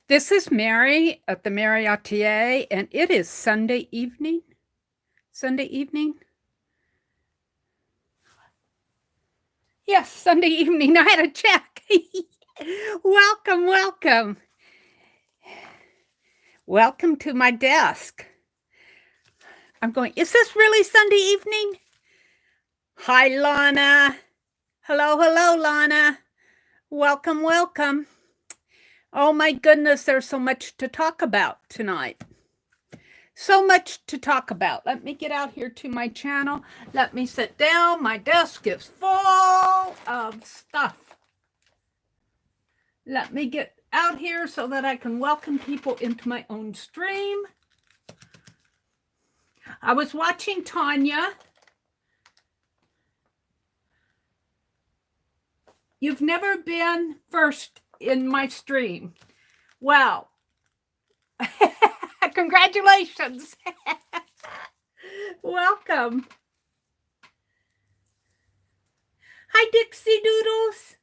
This is Meri at the Meri Atelier, and it is Sunday evening. Sunday evening? Yes, Sunday evening. I had to check. Welcome, welcome. Welcome to my desk. I'm going, is this really Sunday evening? Hi, Lana. Hello, hello, Lana. Welcome, welcome. Oh my goodness, there's so much to talk about tonight. So much to talk about. Let me get out here to my channel. Let me sit down. My desk is full of stuff. Let me get out here so that I can welcome people into my own stream. I was watching Tanya. You've never been first in my stream. Well, congratulations. Welcome. Hi, Dixie Doodles.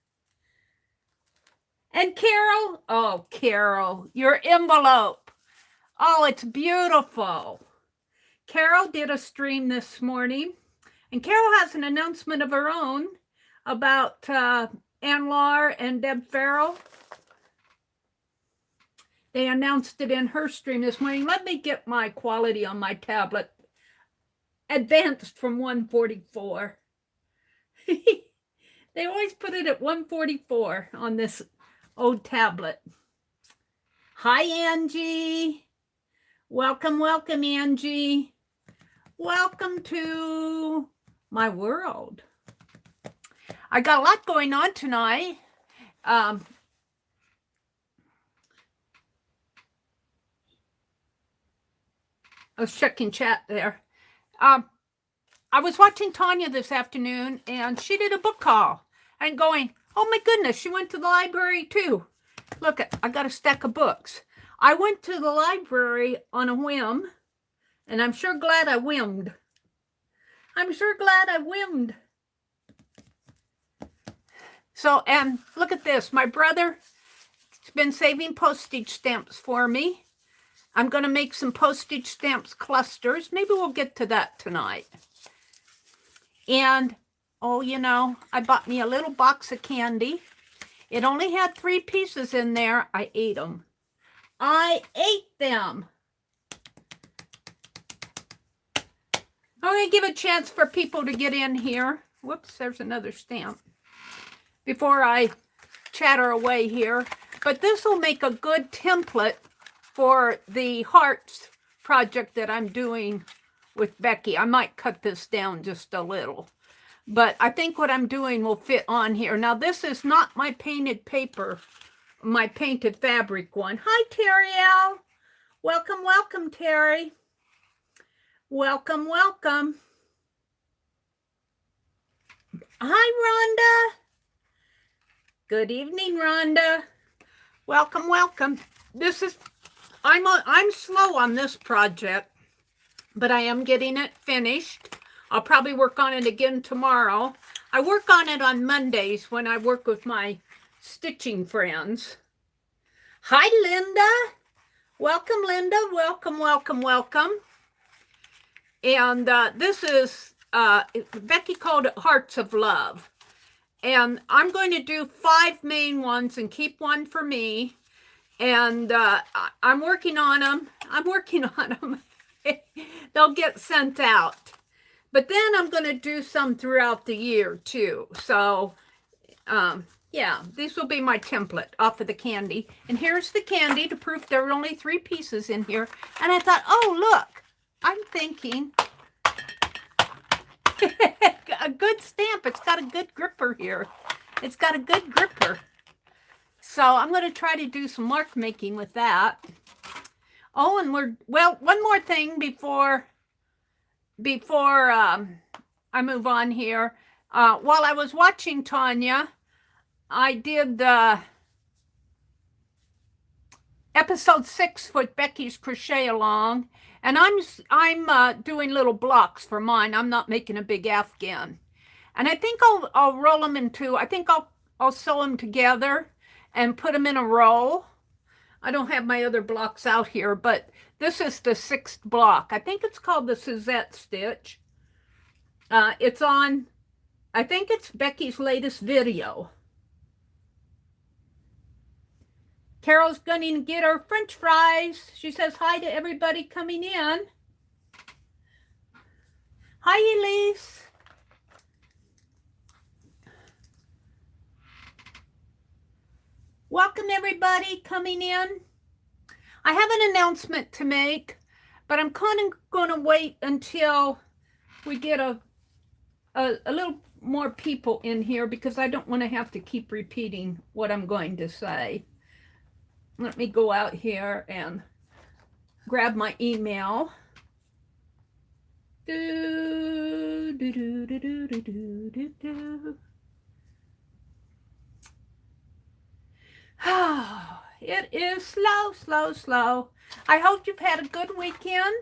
And Carol. Oh, Carol, your envelope. Oh, it's beautiful. Carol did a stream this morning, and Carol has an announcement of her own about Ann Lar and Deb Farrell. They announced it in her stream this morning. Let me get my quality on my tablet advanced from 144. They always put it at 144 on this old tablet. Hi, Angie. Welcome, welcome, Angie. Welcome to my world. I got a lot going on tonight. I was checking chat there. I was watching Tanya this afternoon, and she did a book haul. And going, oh my goodness, she went to the library too. Look, I got a stack of books. I went to the library on a whim, and I'm sure glad I whimmed. I'm sure glad I whimmed. So, and look at this. My brother has been saving postage stamps for me. I'm going to make some postage stamps clusters. Maybe we'll get to that tonight. And, oh, you know, I bought me a little box of candy. It only had 3 pieces in there. I ate them. I ate them. I'm going to give a chance for people to get in here. Whoops, there's another stamp. Before I chatter away here. But this will make a good template for the hearts project that I'm doing with Becky. I might cut this down just a little. But I think what I'm doing will fit on here. Now, this is not my painted paper, my painted fabric one. Hi, Terry Al. Welcome, welcome, Terry. Welcome, welcome. Hi, Rhonda. Good evening, Rhonda. Welcome, welcome. This is, I'm slow on this project, but I am getting it finished. I'll probably work on it again tomorrow. I work on it on Mondays when I work with my stitching friends. Hi, Linda. Welcome, Linda. Welcome, welcome, welcome. And this is, Becky called it Hearts of Love. And I'm going to do 5 main ones and keep one for me. And I'm working on them. I'm working on them. They'll get sent out. But then I'm going to do some throughout the year too. So, yeah, these will be my template off of the candy. And here's the candy to prove there are only 3 pieces in here. And I thought, oh, look, I'm thinking a good stamp. It's got a good gripper here. It's got a good gripper. So I'm going to try to do some mark making with that. Oh, and well, one more thing before I move on here. While I was watching Tanya, I did the episode 6 with Becky's Crochet Along, and I'm doing little blocks for mine. I'm not making a big Afghan, and I think I'll roll them into. I think I'll sew them together and put them in a roll. I don't have my other blocks out here, but this is the 6th block. I think it's called the Suzette stitch. It's on, I think it's Becky's latest video. Carol's going to get her French fries. She says hi to everybody coming in. Hi, Elise. Welcome everybody coming in. I have an announcement to make, but I'm kind of going to wait until we get a little more people in here because I don't want to have to keep repeating what I'm going to say. Let me go out here and grab my email. Do, do, do, do, do, do, do, do. It is slow, slow, slow. I hope you've had a good weekend,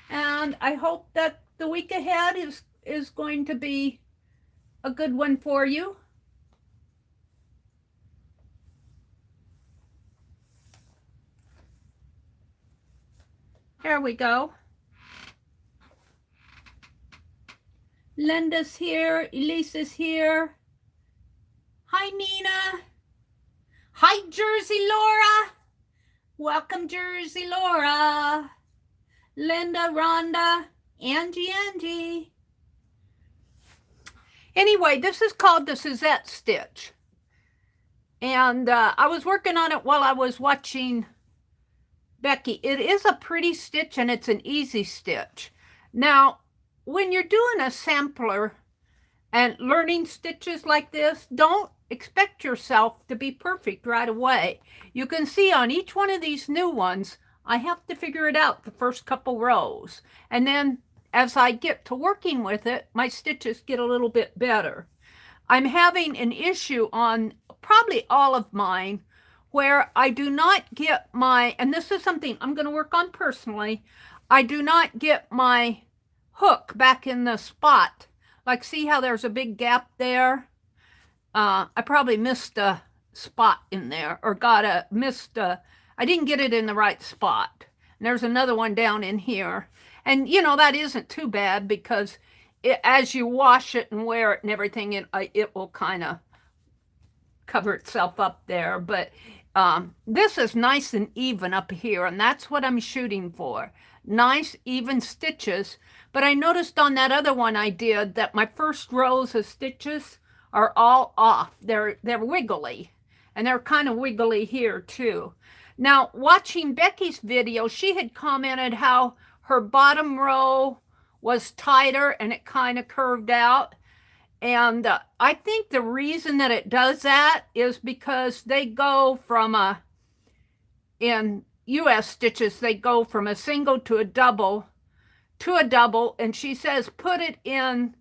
and I hope that the week ahead is going to be a good one for you. There we go. Linda's here. Elise is here. Hi, Nina. Hi, Jersey Laura. Welcome, Jersey Laura. Linda, Rhonda, Angie. Anyway, this is called the Suzette stitch. And I was working on it while I was watching Becky. It is a pretty stitch and it's an easy stitch. Now, when you're doing a sampler and learning stitches like this, don't expect yourself to be perfect right away. You can see on each one of these new ones, I have to figure it out the first couple rows. And then as I get to working with it, my stitches get a little bit better. I'm having an issue on probably all of mine where I do not get my, and this is something I'm going to work on personally, I do not get my hook back in the spot. Like, see how there's a big gap there? I probably missed a spot in there, or I didn't get it in the right spot. And there's another one down in here. And, you know, that isn't too bad because as you wash it and wear it and everything, it will kind of cover itself up there. But this is nice and even up here, and that's what I'm shooting for. Nice, even stitches. But I noticed on that other one I did that my first rows of stitches are all off. They're wiggly, and they're kind of wiggly here too. Now, watching Becky's video, she had commented how her bottom row was tighter and it kind of curved out. And I think the reason that it does that is because they go from in US stitches, they go from a single to a double, and she says put it in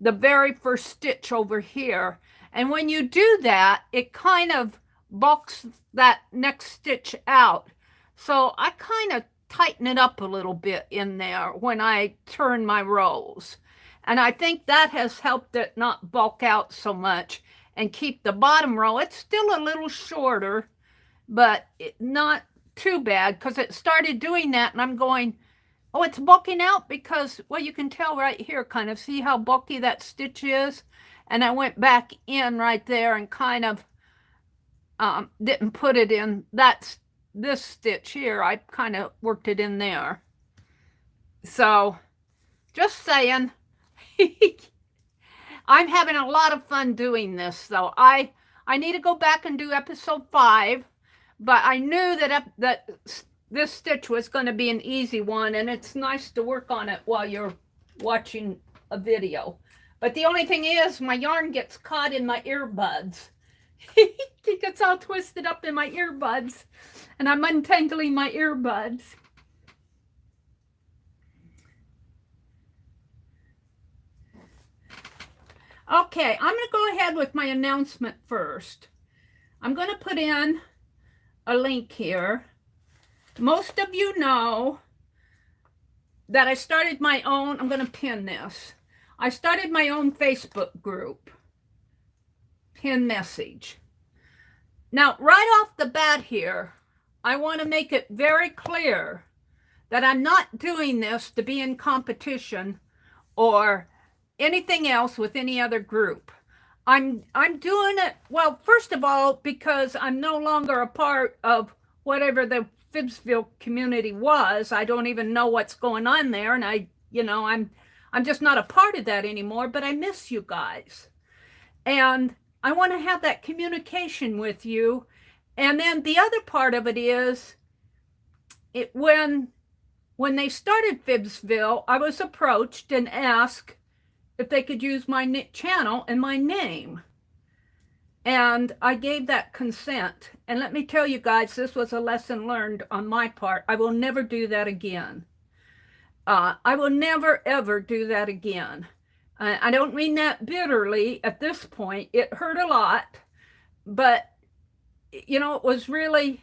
the very first stitch over here. And when you do that, it kind of bulks that next stitch out. So I kind of tighten it up a little bit in there when I turn my rows. And I think that has helped it not bulk out so much and keep the bottom row. It's still a little shorter, but not too bad, because it started doing that and I'm going, oh, it's bulking out because, well, you can tell right here, kind of see how bulky that stitch is. And I went back in right there and kind of didn't put it in this stitch here. I kind of worked it in there. So just saying, I'm having a lot of fun doing this. So I need to go back and do episode 5, but I knew that this stitch was going to be an easy one, and it's nice to work on it while you're watching a video. But the only thing is, my yarn gets caught in my earbuds. It gets all twisted up in my earbuds, and I'm untangling my earbuds. Okay, I'm going to go ahead with my announcement first. I'm going to put in a link here. Most of you know that I started my own, I'm going to pin this. I started my own Facebook group. Pin message. Now, right off the bat here, I want to make it very clear that I'm not doing this to be in competition or anything else with any other group. I'm doing it, well, first of all, because I'm no longer a part of whatever the Phibbsville community was. I don't even know what's going on there, and I'm just not a part of that anymore, but I miss you guys. And I want to have that communication with you. And then the other part of it is when they started Phibbsville, I was approached and asked if they could use my channel and my name. And I gave that consent. And let me tell you guys, this was a lesson learned on my part. I will never do that again. I will never, ever do that again. I don't mean that bitterly at this point. It hurt a lot, but, it was really,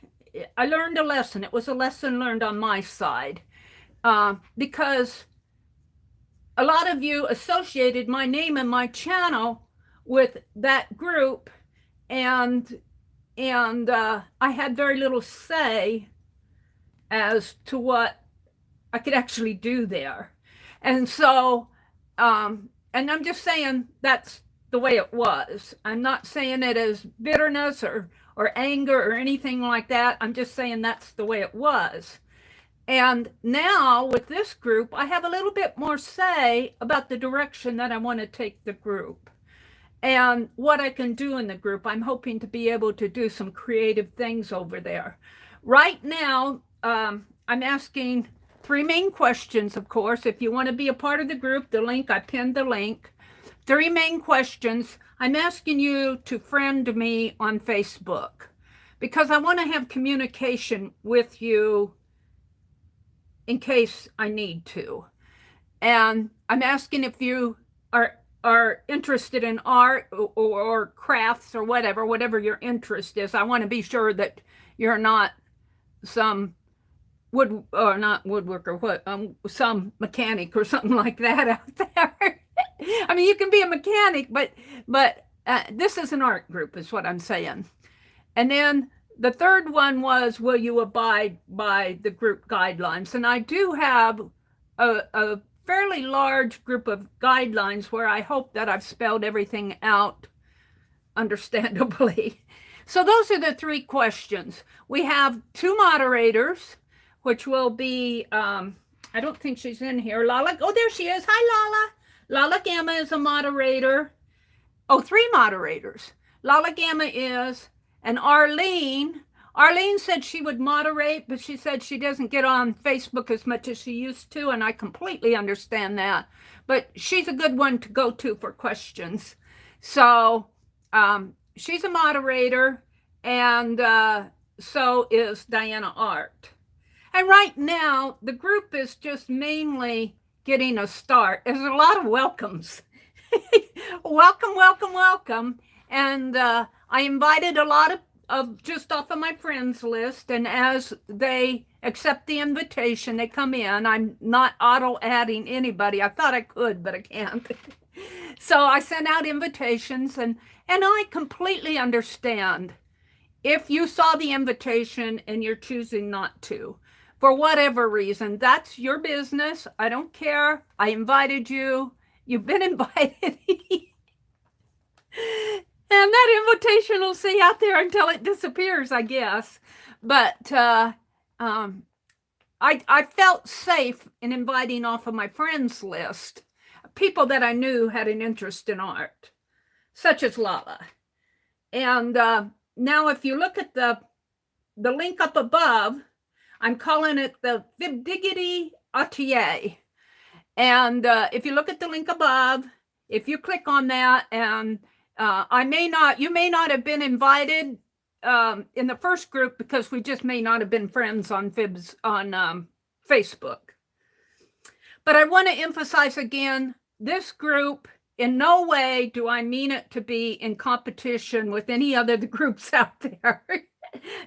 I learned a lesson. It was a lesson learned on my side, because a lot of you associated my name and my channel with that group, and I had very little say as to what I could actually do there. And so, and I'm just saying that's the way it was. I'm not saying it as bitterness or anger or anything like that. I'm just saying that's the way it was. And now with this group, I have a little bit more say about the direction that I want to take the group and what I can do in the group. I'm hoping to be able to do some creative things over there. Right now, I'm asking 3 main questions, of course. If you want to be a part of the group, the link, I pinned the link. 3 main questions. I'm asking you to friend me on Facebook because I want to have communication with you in case I need to. And I'm asking if you are interested in art or crafts or whatever your interest is. I want to be sure that you're not some not woodworker, some mechanic or something like that out there. I mean, you can be a mechanic, but this is an art group, is what I'm saying. And then the third one was, will you abide by the group guidelines? And I do have a fairly large group of guidelines where I hope that I've spelled everything out understandably. So those are the 3 questions. We have 2 moderators, which will be, I don't think she's in here. Lala, oh, there she is. Hi, Lala. Lala Gamma is a moderator. Oh, 3 moderators. Lala Gamma is, and Arlene said she would moderate, but she said she doesn't get on Facebook as much as she used to, and I completely understand that. But she's a good one to go to for questions. So she's a moderator, and so is Diana Art. And right now, the group is just mainly getting a start. There's a lot of welcomes. Welcome, welcome, welcome. And I invited a lot of just off of my friends list, and as they accept the invitation, they come in. I'm not auto-adding anybody. I thought I could, but I can't. So I sent out invitations, and I completely understand if you saw the invitation and you're choosing not to. For whatever reason, that's your business. I don't care. I invited you. You've been invited. And that invitation will stay out there until it disappears, I guess. But I felt safe in inviting off of my friends list people that I knew had an interest in art, such as Lala. And now if you look at the link up above, I'm calling it the Meridel Atelier. And if you look at the link above, if you click on that, and you may not have been invited in the first group because we just may not have been friends on Facebook. But I want to emphasize again, this group, in no way do I mean it to be in competition with any other groups out there.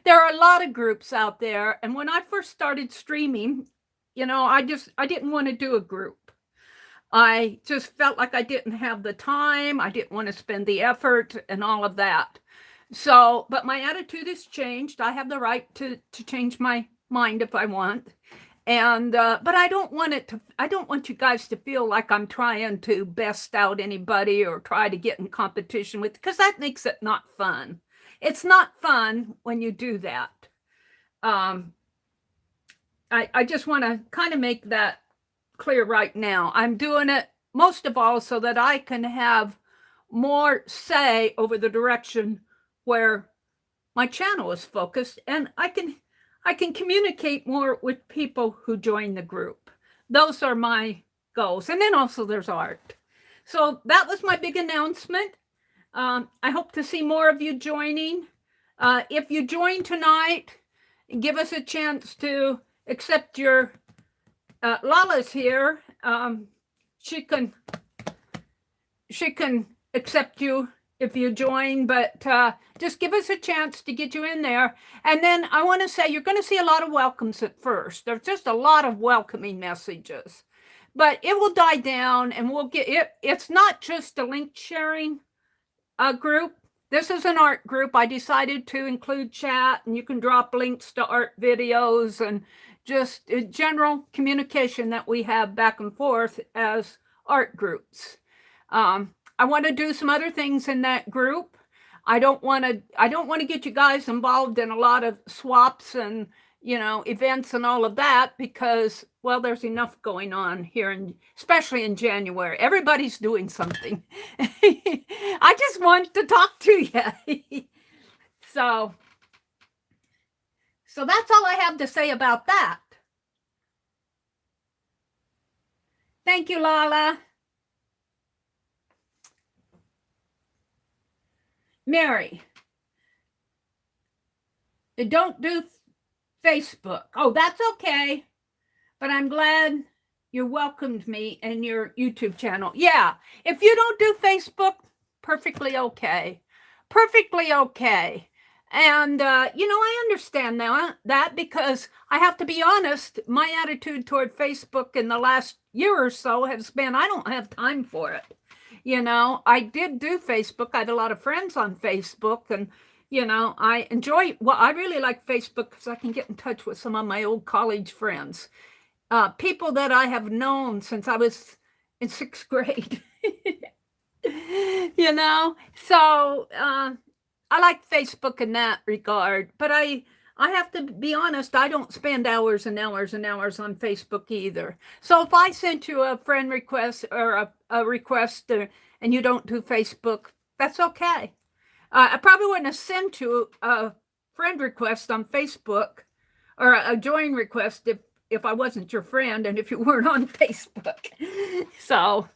There are a lot of groups out there. And when I first started streaming, I didn't want to do a group. I just felt like I didn't have the time. I didn't want to spend the effort and all of that. So, but my attitude has changed. I have the right to change my mind if I want. And but I don't want you guys to feel like I'm trying to best out anybody or try to get in competition with, because that makes it not fun. It's not fun when you do that. I just want to kind of make that clear right now. I'm doing it most of all so that I can have more say over the direction where my channel is focused, and I can communicate more with people who join the group. Those are my goals. And then also there's art. So that was my big announcement. I hope to see more of you joining. If you join tonight, give us a chance to accept your Lala's here. She can accept you if you join, but just give us a chance to get you in there. And then I want to say, you're going to see a lot of welcomes at first. There's just a lot of welcoming messages, but it will die down, and we'll get it. It's not just a link sharing group. This is an art group. I decided to include chat, and you can drop links to art videos and just general communication that we have back and forth as art groups. I want to do some other things in that group. I don't want to get you guys involved in a lot of swaps and, you know, events and all of that, because, well, there's enough going on here, especially in January. Everybody's doing something. I just want to talk to you. So that's all I have to say about that. Thank you, Lala. Meri, don't do Facebook. Oh, that's okay. But I'm glad you welcomed me in your YouTube channel. Yeah, if you don't do Facebook, perfectly okay. Perfectly okay. And, you know, I understand that, because I have to be honest, my attitude toward Facebook in the last year or so has been, I don't have time for it. You know, I did do Facebook. I had a lot of friends on Facebook, and, you know, I really like Facebook because I can get in touch with some of my old college friends, people that I have known since I was in 6th grade. You know, so I like Facebook in that regard, but I have to be honest, I don't spend hours and hours and hours on Facebook either. So if I sent you a friend request or a request and you don't do Facebook, that's okay. I probably wouldn't have sent you a friend request on Facebook or a join request if I wasn't your friend and if you weren't on Facebook. So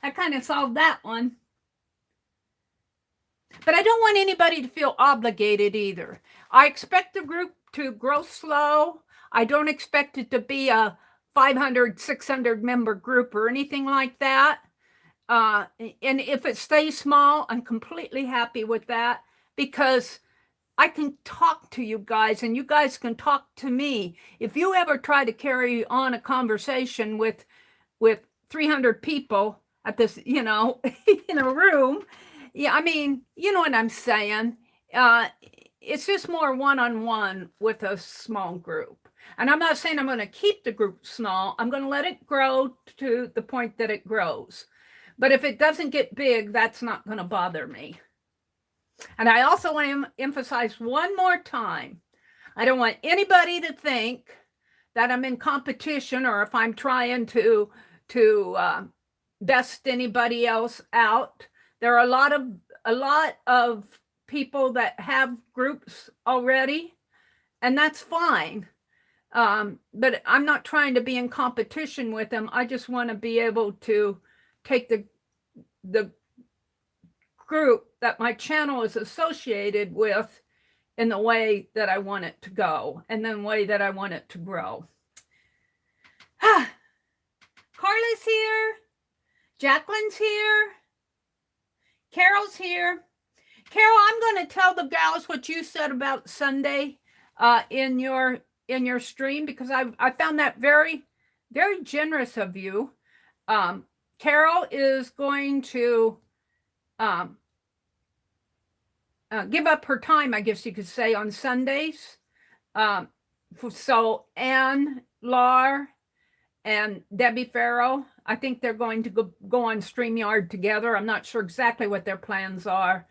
I kind of solved that one. But I don't want anybody to feel obligated either. I expect the group to grow slow. I don't expect it to be a 500, 600 member group or anything like that. And if it stays small, I'm completely happy with that, because I can talk to you guys and you guys can talk to me. If you ever try to carry on a conversation with 300 people at this, you know, in a room, yeah, I mean, you know what I'm saying? It's just more one-on-one with a small group. And I'm not saying I'm going to keep the group small. I'm going to let it grow to the point that it grows. But if it doesn't get big, that's not going to bother me. And I also want to emphasize one more time, I don't want anybody to think that I'm in competition or if I'm trying to best anybody else out. There are a lot of people that have groups already, and that's fine. But I'm not trying to be in competition with them. I just want to be able to take the group that my channel is associated with in the way that I want it to go and the way that I want it to grow. Carla's here. Jacqueline's here. Carol's here. Carol, I'm going to tell the gals what you said about Sunday in your stream, because I found that very, very generous of you. Carol is going to give up her time, I guess you could say, on Sundays. So Ann, Lar, and Debbie Farrow, I think they're going to go on StreamYard together. I'm not sure exactly what their plans are.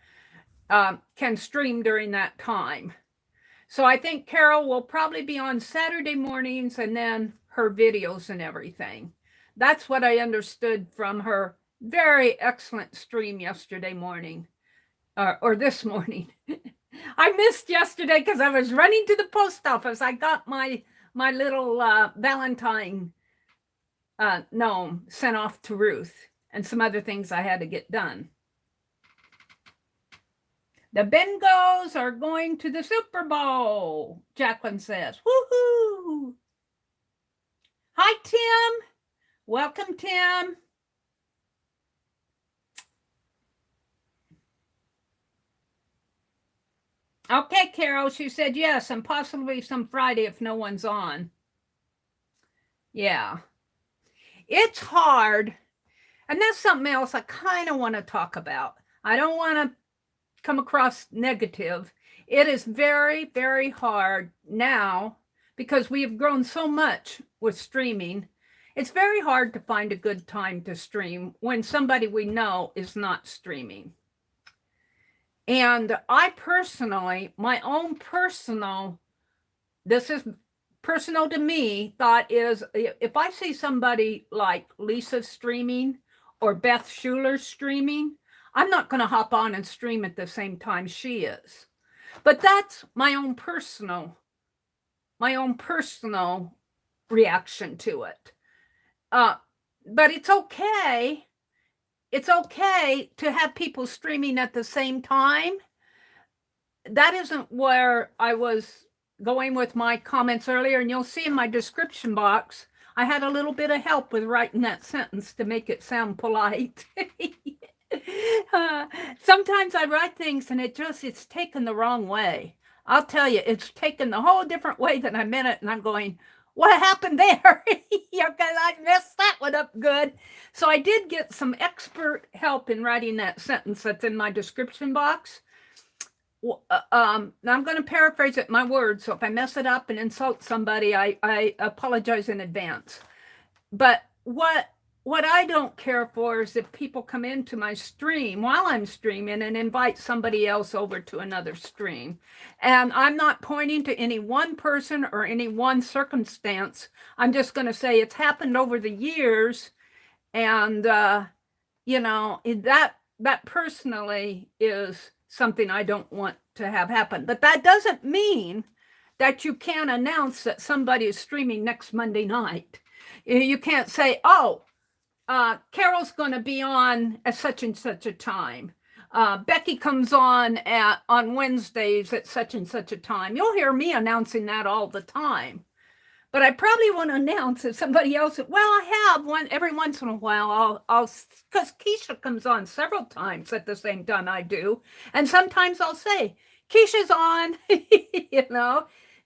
Can stream during that time. So I think Carol will probably be on Saturday mornings and then her videos and everything. That's what I understood from her very excellent stream yesterday morning, or this morning. I missed yesterday because I was running to the post office. I got my little Valentine gnome sent off to Ruth and some other things I had to get done. The Bengals are going to the Super Bowl, Jacqueline says. Woohoo! Hi, Tim. Welcome, Tim. Okay, Carol, she said yes, and possibly some Friday if no one's on. Yeah. It's hard. And that's something else I kind of want to talk about. I don't want to come across negative. It is very, very hard now because we have grown so much with streaming. It's very hard to find a good time to stream when somebody we know is not streaming. And I personally, my own personal, this is personal to me, thought is if I see somebody like Lisa streaming or Beth Schuler streaming, I'm not going to hop on and stream at the same time she is. But that's my own personal reaction to it. But it's okay. It's okay to have people streaming at the same time. That isn't where I was going with my comments earlier. And you'll see in my description box, I had a little bit of help with writing that sentence to make it sound polite. Sometimes I write things and it's taken the wrong way. I'll tell you, it's taken the whole different way than I meant it. And I'm going, what happened there? Because I messed that one up good. So I did get some expert help in writing that sentence that's in my description box. I'm going to paraphrase it in my words. So if I mess it up and insult somebody, I apologize in advance. But what I don't care for is if people come into my stream while I'm streaming and invite somebody else over to another stream. And I'm not pointing to any one person or any one circumstance. I'm just going to say it's happened over the years. And, that personally is something I don't want to have happen. But that doesn't mean that you can't announce that somebody is streaming next Monday night. You can't say, oh, Carol's going to be on at such and such a time. Becky comes on Wednesdays at such and such a time. You'll hear me announcing that all the time. But I probably want to announce that somebody else, well, I have one every once in a while. I'll because Keisha comes on several times at the same time I do. And sometimes I'll say, Keisha's on,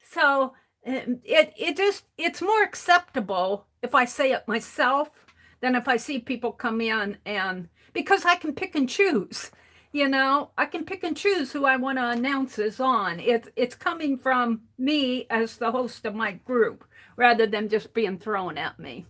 So it's more acceptable if I say it myself than if I see people come in, and because I can pick and choose, I can pick and choose who I want to announce is on. It's coming from me as the host of my group rather than just being thrown at me.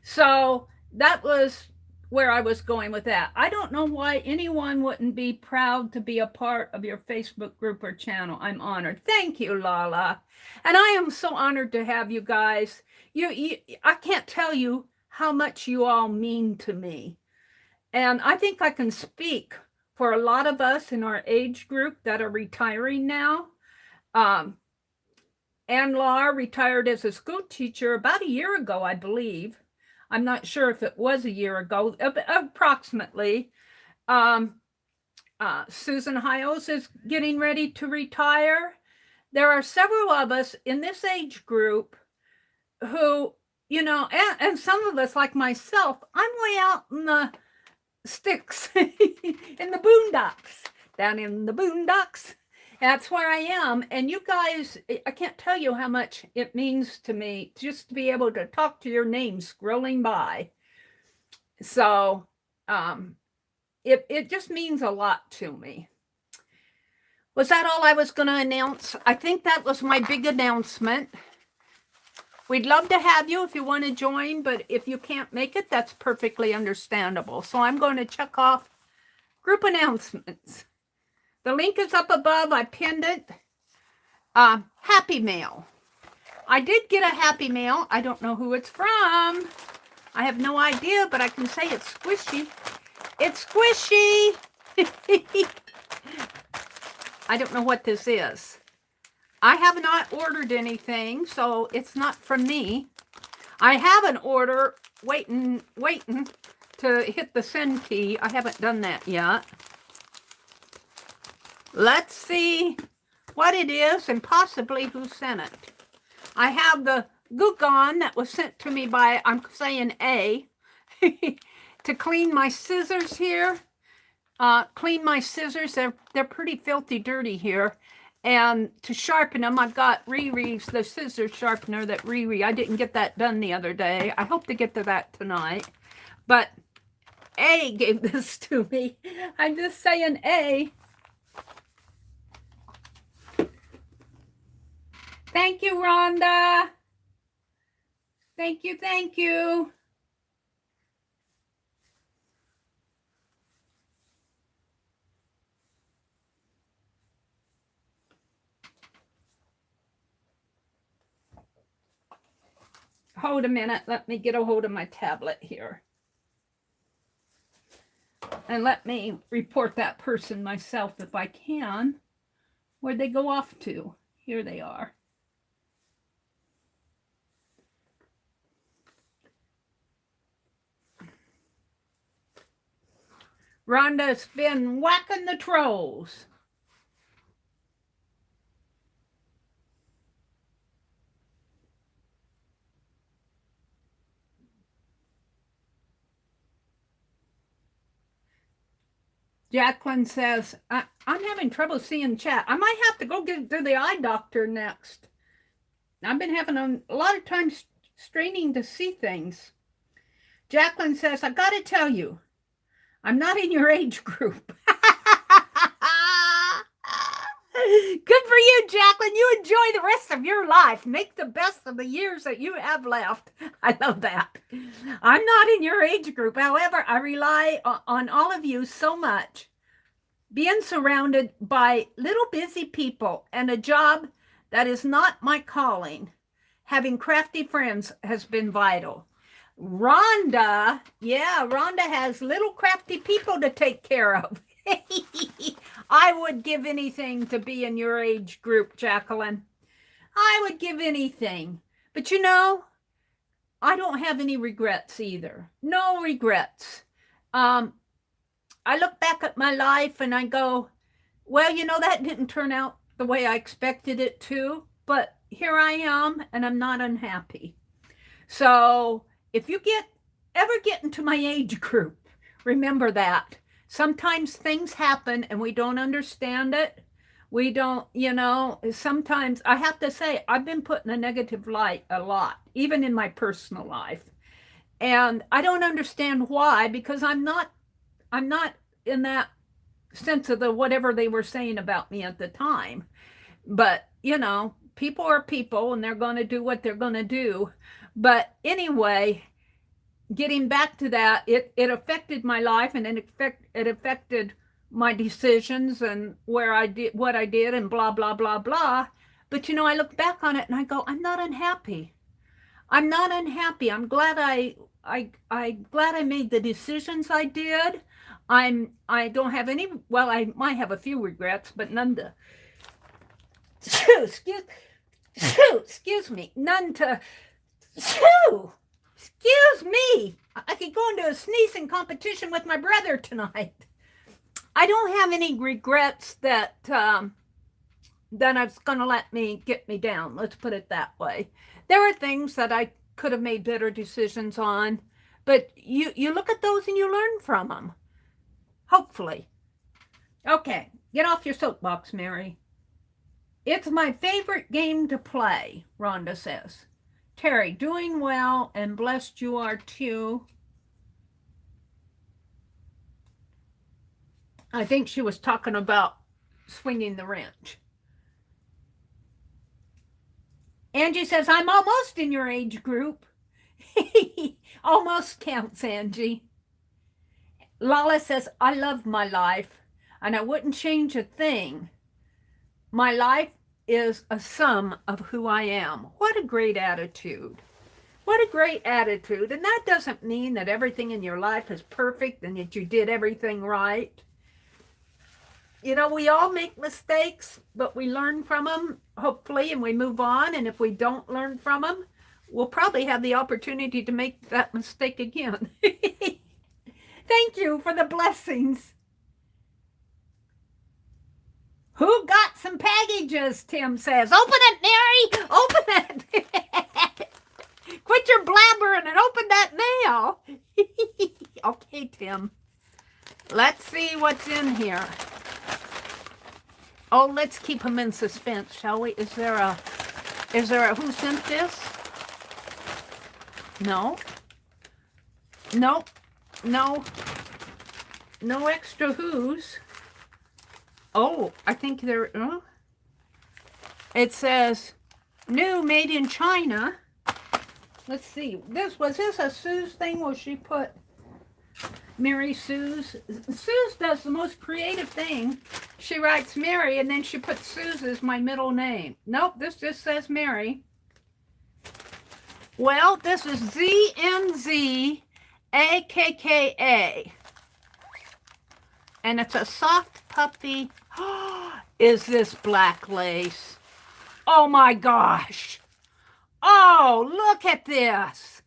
So that was where I was going with that. I don't know why anyone wouldn't be proud to be a part of your Facebook group or channel. I'm honored. Thank you, Lala. And I am so honored to have you guys. I can't tell you how much you all mean to me. And I think I can speak for a lot of us in our age group that are retiring now. Ann Lahr retired as a school teacher about a year ago, I believe. I'm not sure if it was a year ago, approximately. Susan Hiles is getting ready to retire. There are several of us in this age group who, and some of us like myself, I'm way out in the sticks, in the boondocks, down in the boondocks. That's where I am. And you guys, I can't tell you how much it means to me just to be able to talk to your name scrolling by. So it just means a lot to me. Was that all I was going to announce? I think that was my big announcement. We'd love to have you if you want to join, but if you can't make it, that's perfectly understandable. So I'm going to check off group announcements. The link is up above. I pinned it. Happy Mail. I did get a Happy Mail. I don't know who it's from. I have no idea, but I can say it's squishy. It's squishy. I don't know what this is. I have not ordered anything, so it's not from me. I have an order waiting to hit the send key. I haven't done that yet. Let's see what it is and possibly who sent it. I have the Gugon that was sent to me by, I'm saying A, to clean my scissors here. Clean my scissors. They're pretty filthy dirty here. And to sharpen them, I've got Riri's, the scissor sharpener that Riri, I didn't get that done the other day. I hope to get to that tonight. But A gave this to me. I'm just saying A. Thank you, Rhonda. Thank you, thank you. Hold a minute. Let me get a hold of my tablet here. And let me report that person myself if I can. Where'd they go off to? Here they are. Rhonda's been whacking the trolls. Jacqueline says, I'm having trouble seeing chat. I might have to go get to the eye doctor next. I've been having a lot of time straining to see things. Jacqueline says, I got to tell you, I'm not in your age group. Good for you, Jacqueline. You enjoy the rest of your life. Make the best of the years that you have left. I love that. I'm not in your age group. However, I rely on all of you so much. Being surrounded by little busy people and a job that is not my calling, having crafty friends has been vital. Rhonda, yeah, Rhonda has little crafty people to take care of. I would give anything to be in your age group, Jacqueline. I would give anything. But you know, I don't have any regrets either. No regrets. I look back at my life and I go, well, you know, that didn't turn out the way I expected it to, but here I am and I'm not unhappy. So if you ever get into my age group, remember that. Sometimes things happen and we don't understand it. We don't, you know, sometimes I have to say, I've been put in a negative light a lot, even in my personal life. And I don't understand why, because I'm not in that sense of the whatever they were saying about me at the time. But, you know, people are people and they're going to do what they're going to do. But anyway, getting back to that, it affected my life and it affected my decisions and where I did what I did and blah, blah, blah, blah. But, you know, I look back on it and I go, I'm not unhappy. I'm not unhappy. I'm glad I'm glad I made the decisions I did. I don't have any, well, I might have a few regrets, but none to, excuse me, none to, excuse me. I could go into a sneezing competition with my brother tonight. I don't have any regrets that that's going to let me get me down. Let's put it that way. There are things that I could have made better decisions on, but you look at those and you learn from them. Hopefully. Okay, get off your soapbox, Meri. It's my favorite game to play, Rhonda says. Terry, doing well and blessed you are too. I think she was talking about swinging the wrench. Angie says, I'm almost in your age group. Almost counts, Angie. Lala says, I love my life, and I wouldn't change a thing. My life is a sum of who I am. What a great attitude. What a great attitude. And that doesn't mean that everything in your life is perfect and that you did everything right. You know, we all make mistakes, but we learn from them, hopefully, and we move on. And if we don't learn from them, we'll probably have the opportunity to make that mistake again. Thank you for the blessings. Who got some packages, Tim says. Open it, Meri. Open it. Quit your blabbering and open that mail. Okay, Tim. Let's see what's in here. Oh, let's keep them in suspense, shall we? Is there a who sent this? No. Nope. No. No extra who's. Oh, I think there, it says new, made in China. Let's see. Was this a Sue's thing where she put Meri Sue's? Sue's does the most creative thing. She writes Meri and then she puts Sue's as my middle name. Nope, this just says Meri. Well, this is ZNZAKKA. And it's a soft puppy. Is this black lace? Oh my gosh. Oh, look at this.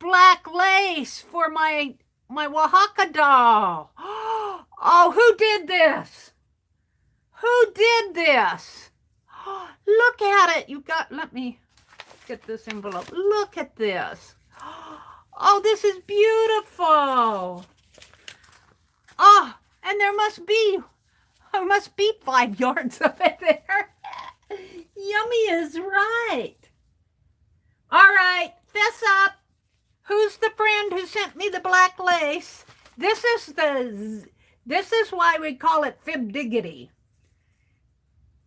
Black lace for my Oaxaca doll. Oh, who did this? Who did this? Look at it. You got, let me get this envelope. Look at this. Oh, this is beautiful. Oh, and there must be 5 yards of it there. Yummy is right. All right, fess up. Who's the friend who sent me the black lace? This is why we call it fib diggity.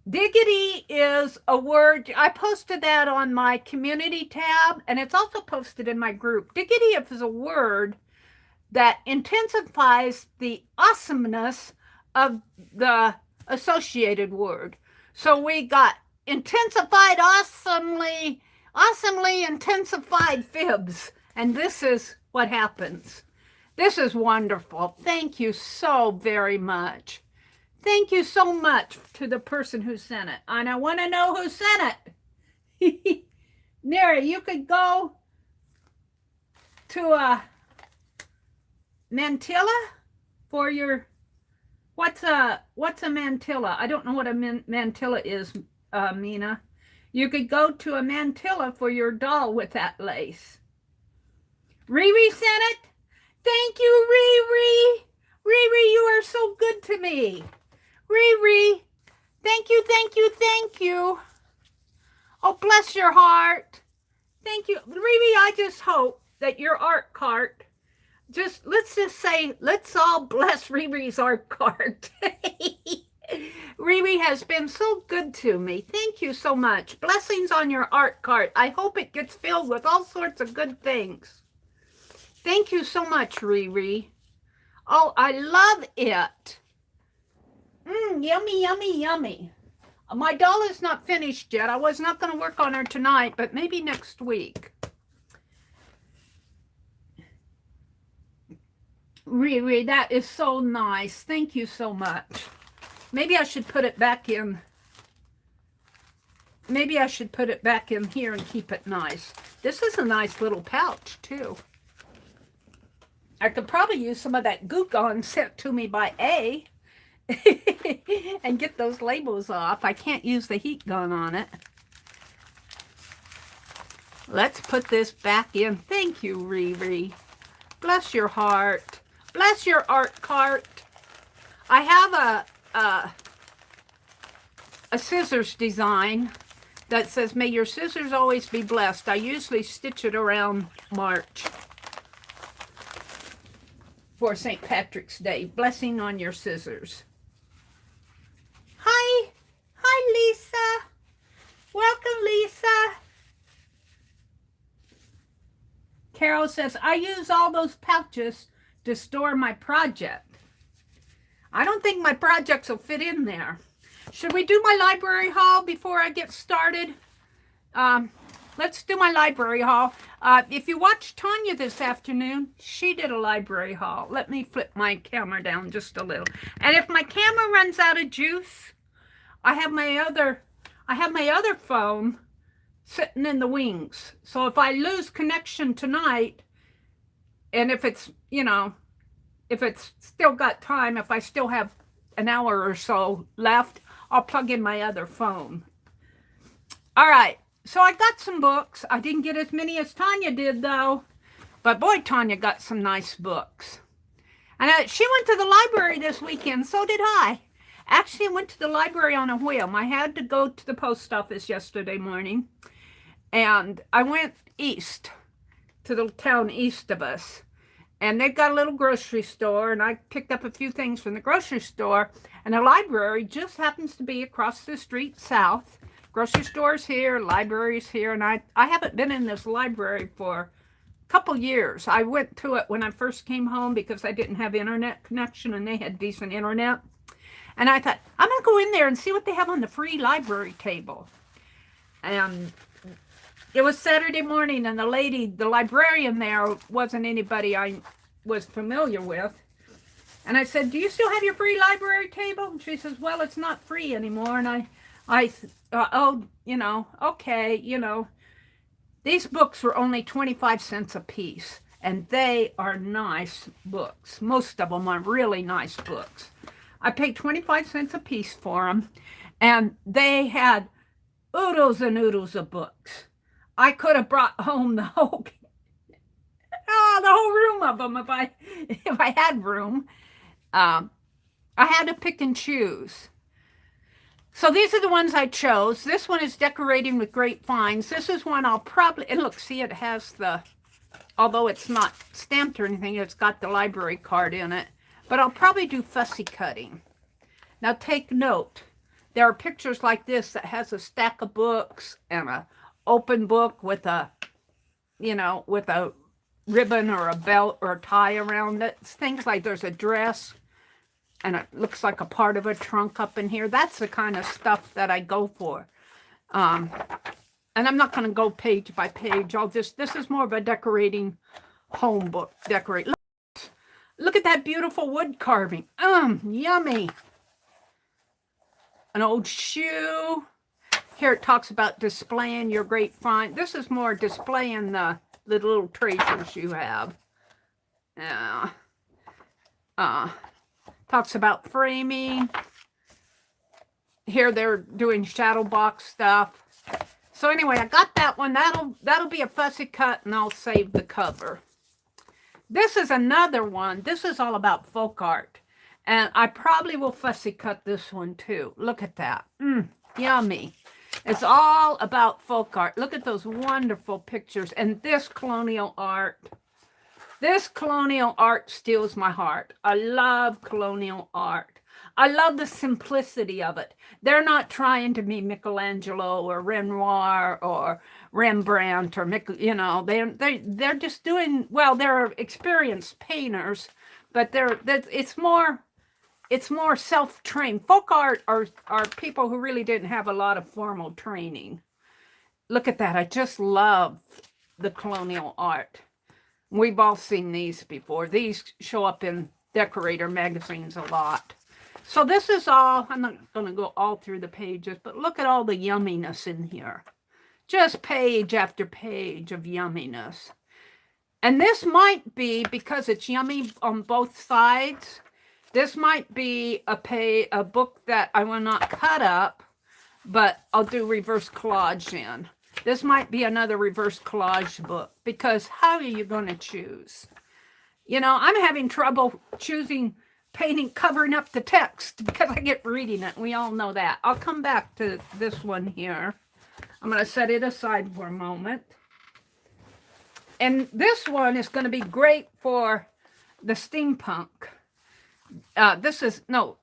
Diggity is a word. I posted that on my community tab, and it's also posted in my group. Diggity is a word that intensifies the awesomeness of the associated word. So we got intensified, awesomely intensified fibs. And this is what happens. This is wonderful. Thank you so very much. Thank you so much to the person who sent it. And I want to know who sent it. Meri, you could go to a mantilla for your, what's a mantilla? I don't know what a mantilla is, Mina. You could go to a mantilla for your doll with that lace. Riri sent it. Thank you, Riri. Riri, you are so good to me. Riri, thank you, thank you, thank you. Oh, bless your heart. Thank you. Riri, I just hope that your art cart, let's just say, let's all bless Riri's art cart. Riri has been so good to me. Thank you so much. Blessings on your art cart. I hope it gets filled with all sorts of good things. Thank you so much, Riri. Oh, I love it. Yummy, yummy, yummy. My doll is not finished yet. I was not going to work on her tonight, but maybe next week. Riri, that is so nice. Thank you so much. Maybe I should put it back in. Maybe I should put it back in here and keep it nice. This is a nice little pouch, too. I could probably use some of that Goo Gone sent to me by A and get those labels off. I can't use the heat gun on it. Let's put this back in. Thank you, Riri. Bless your heart. Bless your art cart. I have a scissors design that says, may your scissors always be blessed. I usually stitch it around March for St. Patrick's Day. Blessing on your scissors. Hi. Hi, Lisa. Welcome, Lisa. Carol says, I use all those pouches to store my project. I don't think my projects will fit in there. Should we do my library haul before I get started? Let's do my library haul. If you watched Tanya this afternoon, she did a library haul. Let me flip my camera down just a little. And if my camera runs out of juice, I have my other phone sitting in the wings. So if I lose connection tonight, and if it's, if it's still got time, if I still have an hour or so left, I'll plug in my other phone. All right. So I got some books. I didn't get as many as Tanya did, though. But boy, Tanya got some nice books. And she went to the library this weekend. So did I. Actually, I went to the library on a whim. I had to go to the post office yesterday morning. And I went east to the town east of us. And they've got a little grocery store. And I picked up a few things from the grocery store. And the library just happens to be across the street south. Grocery stores here, libraries here, and I haven't been in this library for a couple years. I went to it when I first came home because I didn't have internet connection and they had decent internet. And I thought, I'm going to go in there and see what they have on the free library table. And it was Saturday morning and the librarian there wasn't anybody I was familiar with. And I said, do you still have your free library table? And she says, well, it's not free anymore. And okay, these books were only 25 cents a piece, and they are nice books. Most of them are really nice books. I paid 25 cents a piece for them, and they had oodles and oodles of books. I could have brought home the whole room of them if I had room. I had to pick and choose. So these are the ones I chose. This one is Decorating with Grapevines. This is one I'll probably, and look, see, it has although it's not stamped or anything, it's got the library card in it. But I'll probably do fussy cutting. Now take note, there are pictures like this that has a stack of books and an open book with a ribbon or a belt or a tie around it. It's things like there's a dress. And it looks like a part of a trunk up in here. That's the kind of stuff that I go for. And I'm not going to go page by page. This is more of a decorating home book. Look at that beautiful wood carving. Yummy. An old shoe. Here it talks about displaying your grapevine. This is more displaying the little treasures you have. Talks about framing. Here they're doing shadow box stuff. So anyway, I got that one. That'll be a fussy cut, and I'll save the cover. This is another one. This is all about folk art. And I probably will fussy cut this one too. Look at that. Yummy. It's all about folk art. Look at those wonderful pictures. And this colonial art. This colonial art steals my heart. I love colonial art. I love the simplicity of it. They're not trying to be Michelangelo or Renoir or Rembrandt or they're just doing, well, they're experienced painters, but it's more self-trained. Folk art are people who really didn't have a lot of formal training. Look at that. I just love the colonial art. We've all seen these before. These show up in decorator magazines a lot. So this is all, I'm not going to go all through the pages, but look at all the yumminess in here. Just page after page of yumminess. And this might be, because it's yummy on both sides, this might be a book that I will not cut up, but I'll do reverse collage in. This might be another reverse collage book, because how are you going to choose? I'm having trouble choosing painting, covering up the text, because I get reading it. We all know that. I'll come back to this one here. I'm going to set it aside for a moment. And this one is going to be great for the steampunk. This is, no,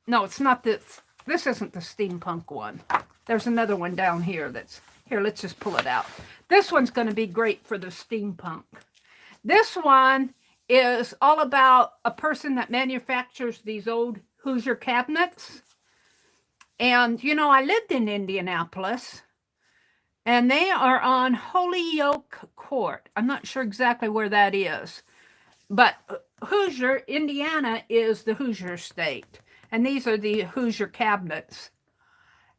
it's not this. This isn't the steampunk one. There's another one down here that's, here, let's just pull it out. This one's going to be great for the steampunk. This one is all about a person that manufactures these old Hoosier cabinets. And, you know, I lived in Indianapolis, and they are on Holyoke Court. I'm not sure exactly where that is. But Hoosier, Indiana, is the Hoosier state. And these are the Hoosier cabinets.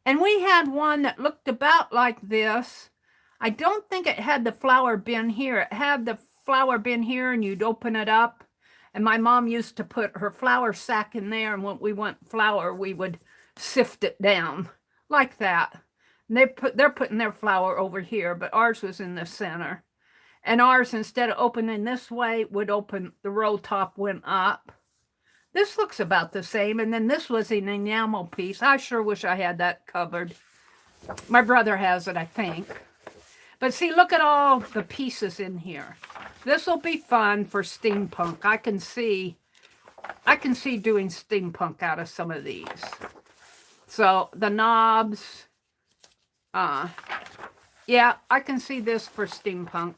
And we had one that looked about like this. I don't think it had the flour bin here. It had the flour bin here, and you'd open it up. And my mom used to put her flour sack in there, and when we want flour, we would sift it down like that. And they're putting their flour over here, but ours was in the center. And ours, instead of opening this way, would open, the roll top went up. This looks about the same. And then this was an enamel piece. I sure wish I had that covered. My brother has it, I think. But see, look at all the pieces in here. This will be fun for steampunk. I can see doing steampunk out of some of these. So the knobs, yeah, I can see this for steampunk.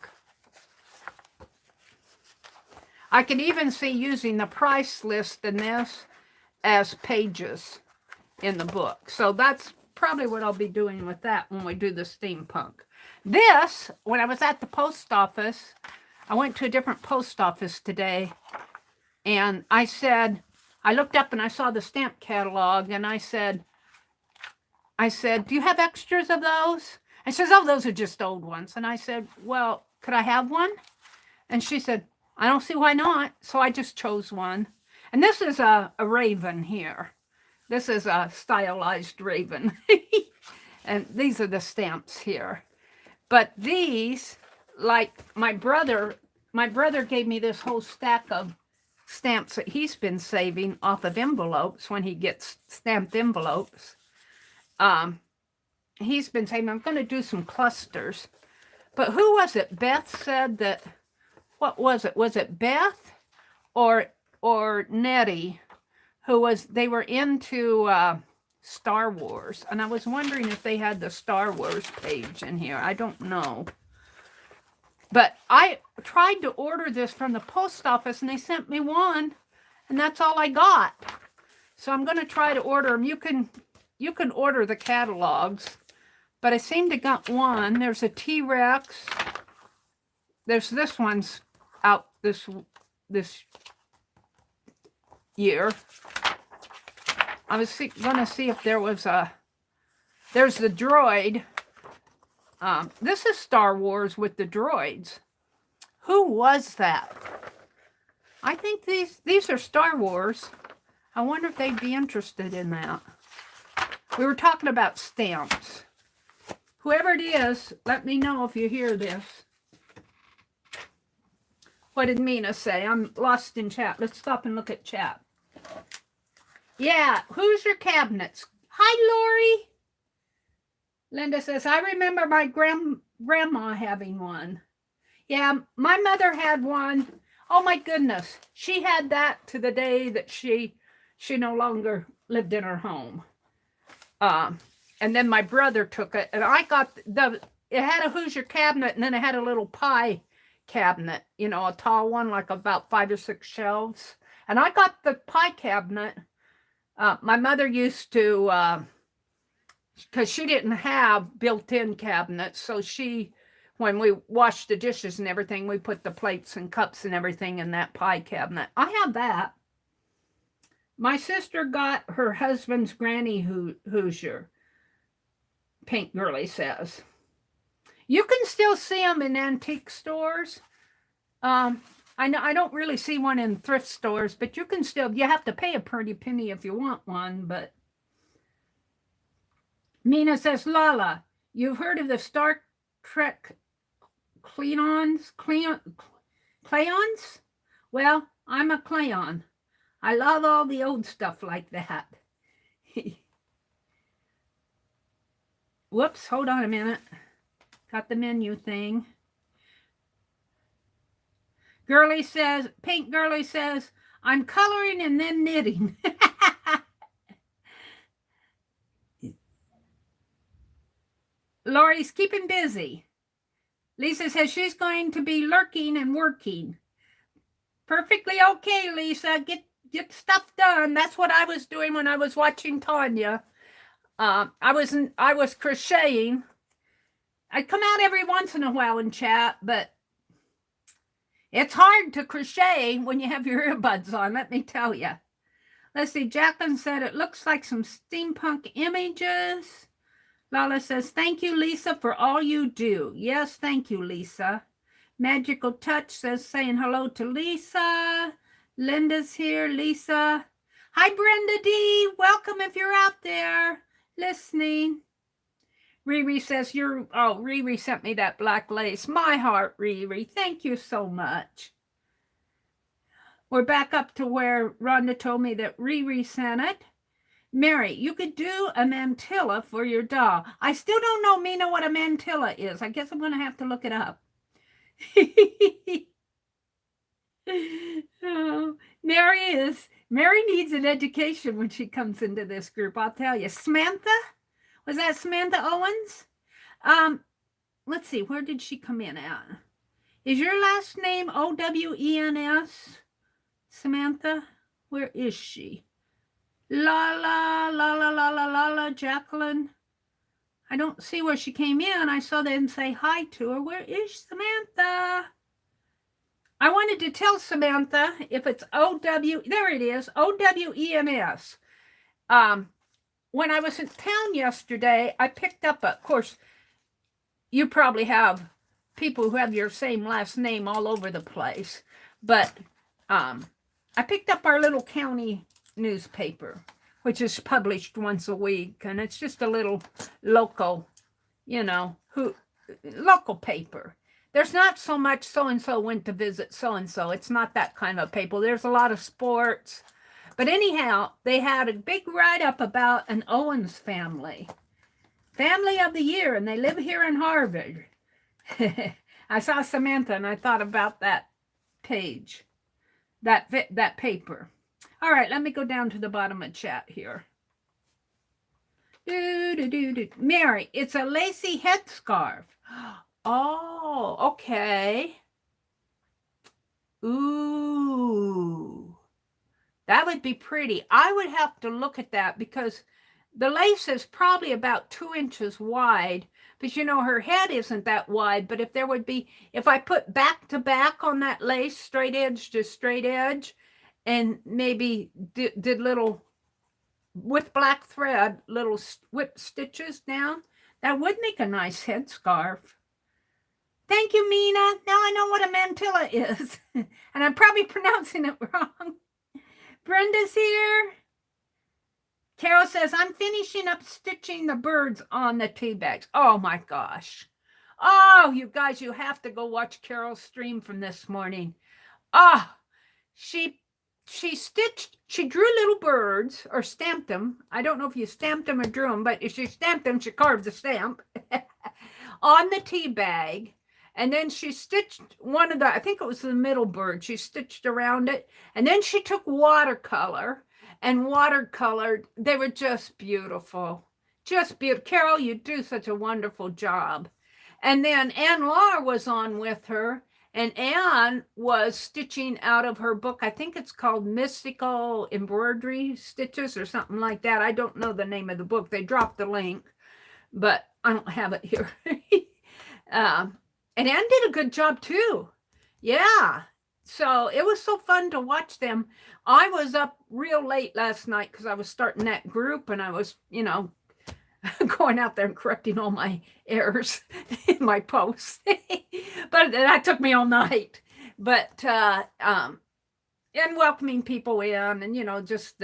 I can even see using the price list in this as pages in the book. So that's probably what I'll be doing with that when we do the steampunk. This, when I was at the post office, I went to a different post office today, and I looked up and I saw the stamp catalog, and I said, do you have extras of those? And she says, oh, those are just old ones. And I said, well, could I have one? And she said, I don't see why not. So I just chose one. And this is a raven here. This is a stylized raven. And these are the stamps here. But these, like my brother gave me this whole stack of stamps that he's been saving off of envelopes when he gets stamped envelopes. He's been saying, I'm going to do some clusters. But who was it? Beth said that, what was it? Was it Beth or Nettie, they were into Star Wars. And I was wondering if they had the Star Wars page in here. I don't know. But I tried to order this from the post office, and they sent me one, and that's all I got. So I'm going to try to order them. You can order the catalogs, but I seem to got one. There's a T-Rex. There's this one's out this year. I was going to see if there was there's the droid. This is Star Wars with the droids. Who was that? I think these are Star Wars. I wonder if they'd be interested in that. We were talking about stamps. Whoever it is, let me know if you hear this. What did Mina say? I'm lost in chat. Let's stop and look at chat. Yeah, Hoosier cabinets. Hi, Lori. Linda says, I remember my grandma having one. Yeah, my mother had one. Oh, my goodness. She had that to the day that she no longer lived in her home. And then my brother took it, and I got it had a Hoosier cabinet, and then it had a little pie cabinet, you know, a tall one, like about 5 or 6 shelves. And I got the pie cabinet. My mother used to, because she didn't have built-in cabinets, so when we washed the dishes and everything, we put the plates and cups and everything in that pie cabinet. I have that. My sister got her husband's Granny Hoosier, Pink Girlie says. You can still see them in antique stores. I don't really see one in thrift stores, but you have to pay a pretty penny if you want one. But Mina says, Lala, you've heard of the Star Trek Clayons? Well, I'm a Clayon. I love all the old stuff like that. Whoops, hold on a minute. Got the menu thing. Pink Girlie says, I'm coloring and then knitting. Lori's keeping busy. Lisa says she's going to be lurking and working. Perfectly okay, Lisa. Get stuff done. That's what I was doing when I was watching Tanya. I was crocheting. I come out every once in a while and chat, but it's hard to crochet when you have your earbuds on, let me tell you. Let's see, Jacqueline said it looks like some steampunk images. Lala says, thank you, Lisa, for all you do. Yes, thank you, Lisa. Magical Touch says, saying hello to Lisa. Linda's here, Lisa. Hi, Brenda D. Welcome if you're out there listening. Riri says, Riri sent me that black lace. My heart, Riri. Thank you so much. We're back up to where Rhonda told me that Riri sent it. Meri, you could do a mantilla for your doll. I still don't know, Mina, what a mantilla is. I guess I'm going to have to look it up. Oh, Meri needs an education when she comes into this group, I'll tell you. Samantha? Was that Samantha Owens? Let's see, where did she come in at? Is your last name Owens? Samantha? Where is she? La, Jacqueline. I don't see where she came in. I saw them say hi to her. Where is Samantha? I wanted to tell Samantha if it's there it is, Owens. When I was in town yesterday, I picked up, of course, you probably have people who have your same last name all over the place, but I picked up our little county newspaper, which is published once a week, and it's just a little local, local paper. There's not so much so-and-so went to visit so-and-so. It's not that kind of paper. There's a lot of sports. But anyhow, they had a big write-up about an Owens family. Family of the year, and they live here in Harvard. I saw Samantha, and I thought about that page, that paper. All right, let me go down to the bottom of chat here. Meri, it's a lacy headscarf. Oh, okay. Ooh, that would be pretty. I would have to look at that because the lace is probably about 2 inches wide, but her head isn't that wide. But if I put back to back on that lace, straight edge to straight edge, and maybe did little, with black thread, little whip stitches down, that would make a nice headscarf. Thank you, Mina. Now I know what a mantilla is. And I'm probably pronouncing it wrong. Brenda's here. Carol says, I'm finishing up stitching the birds on the tea bags. Oh my gosh. Oh, you guys, you have to go watch Carol's stream from this morning. She drew little birds or stamped them. I don't know if you stamped them or drew them, but if she stamped them, she carved the stamp on the tea bag. And then she stitched one of the, I think it was the middle bird, she stitched around it. And then she took watercolor and watercolored. They were just beautiful. Just beautiful. Carol, you do such a wonderful job. And then Ann Lahr was on with her. And Ann was stitching out of her book. I think it's called Mystical Embroidery Stitches or something like that. I don't know the name of the book. They dropped the link, but I don't have it here. And Ann did a good job too. Yeah. So it was so fun to watch them. I was up real late last night because I was starting that group and I was, going out there and correcting all my errors in my posts. But that took me all night. But and welcoming people in and just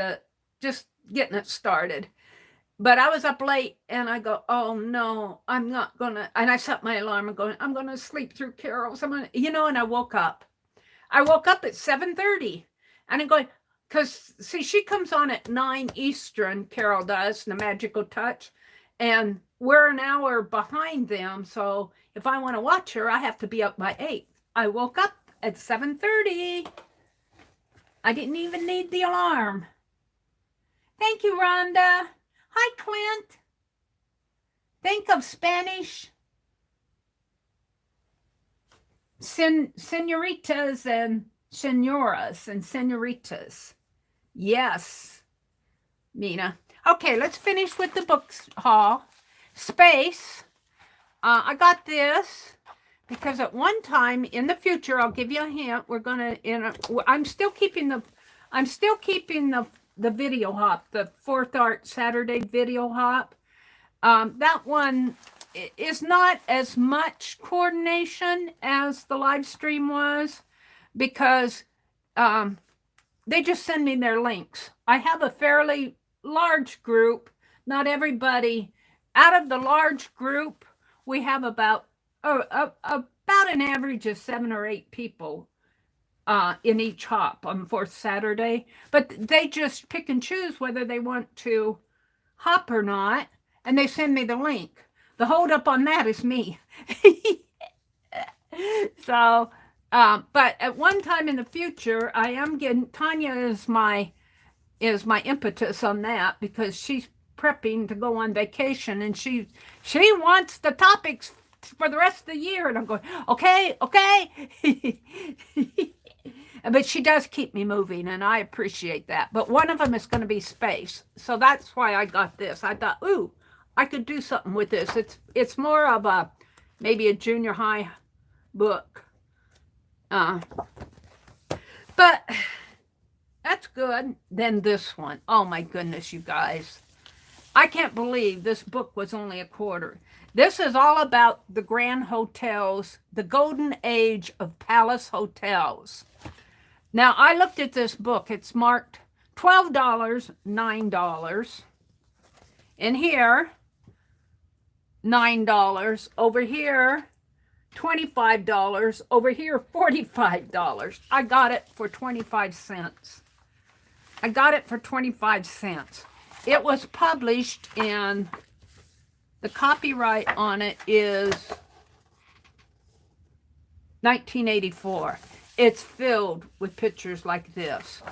getting it started. But I was up late and I go, oh no, I'm not gonna, and I set my alarm and going, I'm gonna sleep through Carol's. I'm gonna, and I woke up. I woke up at 7:30 and I'm going, because see, she comes on at 9 Eastern, Carol does, the Magical Touch, and we're an hour behind them. So if I want to watch her, I have to be up by 8. I woke up at 7:30. I didn't even need the alarm. Thank you, Rhonda. Hi, Clint. think of Spanish senoritas and senoras and senoritas. Yes, Mina. Okay, let's finish with the books haul. Space. I got this because at one time in the future, I'll give you a hint. We're gonna. I'm still keeping the video hop, the Fourth Art Saturday video hop. That one is not as much coordination as the live stream was because they just send me their links. I have a fairly large group. Not everybody. Out of the large group, we have about an average of 7 or 8 people in each hop on Fourth Saturday. But they just pick and choose whether they want to hop or not, and they send me the link. The holdup on that is me. So, but at one time in the future, I am getting, Tanya is my impetus on that because she's prepping to go on vacation and she wants the topics for the rest of the year. And I'm going, okay. But she does keep me moving and I appreciate that. But one of them is going to be space. So that's why I got this. I thought, ooh, I could do something with this. It's more of a, maybe a junior high book. But that's good. Then this one. Oh my goodness, you guys. I can't believe this book was only $25. This is all about the grand hotels, the golden age of palace hotels. Now, I looked at this book. It's marked $12, $9. In here, $9. Over here, $25. Over here, $45. I got it for 25 cents. I got it for 25 cents. It was published in, the copyright on it is 1984. It's filled with pictures like this.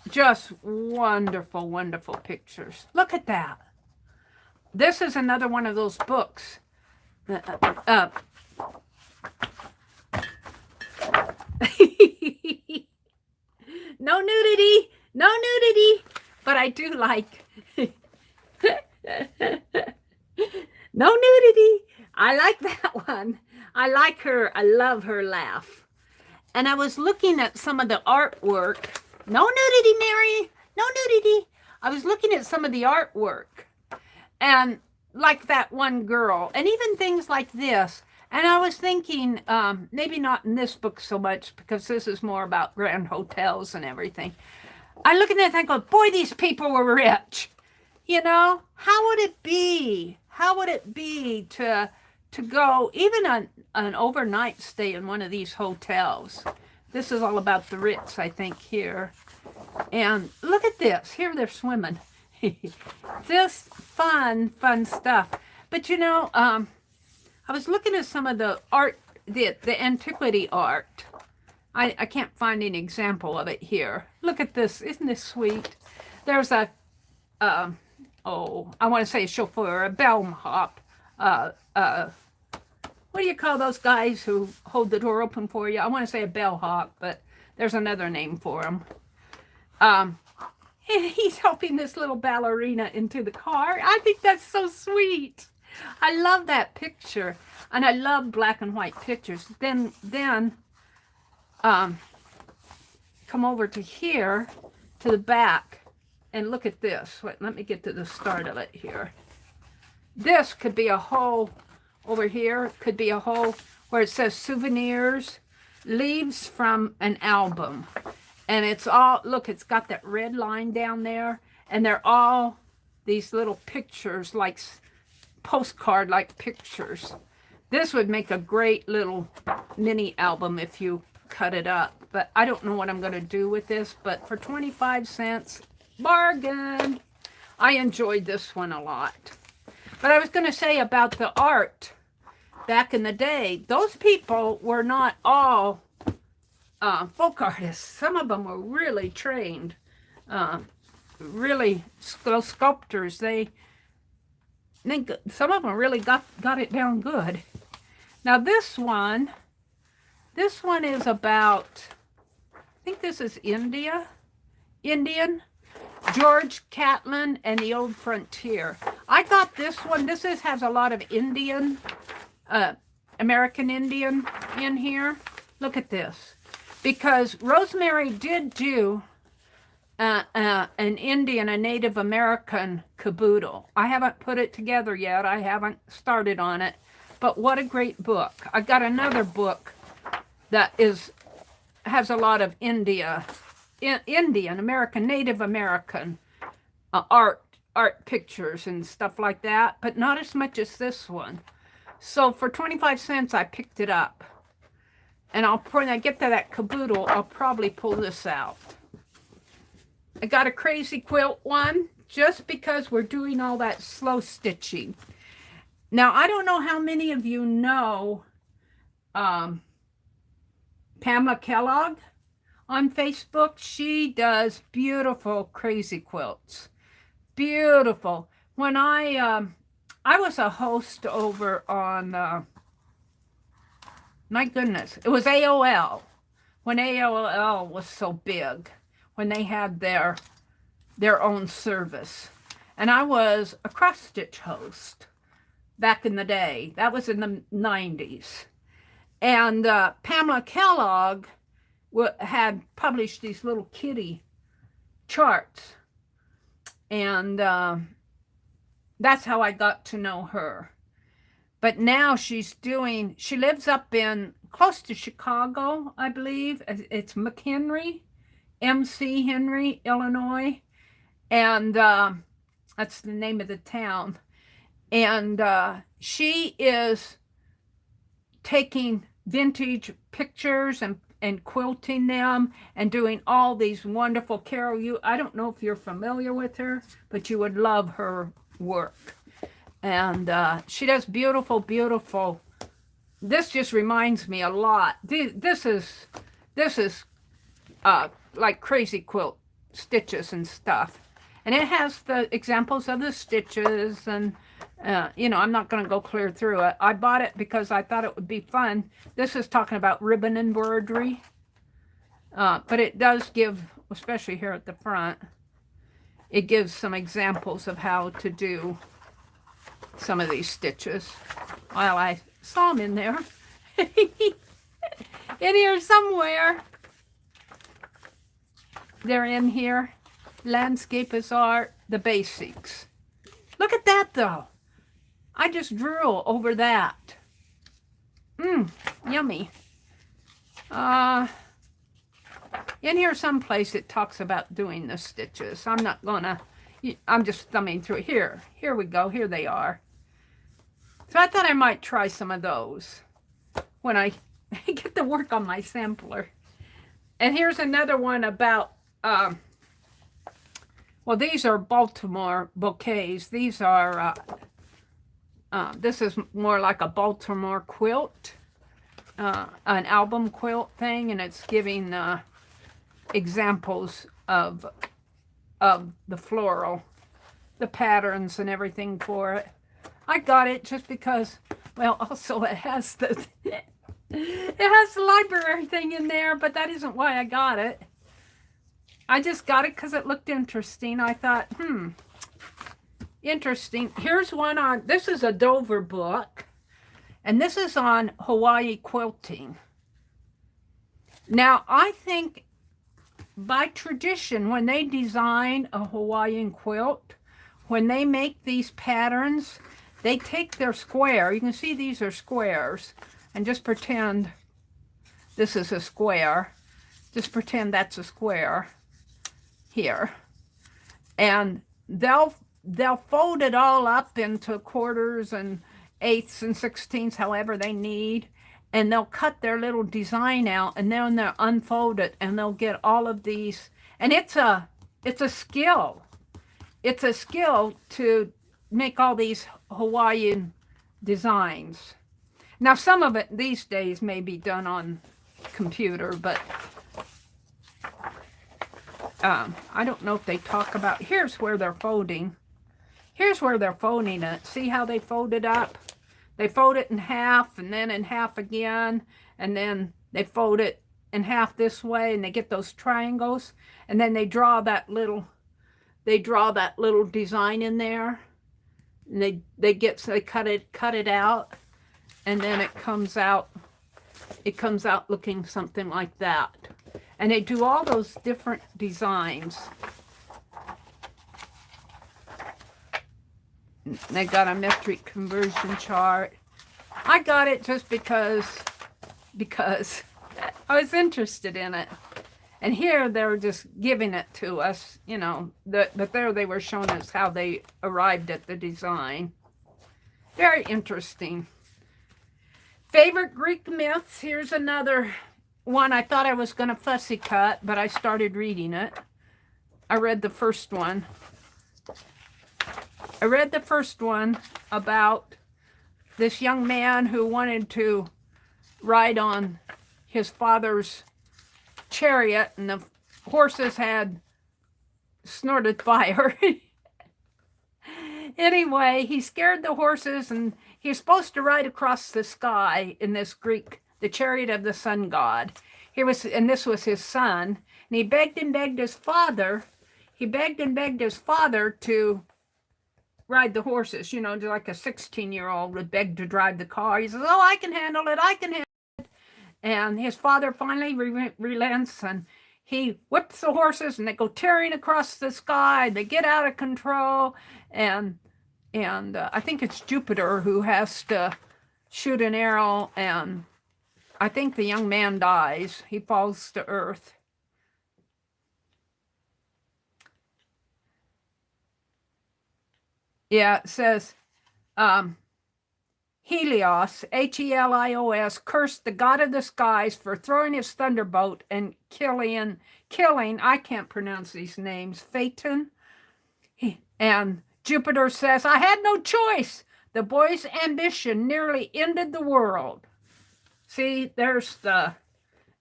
Just wonderful, wonderful pictures. Look at that. This is another one of those books. No nudity. No nudity. But I do like no nudity. I like that one. I like her. I love her laugh. And I was looking at some of the artwork. No nudity, Meri. No nudity. I was looking at some of the artwork. And like that one girl. And even things like this. And I was thinking, maybe not in this book so much, because this is more about grand hotels and everything. I look at that and I go, boy, these people were rich. You know, how would it be? How would it be to go even an overnight stay in one of these hotels? This is all about the Ritz, I think, here. And look at this. Here they're swimming. Just fun stuff. But, you know, I was looking at some of the art, the antiquity art. I can't find an example of it here. Look at this. Isn't this sweet? There's a, I want to say a chauffeur, a bellhop. What do you call those guys who hold the door open for you? I want to say a bellhop, but there's another name for him. And he's helping this little ballerina into the car. I think that's so sweet. I love that picture. And I love black and white pictures. Then come over to here, to the back, and look at this. Wait, let me get to the start of it here. This could be a hole over here. Could be a hole where it says souvenirs, leaves from an album. And it's all, look, it's got that red line down there. And they're all these little pictures, like postcard-like pictures. This would make a great little mini album if you cut it up. But I don't know what I'm going to do with this. But for 25 cents, bargain. I enjoyed this one a lot. But I was going to say about the art back in the day, those people were not all folk artists. Some of them were really trained, really sculptors. think some of them really got it down good. Now this one is about, I think this is Indian, George Catlin and the Old Frontier. I got this one. This has a lot of Indian, American Indian in here. Look at this. Because Rosemary did do an Indian, a Native American caboodle. I haven't put it together yet. I haven't started on it. But what a great book. I got another book that has a lot of Indian, American, Native American art pictures and stuff like that, but not as much as this one. So for 25 cents, I picked it up. And when I get to that caboodle, I'll probably pull this out. I got a crazy quilt one, just because we're doing all that slow stitching. Now, I don't know how many of you know Pamela Kellogg on Facebook. She does beautiful crazy quilts. Beautiful. When I was a host over on, my goodness, it was AOL, when AOL was so big, when they had their own service. And I was a cross-stitch host back in the day. That was in the 90s. And Pamela Kellogg had published these little kitty charts. And that's how I got to know her. But now she lives up in, close to Chicago, I believe. It's McHenry, MC Henry, Illinois. And that's the name of the town. And she is taking vintage pictures and quilting them and doing all these wonderful, Carol, I don't know if you're familiar with her, but you would love her work. And she does beautiful, beautiful. This just reminds me a lot. This is like crazy quilt stitches and stuff. And it has the examples of the stitches and, I'm not going to go clear through it. I bought it because I thought it would be fun. This is talking about ribbon embroidery. But it does give, especially here at the front, it gives some examples of how to do some of these stitches. Well, I saw them in there. In here somewhere. They're in here. Landscape is art, the basics. Look at that, though. I just drool over that. Yummy. In here someplace it talks about doing the stitches. I'm just thumbing through it. Here we go. Here they are. So I thought I might try some of those when I get to work on my sampler. And here's another one about, well, these are Baltimore bouquets. These are, this is more like a Baltimore quilt, an album quilt thing, and it's giving examples of the floral, the patterns and everything for it. I got it just because, well, also it has the library thing in there, but that isn't why I got it. I just got it because it looked interesting. I thought, interesting. Here's one on, this is a Dover book, and this is on Hawaii quilting. Now, I think by tradition, when they design a Hawaiian quilt, when they make these patterns, they take their square. You can see these are squares, and just pretend this is a square. Just pretend that's a square here. And they'll fold it all up into quarters and eighths and sixteenths, however they need. And they'll cut their little design out, and then they'll unfold it, and they'll get all of these. And it's a skill. It's a skill to make all these Hawaiian designs. Now, some of it these days may be done on computer, but I don't know if they talk about, here's where they're folding. Here's where they're folding it. See how they fold it up? They fold it in half and then in half again. And then they fold it in half this way and they get those triangles. And then they draw that little design in there. And they cut it out. And then it comes out looking something like that. And they do all those different designs. They got a metric conversion chart. I got it just because I was interested in it. And here they're just giving it to us, you know, but there they were showing us how they arrived at the design. Very interesting. Favorite Greek myths. Here's another one. I thought I was going to fussy cut, but I started reading it. I read the first one. I read the first one about this young man who wanted to ride on his father's chariot, and the horses had snorted fire. Anyway, he scared the horses, and he was supposed to ride across the sky in this the chariot of the sun god. And this was his son, and he begged and begged his father. He begged and begged his father to ride the horses, you know, like a 16-year-old would beg to drive the car. He says, "Oh, I can handle it, I can handle it." And his father finally relents, and he whips the horses, and they go tearing across the sky. They get out of control, and I think it's Jupiter who has to shoot an arrow, and I think the young man dies. He falls to earth. Yeah, it says, Helios, Helios, cursed the god of the skies for throwing his thunderbolt and killing, I can't pronounce these names, Phaeton. And Jupiter says, "I had no choice. The boy's ambition nearly ended the world." See, there's the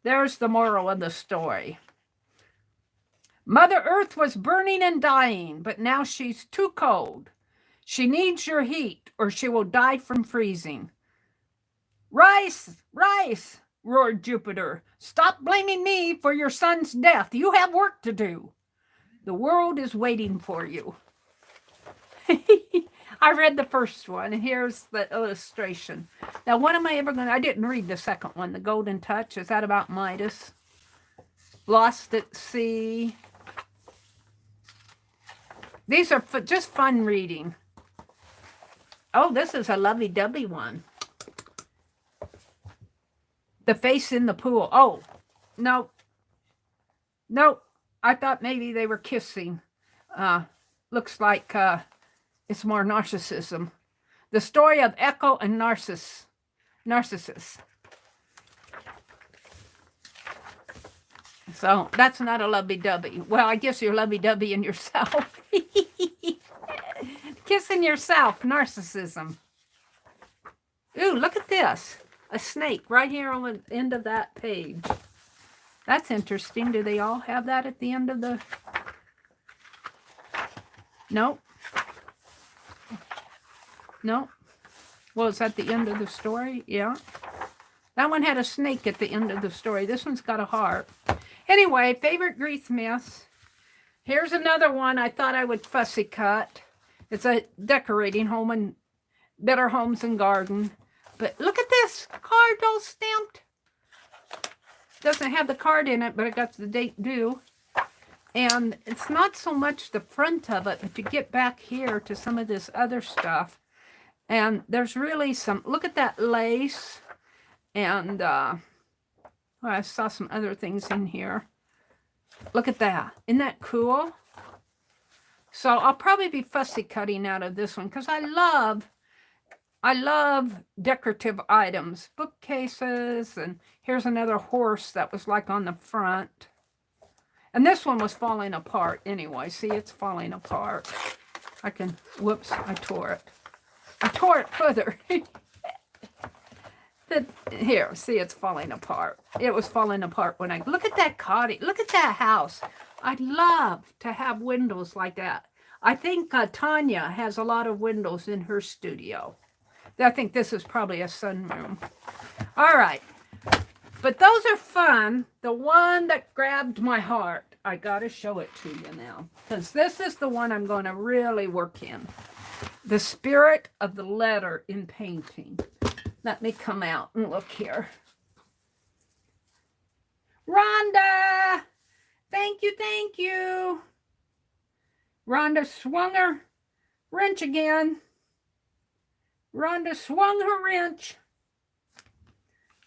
moral of the story. Mother Earth was burning and dying, but now she's too cold. She needs your heat, or she will die from freezing. "Rice, rice," roared Jupiter. "Stop blaming me for your son's death. You have work to do. The world is waiting for you." I read the first one, and here's the illustration. Now, when am I ever going to... I didn't read the second one, The Golden Touch. Is that about Midas? Lost at Sea. These are just fun reading. Oh, this is a lovey-dovey one. The Face in the Pool. Oh, no. Nope. I thought maybe they were kissing. Looks like it's more narcissism. The Story of Echo and Narcissus. So that's not a lovey-dovey. Well, I guess you're lovey-dovey in yourself. Kissing yourself, narcissism. Ooh, look at this. A snake right here on the end of that page. That's interesting. Do they all have that at the end of the... Nope. Nope. Well, is that the end of the story? Yeah. That one had a snake at the end of the story. This one's got a heart. Anyway, favorite Greek myths. Here's another one I thought I would fussy cut. It's a decorating home and Better Homes and Garden. But look at this card all stamped. Doesn't have the card in it, but it got the date due. And it's not so much the front of it, but you get back here to some of this other stuff. And there's really some, look at that lace. And well, I saw some other things in here. Look at that. Isn't that cool? So I'll probably be fussy cutting out of this one because I love decorative items, bookcases, and here's another horse that was like on the front. And this one was falling apart anyway. See, it's falling apart. Whoops, I tore it. I tore it further. Here, see, it's falling apart. It was falling apart when look at that cottage. Look at that house. I'd love to have windows like that. I think Tanya has a lot of windows in her studio. I think this is probably a sunroom. All right. But those are fun. The one that grabbed my heart, I got to show it to you now, because this is the one I'm going to really work in. The spirit of the letter in painting. Let me come out and look here. Rhonda! Thank you, thank you. Rhonda swung her wrench again. Rhonda swung her wrench.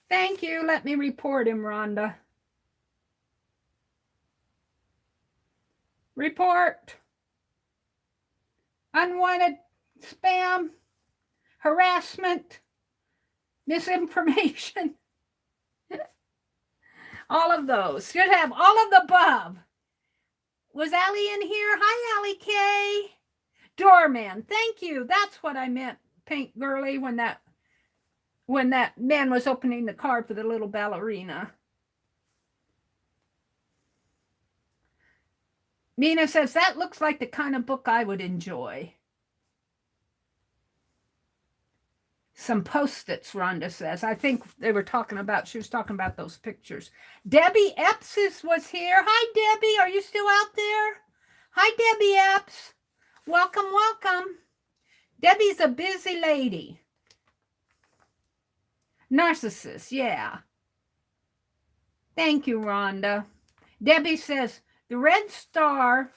Thank you. Let me report him, Rhonda. Report. Unwanted spam, harassment, misinformation. All of those. Should have all of the above. Was Allie in here? Hi, Allie K. Doorman. Thank you. That's what I meant, Pink Girly, when that man was opening the car for the little ballerina. Nina says, that looks like the kind of book I would enjoy. Some Post-its, Rhonda says. I think she was talking about those pictures. Debbie Epps was here. Hi, Debbie. Are you still out there? Hi, Debbie Epps. Welcome, welcome. Debbie's a busy lady. Narcissist, yeah. Thank you, Rhonda. Debbie says, the red star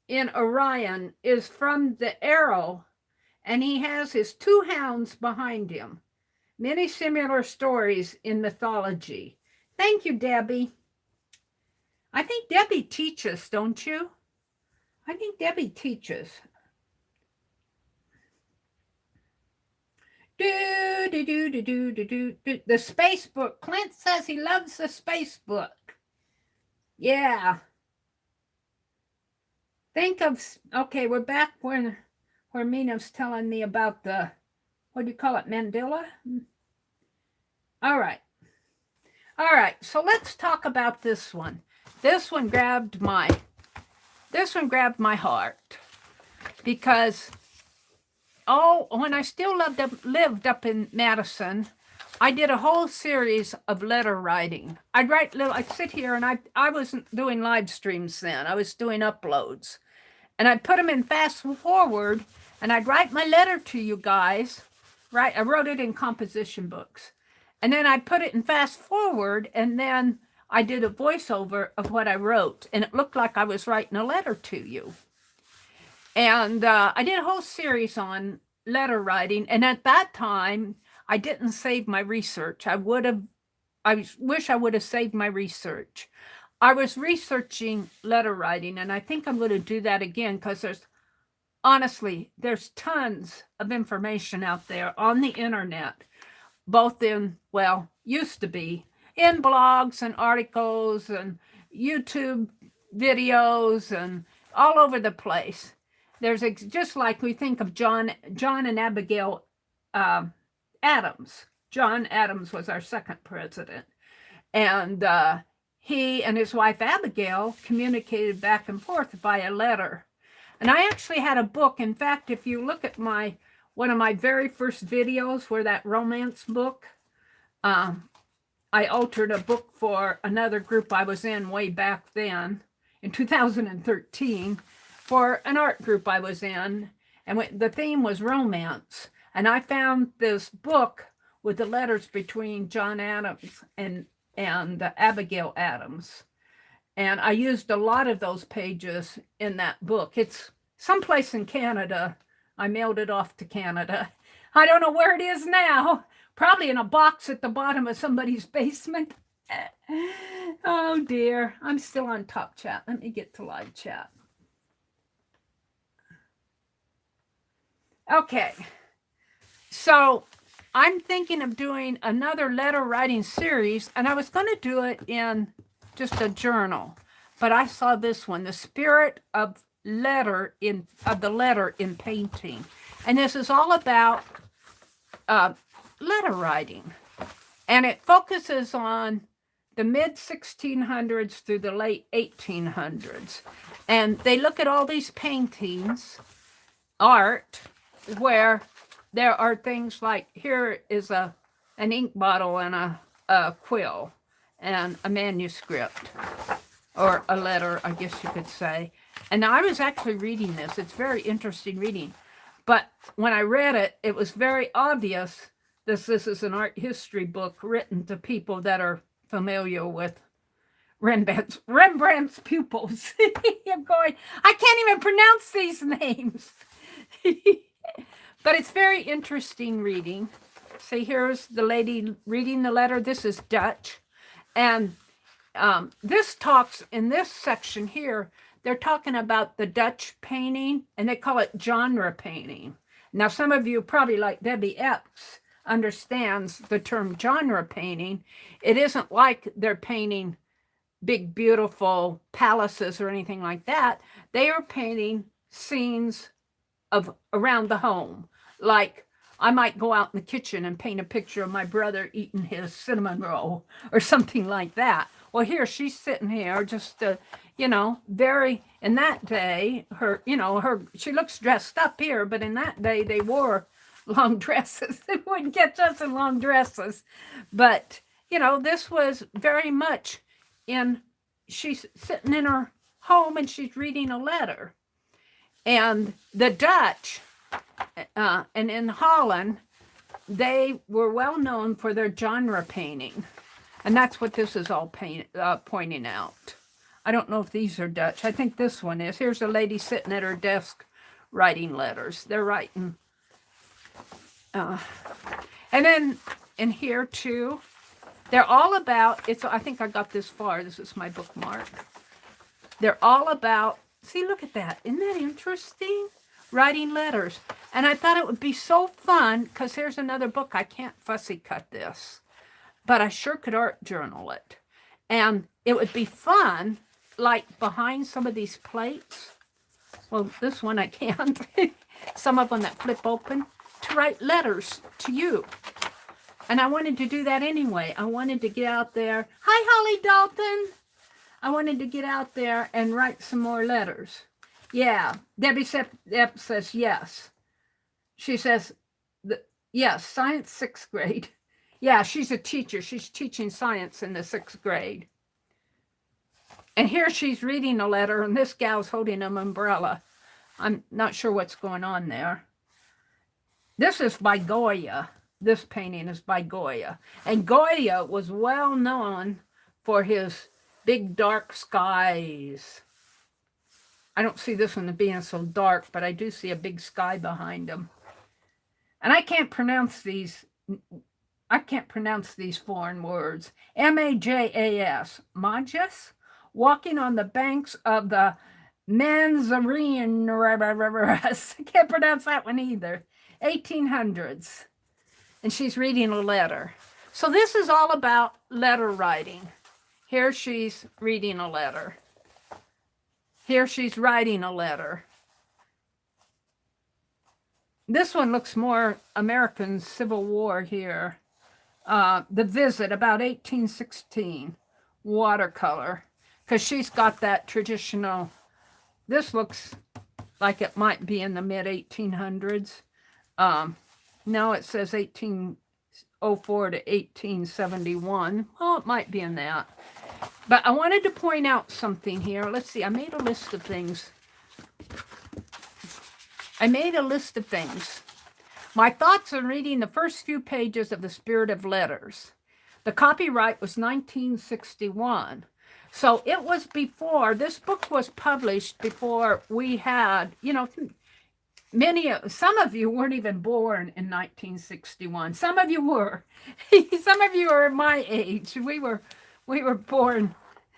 in Orion is from the arrow, and he has his 2 hounds behind him. Many similar stories in mythology. Thank you, Debbie. I think Debbie teaches, don't you? I think Debbie teaches. The space book. Clint says he loves the space book. Yeah. Think of, okay, we're back where Mina's telling me about the, what do you call it, Mandela? All right. All right, so let's talk about this one. This one grabbed my heart because when I still lived up in Madison, I did a whole series of letter writing. I'd sit here and I wasn't doing live streams then. I was doing uploads. And I'd put them in fast forward and I'd write my letter to you guys. Right? I wrote it in composition books. And then I'd put it in fast forward and then I did a voiceover of what I wrote. And it looked like I was writing a letter to you. And I did a whole series on letter writing. And at that time, I didn't save my research. I wish I would have saved my research. I was researching letter writing, and I think I'm going to do that again because there's tons of information out there on the internet, both in, well, used to be, in blogs and articles and YouTube videos and all over the place. There's just like we think of John and Abigail Adams. John Adams was our second president. And he and his wife Abigail communicated back and forth via letter. And I actually had a book. In fact, if you look at one of my very first videos where that romance book, I altered a book for another group I was in way back then in 2013 for an art group I was in. And the theme was romance. And I found this book with the letters between John Adams and Abigail Adams. And I used a lot of those pages in that book. It's someplace in Canada. I mailed it off to Canada. I don't know where it is now. Probably in a box at the bottom of somebody's basement. Oh dear. I'm still on Top Chat. Let me get to live chat. Okay. So I'm thinking of doing another letter writing series, and I was going to do it in just a journal, but I saw this one, the spirit of the letter in painting, and this is all about letter writing, and it focuses on the mid-1600s through the late 1800s. And they look at all these paintings, art, where there are things like, here is an ink bottle and a quill and a manuscript, or a letter, I guess you could say. And I was actually reading this. It's very interesting reading. But when I read it, it was very obvious this is an art history book written to people that are familiar with Rembrandt's pupils. I'm going, I can't even pronounce these names. But it's very interesting reading. See, here's the lady reading the letter. This is Dutch. And this talks, in this section here, they're talking about the Dutch painting, and they call it genre painting. Now, some of you probably, like Debbie Epps, understands the term genre painting. It isn't like they're painting big, beautiful palaces or anything like that. They are painting scenes of around the home. Like, I might go out in the kitchen and paint a picture of my brother eating his cinnamon roll or something like that. Well, here she's sitting here just, very, in that day, she looks dressed up here, but in that day they wore long dresses. It wouldn't catch us in long dresses. But, this was very much she's sitting in her home and she's reading a letter. And the Dutch, and in Holland, they were well known for their genre painting. And that's what this is all pointing out. I don't know if these are Dutch. I think this one is. Here's a lady sitting at her desk writing letters. They're writing. And then in here too, they're all about, I think I got this far. This is my bookmark. They're all about, see, look at that. Isn't that interesting? Writing letters. And I thought it would be so fun, because here's another book. I can't fussy cut this, but I sure could art journal it. And it would be fun, like behind some of these plates. Well, this one I can't. Some of them that flip open, to write letters to you. And I wanted to do that anyway. I wanted to get out there. Hi, Holly Dalton. I wanted to get out there and write some more letters. Yeah, Debbie says yes. She says, yes, science 6th grade. Yeah, she's a teacher. She's teaching science in the 6th grade. And here she's reading a letter, and this gal's holding an umbrella. I'm not sure what's going on there. This is by Goya. This painting is by Goya. And Goya was well known for his big dark skies. I don't see this one being so dark, but I do see a big sky behind him. And I can't pronounce these foreign words. M-A-J-A-S. Majas? Walking on the banks of the Manzarine. I can't pronounce that one either. 1800s. And she's reading a letter. So this is all about letter writing. Here she's reading a letter. Here she's writing a letter. This one looks more American Civil War here. The Visit, about 1816. Watercolor. Because she's got that traditional, this looks like it might be in the mid-1800s. Now it says 1804 to 1871. Well, it might be in that. But I wanted to point out something here. Let's see, I made a list of things. My thoughts on reading the first few pages of The Spirit of Letters. The copyright was 1961. So it was before, this book was published before we had, some of you weren't even born in 1961. Some of you were. Some of you are my age. We were born,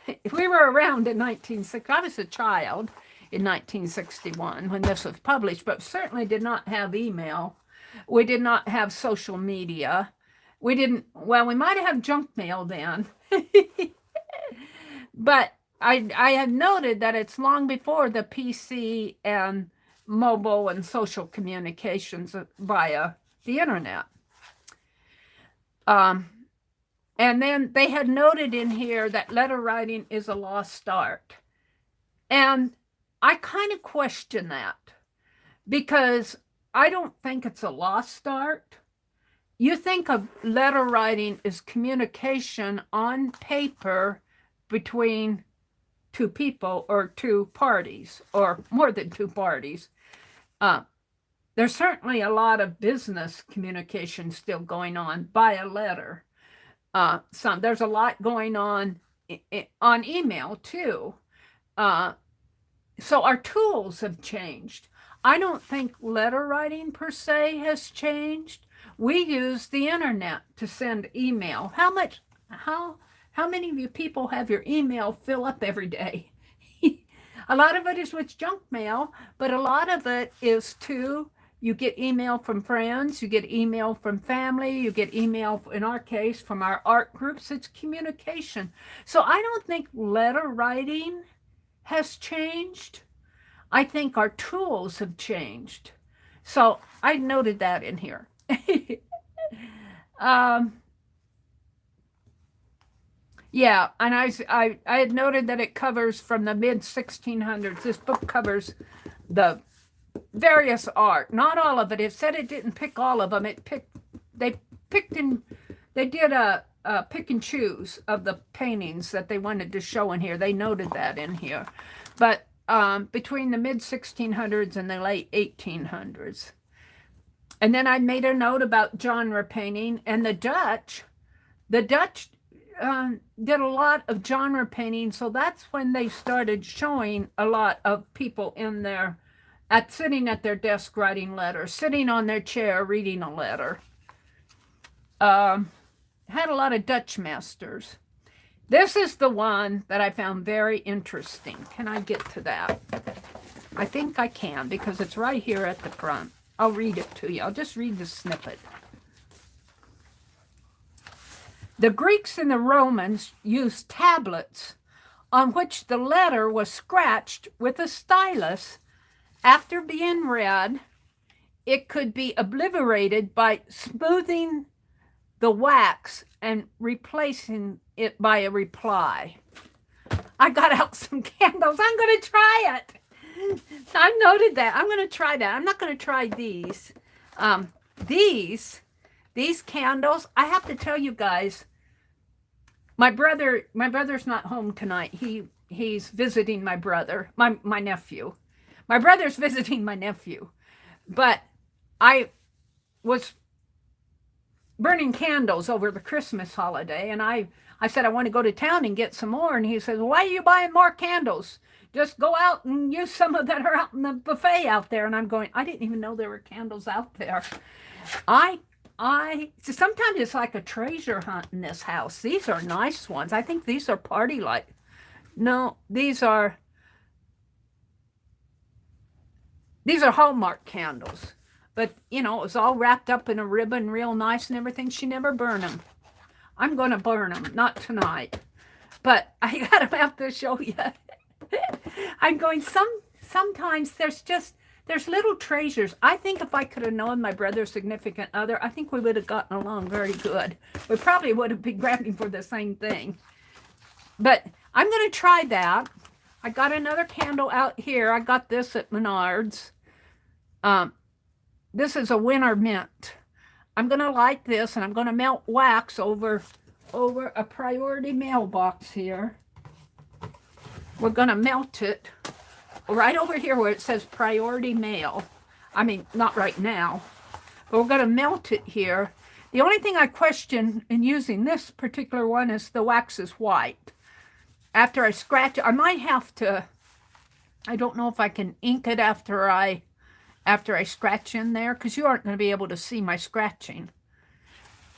we were around in 1960. I was a child in 1961 when this was published, but certainly did not have email. We did not have social media. We might have junk mail then. But I have noted that it's long before the PC and mobile and social communications via the internet. And then they had noted in here that letter writing is a lost art. And I kind of question that, because I don't think it's a lost art. You think of letter writing as communication on paper between two people or two parties, or more than two parties. There's certainly a lot of business communication still going on by a letter. There's a lot going on email too. So our tools have changed. I don't think letter writing per se has changed. We use the internet to send email. How many of you people have your email fill up every day? A lot of it is with junk mail, but a lot of it is too. You get email from friends, you get email from family, you get email, in our case, from our art groups. It's communication. So I don't think letter writing has changed. I think our tools have changed. So I noted that in here. Yeah, and I had noted that it covers from the mid-1600s. This book covers the various art, not all of it. It said it didn't pick all of them. They did a pick and choose of the paintings that they wanted to show in here. They noted that in here. But between the mid-1600s and the late 1800s. And then I made a note about genre painting, and the Dutch did a lot of genre painting, so that's when they started showing a lot of people in there sitting at their desk writing letters, sitting on their chair reading a letter. Had a lot of Dutch masters. This is the one that I found very interesting. Can I get to that? I think I can, because it's right here at the front. I'll read it to you. I'll just read the snippet. The Greeks and the Romans used tablets on which the letter was scratched with a stylus. After being read, it could be obliterated by smoothing the wax and replacing it by a reply. I got out some candles. I'm going to try it. I noted that. I'm going to try that. I'm not going to try these. These candles, I have to tell you guys, my brother's not home tonight. He's visiting my brother, my nephew. My brother's visiting my nephew. But I was burning candles over the Christmas holiday, and I said I want to go to town and get some more, and he says, why are you buying more candles? Just go out and use some of that are out in the buffet out there. And I'm going, I didn't even know there were candles out there. So sometimes it's like a treasure hunt in this house. These are nice ones. I think these are party light. No, these are Hallmark candles. But, you know, it was all wrapped up in a ribbon, real nice and everything. She never burned them. I'm going to burn them, not tonight. But I got them out to show you. I'm going, sometimes there's little treasures. I think if I could have known my brother's significant other, I think we would have gotten along very good. We probably would have been grabbing for the same thing. But I'm going to try that. I got another candle out here. I got this at Menards. This is a winter mint. I'm going to light this, and I'm going to melt wax over a priority mailbox here. We're going to melt it right over here where it says priority mail. I mean, not right now, but we're going to melt it here. The only thing I question in using this particular one is the wax is white. After I scratch it, I might have to, I don't know if I can ink it after I scratch in there, because you aren't going to be able to see my scratching.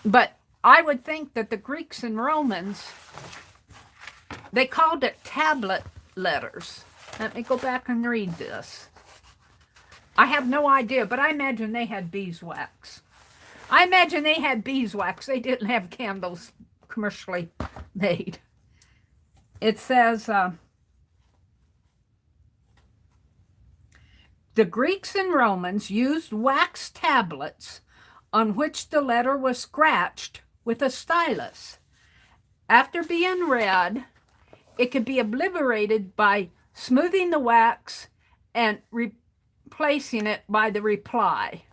But I would think that the Greeks and Romans, they called it tablet letters. Let me go back and read this. I have no idea, but I imagine they had beeswax. I imagine they had beeswax. They didn't have candles commercially made. It says, the Greeks and Romans used wax tablets on which the letter was scratched with a stylus. After being read, it can be obliterated by smoothing the wax and replacing it by the reply.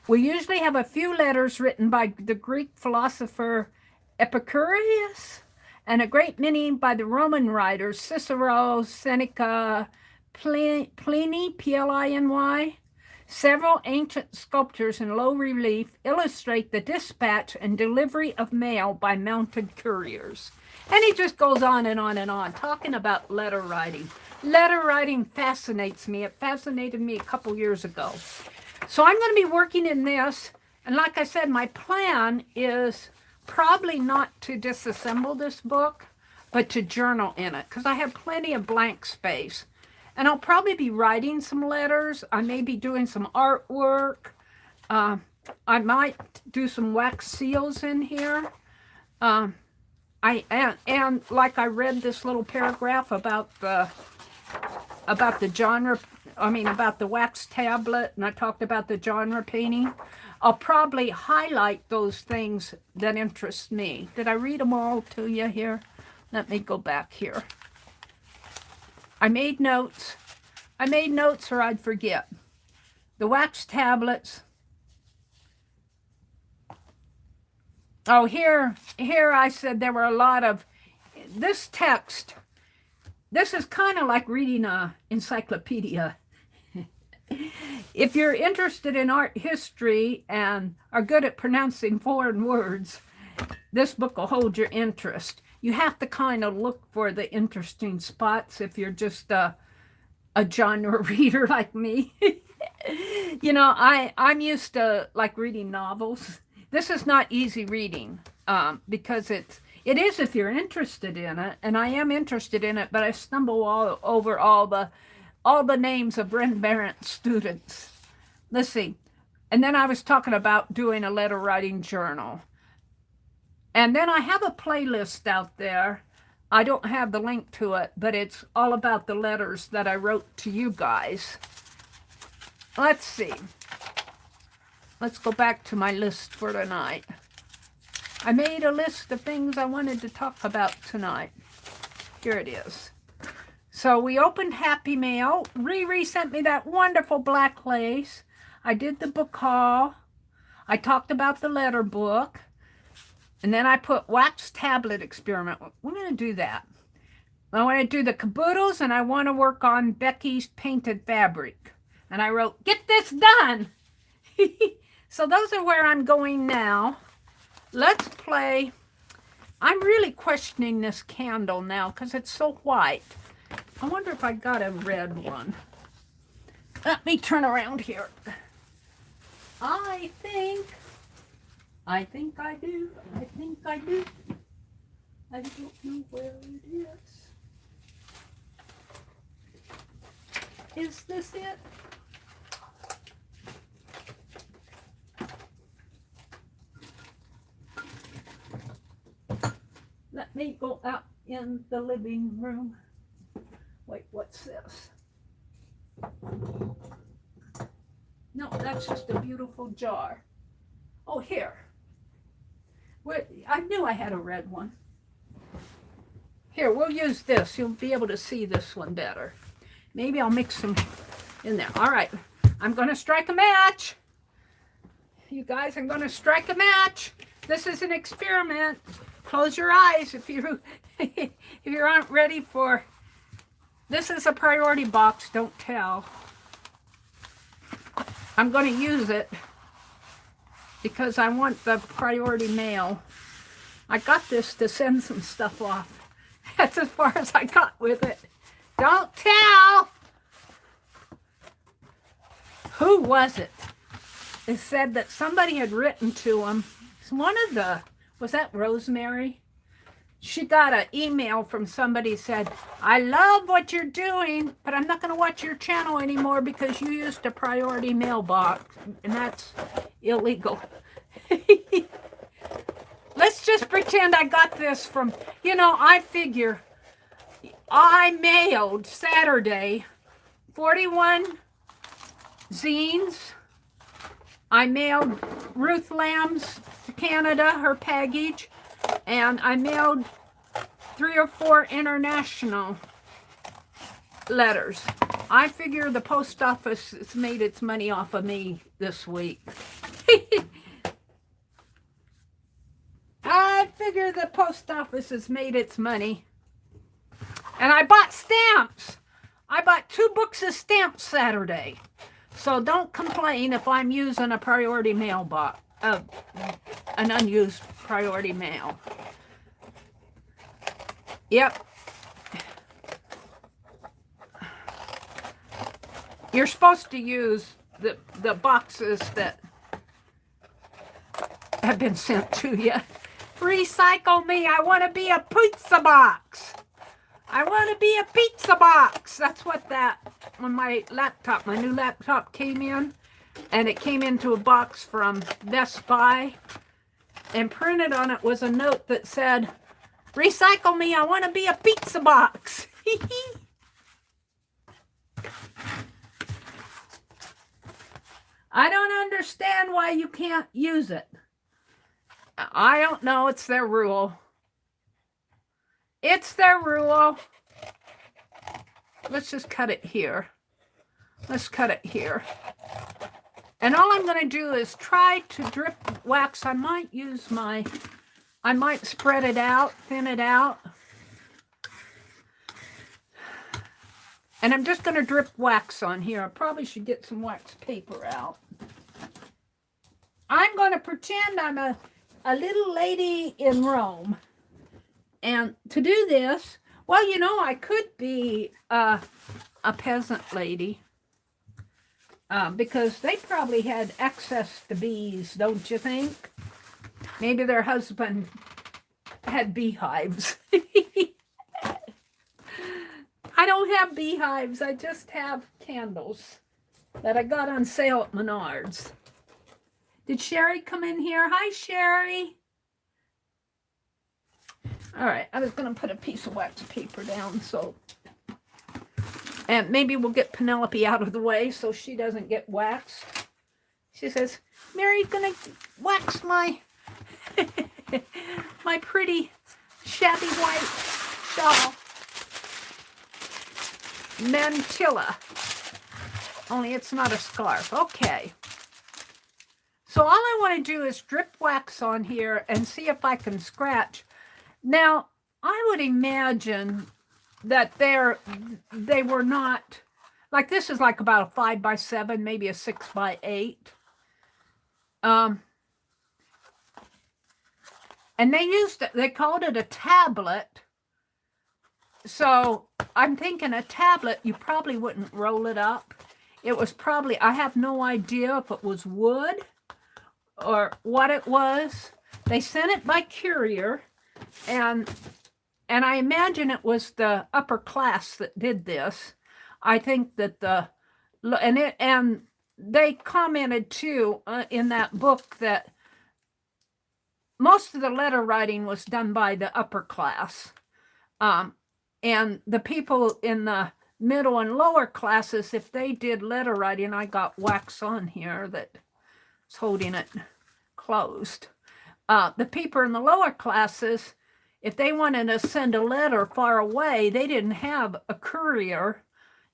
We usually have a few letters written by the Greek philosopher Epicurus and a great many by the Roman writers Cicero, Seneca, Pliny, Pliny. Several ancient sculptures in low relief illustrate the dispatch and delivery of mail by mounted couriers. And he just goes on and on and on, talking about letter writing. Letter writing fascinates me. It fascinated me a couple years ago. So I'm going to be working in this. And like I said, my plan is probably not to disassemble this book, but to journal in it, because I have plenty of blank space. And I'll probably be writing some letters. I may be doing some artwork. I might do some wax seals in here. And like I read this little paragraph about the genre, about the wax tablet, and I talked about the genre painting. I'll probably highlight those things that interest me. Did I read them all to you here? Let me go back here. I made notes. Or I'd forget. The wax tablets. Oh, here I said there were a lot of this text. This is kind of like reading an encyclopedia. If you're interested in art history and are good at pronouncing foreign words, this book will hold your interest. You have to kind of look for the interesting spots if you're just a genre reader like me. You know, I'm used to like reading novels. This is not easy reading because it is if you're interested in it, and I am interested in it, but I stumble all over all the names of Ren Barrett students. Let's see. And then I was talking about doing a letter writing journal. And then I have a playlist out there. I don't have the link to it, but it's all about the letters that I wrote to you guys. Let's see. Let's go back to my list for tonight. I made a list of things I wanted to talk about tonight. Here it is. So we opened Happy Mail. Riri sent me that wonderful black lace. I did the book haul. I talked about the letter book. And then I put wax tablet experiment. We're going to do that. I want to do the caboodles, and I want to work on Becky's painted fabric. And I wrote, get this done. So those are where I'm going now. Let's play. I'm really questioning this candle now because it's so white. I wonder if I got a red one. Let me turn around here. I think I do. I do. I don't know where it is. Is this it? Let me go out in the living room. Wait, what's this? No, that's just a beautiful jar. Oh, here. I knew I had a red one. Here, we'll use this. You'll be able to see this one better. Maybe I'll mix some in there. All right, I'm going to strike a match. You guys, I'm going to strike a match. This is an experiment. Close your eyes if you if you aren't ready for. This is a priority box. Don't tell. I'm going to use it because I want the priority mail. I got this to send some stuff off. That's as far as I got with it. Don't tell. Who was it? It said that somebody had written to him. It's one of the, was that Rosemary? She got an email from somebody who said, I love what you're doing, but I'm not going to watch your channel anymore because you used a priority mailbox, and that's illegal. Let's just pretend I got this from, I figure I mailed Saturday 41 zines. I mailed Ruth Lamb's to Canada, her package. And I mailed 3 or 4 international letters. I figure the post office has made its money off of me this week. I figure the post office has made its money. And I bought stamps. I bought 2 books of stamps Saturday. So don't complain if I'm using a priority mail box, an unused priority mail. Yep. You're supposed to use the boxes that have been sent to you. Recycle me. I want to be a pizza box. I want to be a pizza box. That's what that, when my new laptop came in, and it came into a box from Best Buy, and printed on it was a note that said, recycle me, I want to be a pizza box. I don't understand why you can't use it. I don't know, it's their rule. It's their rule. Let's just cut it here. Let's cut it here. And all I'm going to do is try to drip wax. I might spread it out, thin it out. And I'm just going to drip wax on here. I probably should get some wax paper out. I'm going to pretend I'm a little lady in Rome. And to do this, well, you know, I could be a peasant lady. Because they probably had access to bees, don't you think? Maybe their husband had beehives. I don't have beehives. I just have candles that I got on sale at Menards. Did Sherry come in here? Hi, Sherry. All right, I was going to put a piece of wax paper down, so... And maybe we'll get Penelope out of the way so she doesn't get waxed. She says, Mary's going to wax my my pretty shabby white shawl. Mantilla. Only it's not a scarf. Okay. So all I want to do is drip wax on here and see if I can scratch. Now, I would imagine that they were not, like this is like about a 5x7, maybe a 6x8. And they called it a tablet. So I'm thinking a tablet, you probably wouldn't roll it up. It was probably, I have no idea if it was wood or what it was. They sent it by courier, and I imagine it was the upper class that did this. I think that and they commented too in that book that most of the letter writing was done by the upper class. And the people in the middle and lower classes, if they did letter writing, I got wax on here that's holding it closed. The people in the lower classes, if they wanted to send a letter far away, they didn't have a courier,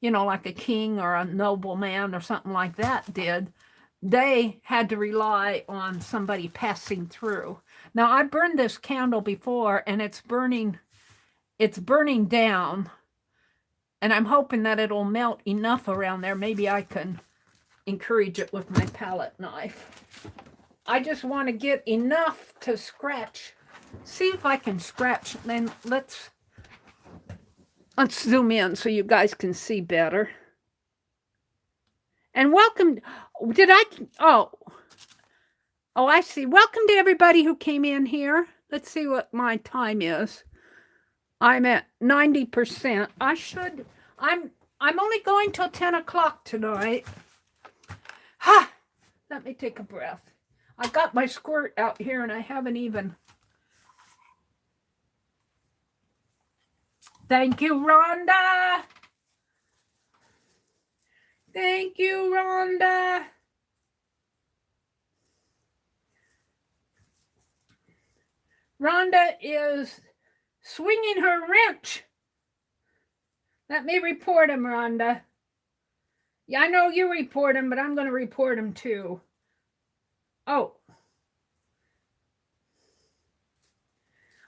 you know, like a king or a nobleman or something like that did. They had to rely on somebody passing through. Now, I burned this candle before, and it's burning down, and I'm hoping that it'll melt enough around there. Maybe I can encourage it with my palette knife. I just want to get enough to scratch. See if I can scratch. Then let's zoom in so you guys can see better. And welcome. Oh, I see. Welcome to everybody who came in here. Let's see what my time is. I'm at 90%. I'm only going till 10 o'clock tonight. Let me take a breath. I got my squirt out here and I haven't even. Thank you, Rhonda. Thank you, Rhonda. Rhonda is swinging her wrench. Let me report him, Rhonda. Yeah, I know you report him, but I'm going to report him too. Oh.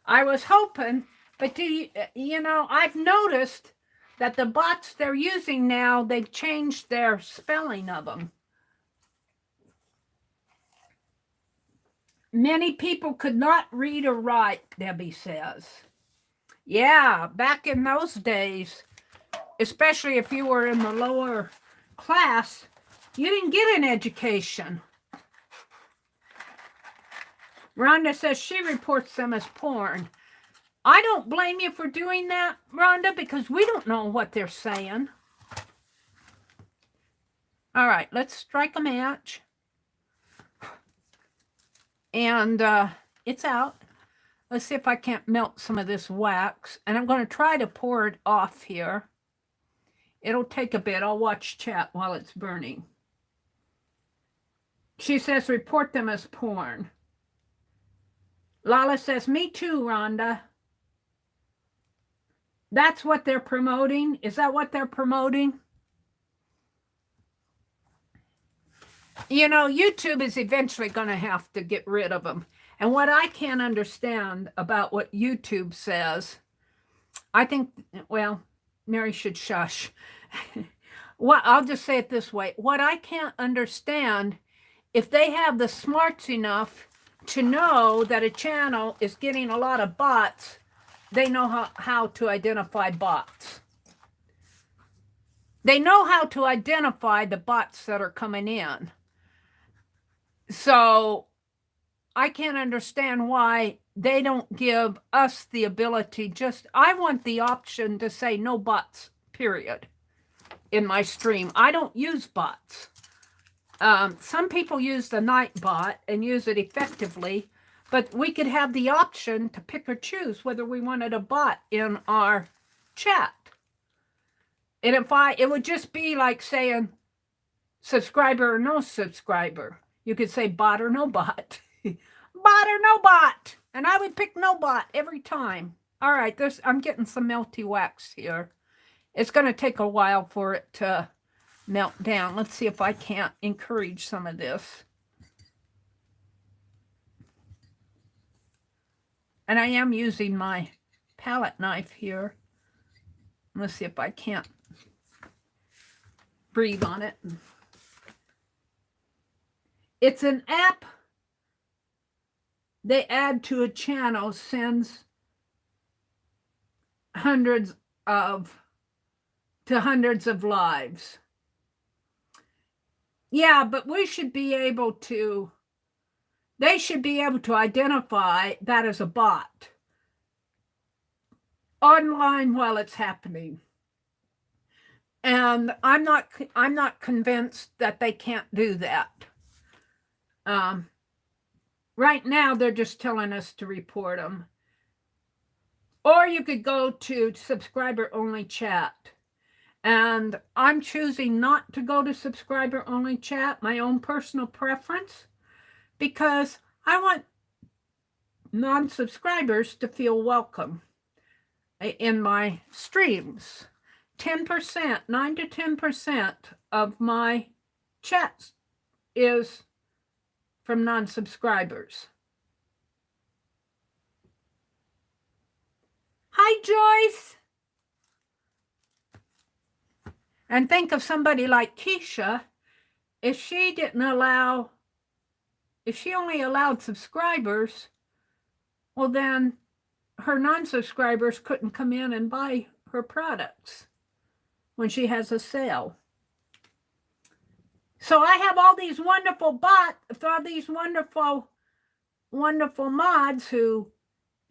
I was hoping, but you know, I've noticed that the bots they're using now, they've changed their spelling of them. Many people could not read or write, Debbie says. Yeah, back in those days, especially if you were in the lower class, you didn't get an education. Rhonda says she reports them as porn. I don't blame you for doing that, Rhonda, because we don't know what they're saying. All right, let's strike a match. And it's out. Let's see if I can't melt some of this wax. And I'm going to try to pour it off here. It'll take a bit. I'll watch chat while it's burning. She says, report them as porn. Lala says, me too, Rhonda. That's what they're promoting? Is that what they're promoting? You know, YouTube is eventually going to have to get rid of them. And what I can't understand about what YouTube says, I think, well, Meri should shush. I'll just say it this way. What I can't understand, if they have the smarts enough to know that a channel is getting a lot of bots, they know how to identify bots. They know how to identify the bots that are coming in. So I can't understand why they don't give us the ability. I want the option to say no bots, period, in my stream. I don't use bots. Some people use the night bot and use it effectively, but we could have the option to pick or choose whether we wanted a bot in our chat. And it would just be like saying subscriber or no subscriber. You could say bot or no bot. Bot or no bot. And I would pick no bot every time. All right, I'm getting some melty wax here. It's going to take a while for it to melt down. Let's see if I can't encourage some of this. And I am using my palette knife here. Let's see if I can't breathe on it. It's an app they add to a channel, sends hundreds of lives. Yeah, but we should be able to, they should be able to identify that as a bot online while it's happening. And I'm not convinced that they can't do that. Right now, they're just telling us to report them. Or you could go to subscriber-only chat. And I'm choosing not to go to subscriber-only chat, my own personal preference, because I want non-subscribers to feel welcome in my streams. 10%, 9 to 10% of my chats is from non-subscribers. Hi, Joyce. And think of somebody like Keisha, if she only allowed subscribers, well then her non-subscribers couldn't come in and buy her products when she has a sale. So I have all these wonderful wonderful mods who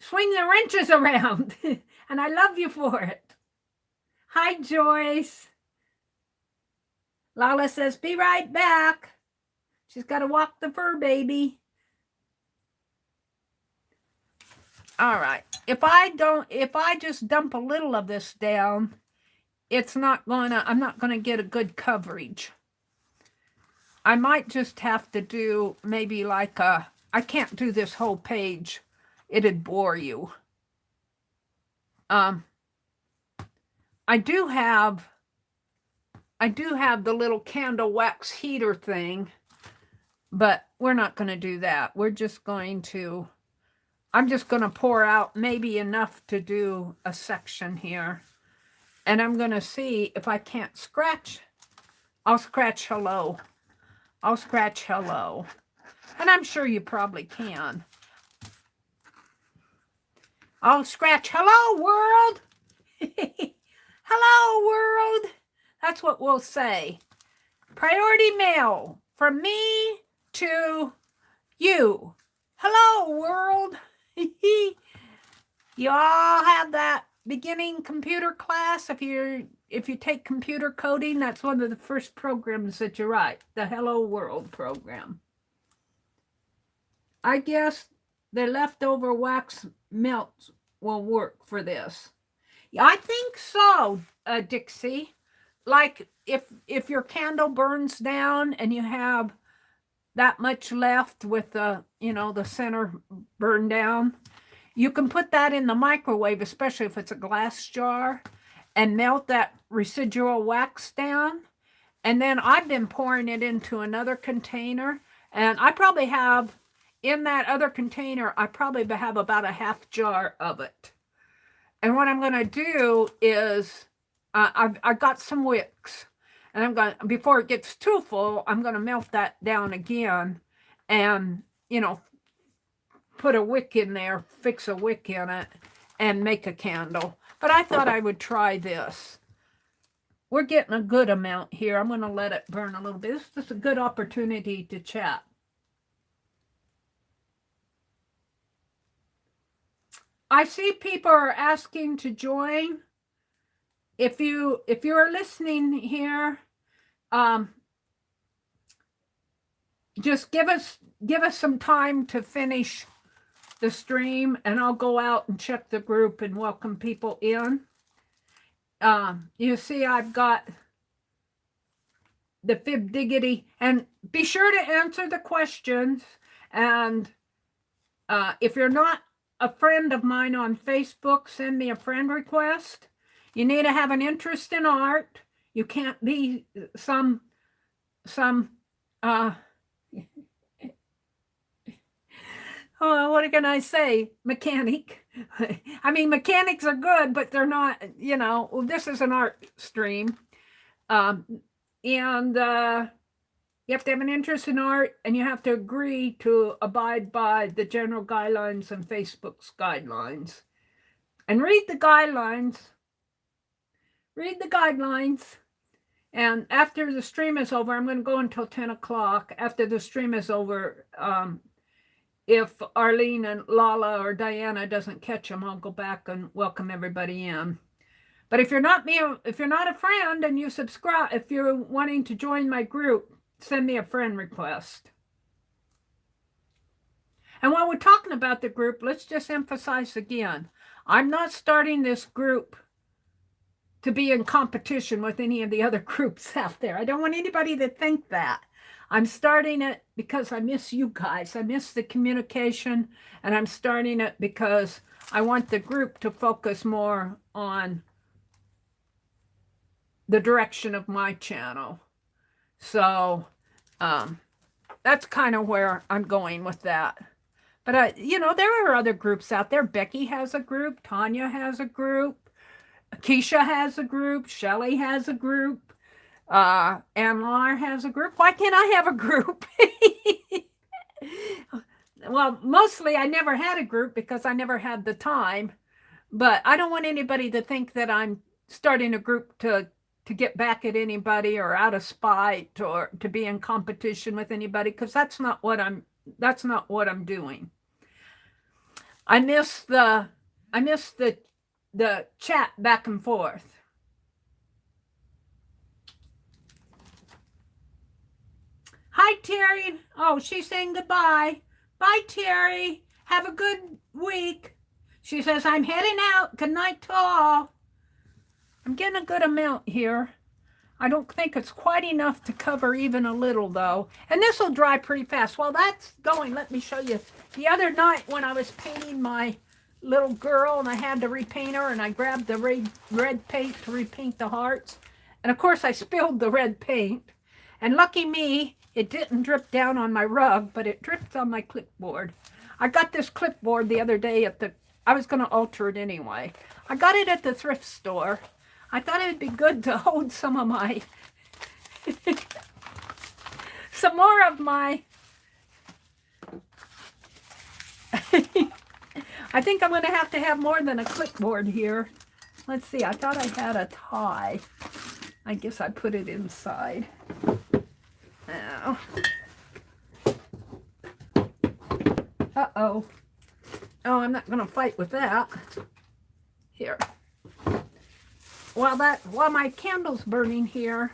swing their wrenches around, and I love you for it. Hi, Joyce. Lala says, be right back. She's got to walk the fur baby. All right. If I just dump a little of this down, I'm not going to get a good coverage. I might just have to do maybe like I can't do this whole page it'd bore you. I do have the little candle wax heater thing, but we're not going to do that. We're just going to, I'm just going to pour out maybe enough to do a section here. And I'm going to see if I can't scratch. I'll scratch hello. I'll scratch hello. And I'm sure you probably can. I'll scratch hello world. Hello world. That's what we'll say. Priority mail from me to you. Hello world. You all have that beginning computer class. If you take computer coding, that's one of the first programs that you write, the Hello World program. I guess the leftover wax melts will work for this. Yeah, I think so, Dixie. Like if your candle burns down and you have that much left with the, the center burned down, you can put that in the microwave, especially if it's a glass jar, and melt that residual wax down. And then I've been pouring it into another container, and I probably have, in that other container, I probably have about a half jar of it. And what I'm going to do is, I've got some wicks, and I'm going to, before it gets too full, I'm going to melt that down again, and, put a wick in there, fix a wick in it, and make a candle. But I thought I would try this. We're getting a good amount here. I'm going to let it burn a little bit. This is a good opportunity to chat. I see people are asking to join. If you are listening here, just give us some time to finish the stream, and I'll go out and check the group and welcome people in. You see, I've got the Fib Diggity, and be sure to answer the questions. And if you're not a friend of mine on Facebook, send me a friend request. You need to have an interest in art. You can't be some what can I say? Mechanic. I mean, mechanics are good, but they're not, this is an art stream. And you have to have an interest in art, and you have to agree to abide by the general guidelines and Facebook's guidelines. And read the guidelines. Read the guidelines. And after the stream is over, I'm going to go until 10 o'clock. After the stream is over, if Arlene and Lala or Diana doesn't catch them, I'll go back and welcome everybody in. But if you're not a friend and you subscribe, if you're wanting to join my group, send me a friend request. And while we're talking about the group, let's just emphasize again, I'm not starting this group to be in competition with any of the other groups out there. I don't want anybody to think that. I'm starting it because I miss you guys. I miss the communication, and I'm starting it because I want the group to focus more on the direction of my channel. So that's kind of where I'm going with that. But, there are other groups out there. Becky has a group. Tanya has a group. Keisha has a group. Shelly has a group. Anlar has a group. Why can't I have a group? Well, mostly I never had a group because I never had the time. But I don't want anybody to think that I'm starting a group to get back at anybody, or out of spite, or to be in competition with anybody, because that's not what I'm doing. I miss the chat back and forth. Hi, Terry. Oh, she's saying goodbye. Bye, Terry. Have a good week. She says, I'm heading out. Good night to all. I'm getting a good amount here. I don't think it's quite enough to cover even a little though. And this will dry pretty fast. While that's going, let me show you. The other night when I was painting my little girl and I had to repaint her, and I grabbed the red paint to repaint the hearts. And of course I spilled the red paint. And lucky me, it didn't drip down on my rug, but it dripped on my clipboard. I got this clipboard the other day I was going to alter it anyway. I got it at the thrift store. I thought it would be good to hold some of my, some more of my, I think I'm going to have more than a clipboard here. Let's see, I thought I had a tie. I guess I put it inside. Now. Uh-oh. Oh, I'm not going to fight with that. Here. While my candle's burning here,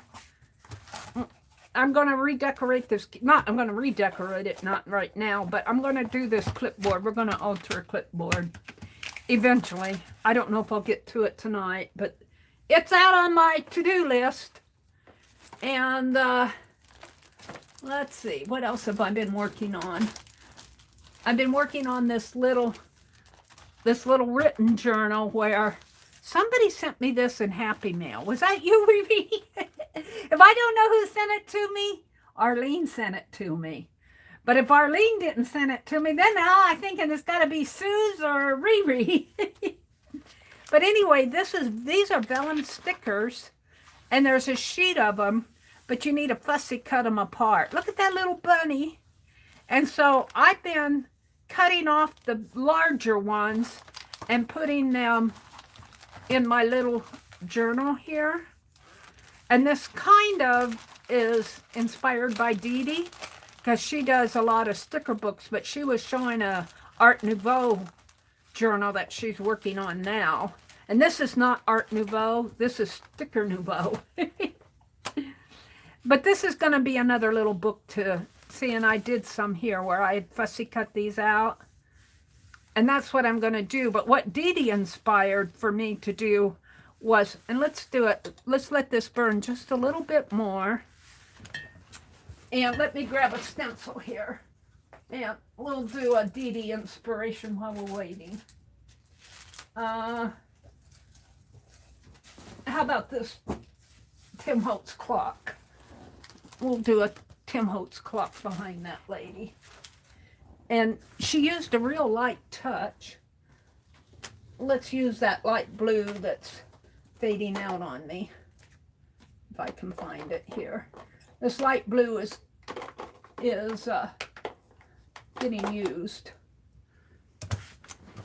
I'm going to redecorate this. I'm going to redecorate it, not right now, but I'm going to do this clipboard. We're going to alter a clipboard eventually. I don't know if I'll get to it tonight, but it's out on my to-do list. And let's see, what else have I been working on? I've been working on this little written journal where somebody sent me this in Happy Mail. Was that you, Riri? If I don't know who sent it to me, Arlene sent it to me. But if Arlene didn't send it to me, then now I'm thinking it's got to be Suze or Riri. But anyway, these are vellum stickers, and there's a sheet of them, but you need to fussy cut them apart. Look at that little bunny. And so I've been cutting off the larger ones and putting them in my little journal here. And this kind of is inspired by Dee Dee, because she does a lot of sticker books, but she was showing a Art Nouveau journal that she's working on now. And this is not Art Nouveau, this is Sticker Nouveau. But this is going to be another little book to see, and I did some here where I fussy cut these out. And that's what I'm going to do. But what Dee Dee inspired for me to do was, and let's do it, let's let this burn just a little bit more. And let me grab a stencil here. And we'll do a Dee Dee inspiration while we're waiting. How about this Tim Holtz clock? We'll do a Tim Holtz clock behind that lady. And she used a real light touch. Let's use that light blue that's fading out on me. If I can find it here. This light blue is getting used.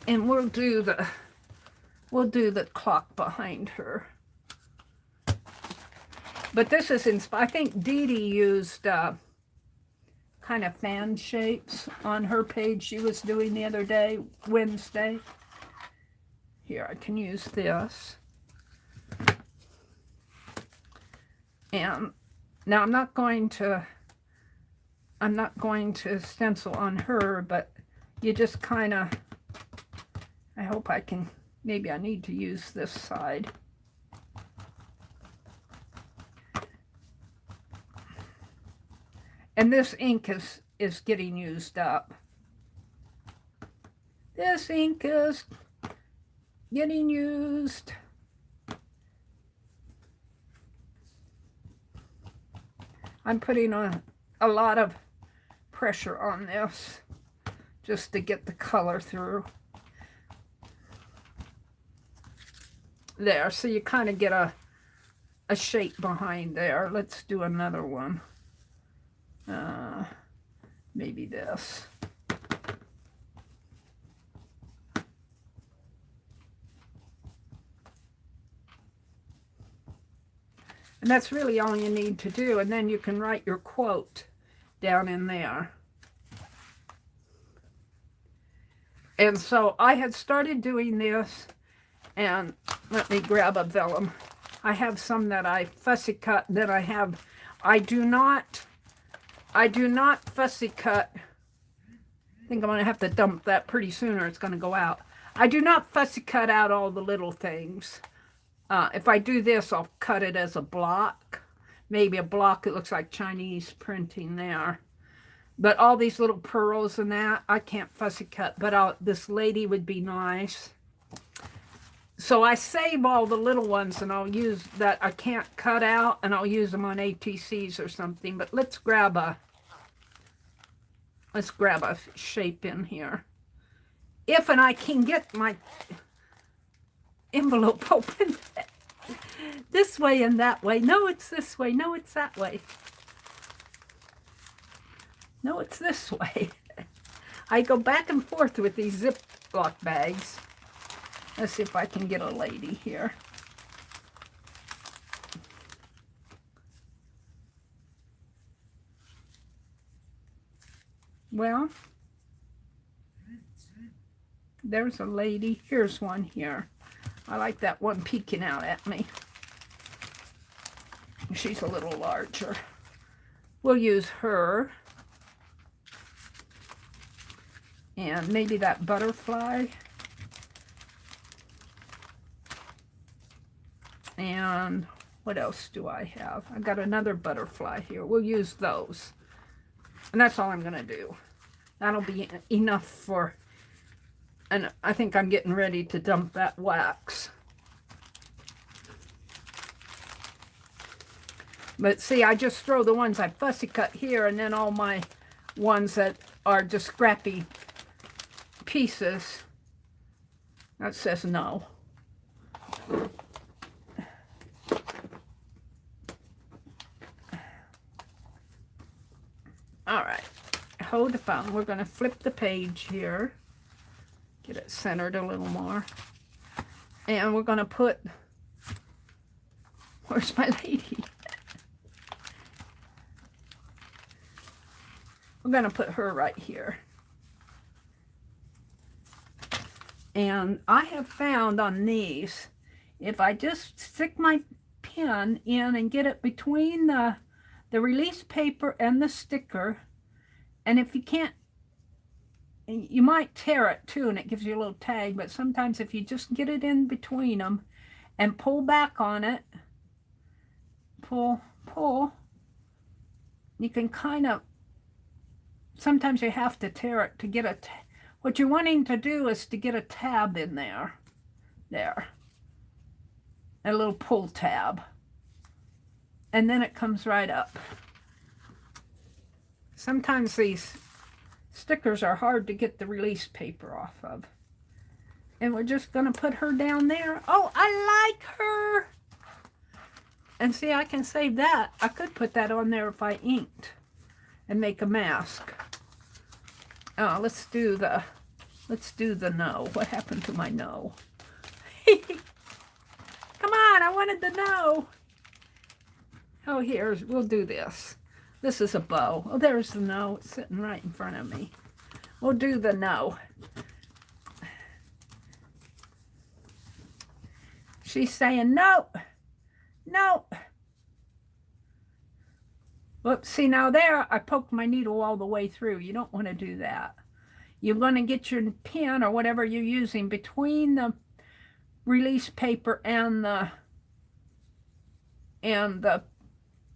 And we'll do the clock behind her. But this is I think Dee Dee used kind of fan shapes on her page she was doing the other day, Wednesday. Here, I can use this. And now I'm not going to stencil on her, but you just kind of, I hope I can, maybe I need to use this side. And this ink is getting used up. This ink is getting used. I'm putting a lot of pressure on this just to get the color through. There, so you kind of get a shape behind there. Let's do another one. Maybe this. And that's really all you need to do, and then you can write your quote down in there. And so I had started doing this, and let me grab a vellum. I have some that I fussy cut, then I do not fussy cut. I think I'm going to have to dump that pretty soon or it's going to go out. I do not fussy cut out all the little things. If I do this, I'll cut it as a block. maybe a block. It looks like Chinese printing there. But all these little pearls and that, I can't fussy cut. But this lady would be nice. So I save all the little ones, and I'll use that I can't cut out, and I'll use them on ATCs or something. But let's grab a shape in here. If and I can get my envelope open this way and that way. No, it's this way. No, it's that way. No, it's this way. I go back and forth with these Ziploc bags. Let's see if I can get a lady here. Well, there's a lady. Here's one here. I like that one peeking out at me. She's a little larger. We'll use her. And maybe that butterfly. And what else do I have? I've got another butterfly here. We'll use those. And that's all I'm going to do. That'll be enough for... And I think I'm getting ready to dump that wax. But see, I just throw the ones I fussy cut here, and then all my ones that are just scrappy pieces. That says no. All right, hold the phone. We're going to flip the page here. Get it centered a little more. And we're going to put, where's my lady? We're going to put her right here. And I have found on these, if I just stick my pen in and get it between the release paper and the sticker, and if you can't, you might tear it too, and it gives you a little tag, but sometimes if you just get it in between them and pull back on it, pull, you can kind of, sometimes you have to tear it to get a, what you're wanting to do is to get a tab in there, a little pull tab, and then it comes right up. Sometimes these stickers are hard to get the release paper off of. And we're just going to put her down there. Oh, I like her. And see, I can save that. I could put that on there if I inked and make a mask. Oh, let's do the no. What happened to my no? Come on, I wanted the no. Oh, we'll do this. This is a bow. Oh, there's the no. It's sitting right in front of me. We'll do the no. She's saying no. No. Whoops. See, now there, I poked my needle all the way through. You don't want to do that. You're going to get your pen or whatever you're using between the release paper and the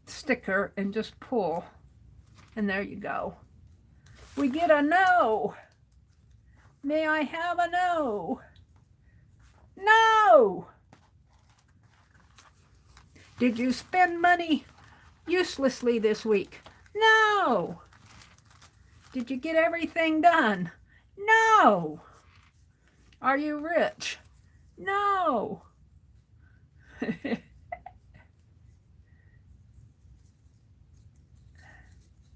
sticker and just pull, and there you go. We get a no. May I have a no? No. Did you spend money uselessly this week? No. Did you get everything done? No. Are you rich? No.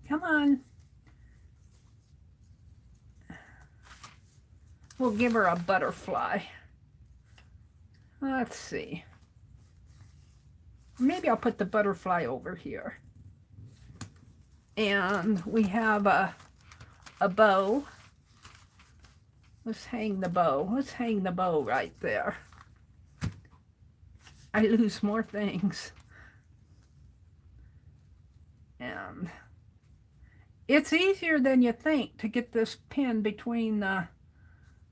Come on. We'll give her a butterfly. Let's see. Maybe I'll put the butterfly over here. And we have a bow. Let's hang the bow. Let's hang the bow right there. I lose more things. And it's easier than you think to get this pin between the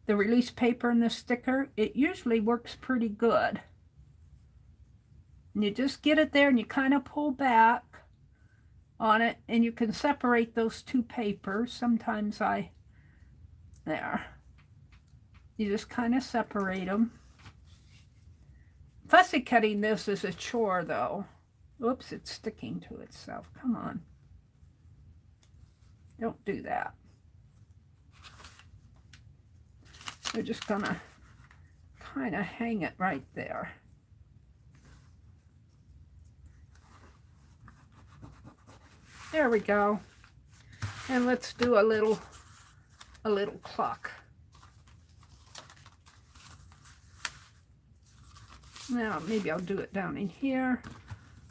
release paper and the sticker. It usually works pretty good. And you just get it there and you kind of pull back on it, and you can separate those two papers. Sometimes there. You just kind of separate them. Fussy cutting this is a chore though. Oops, it's sticking to itself. Come on. Don't do that. We're just gonna kind of hang it right there. There we go. And let's do a little clock. Now maybe I'll do it down in here.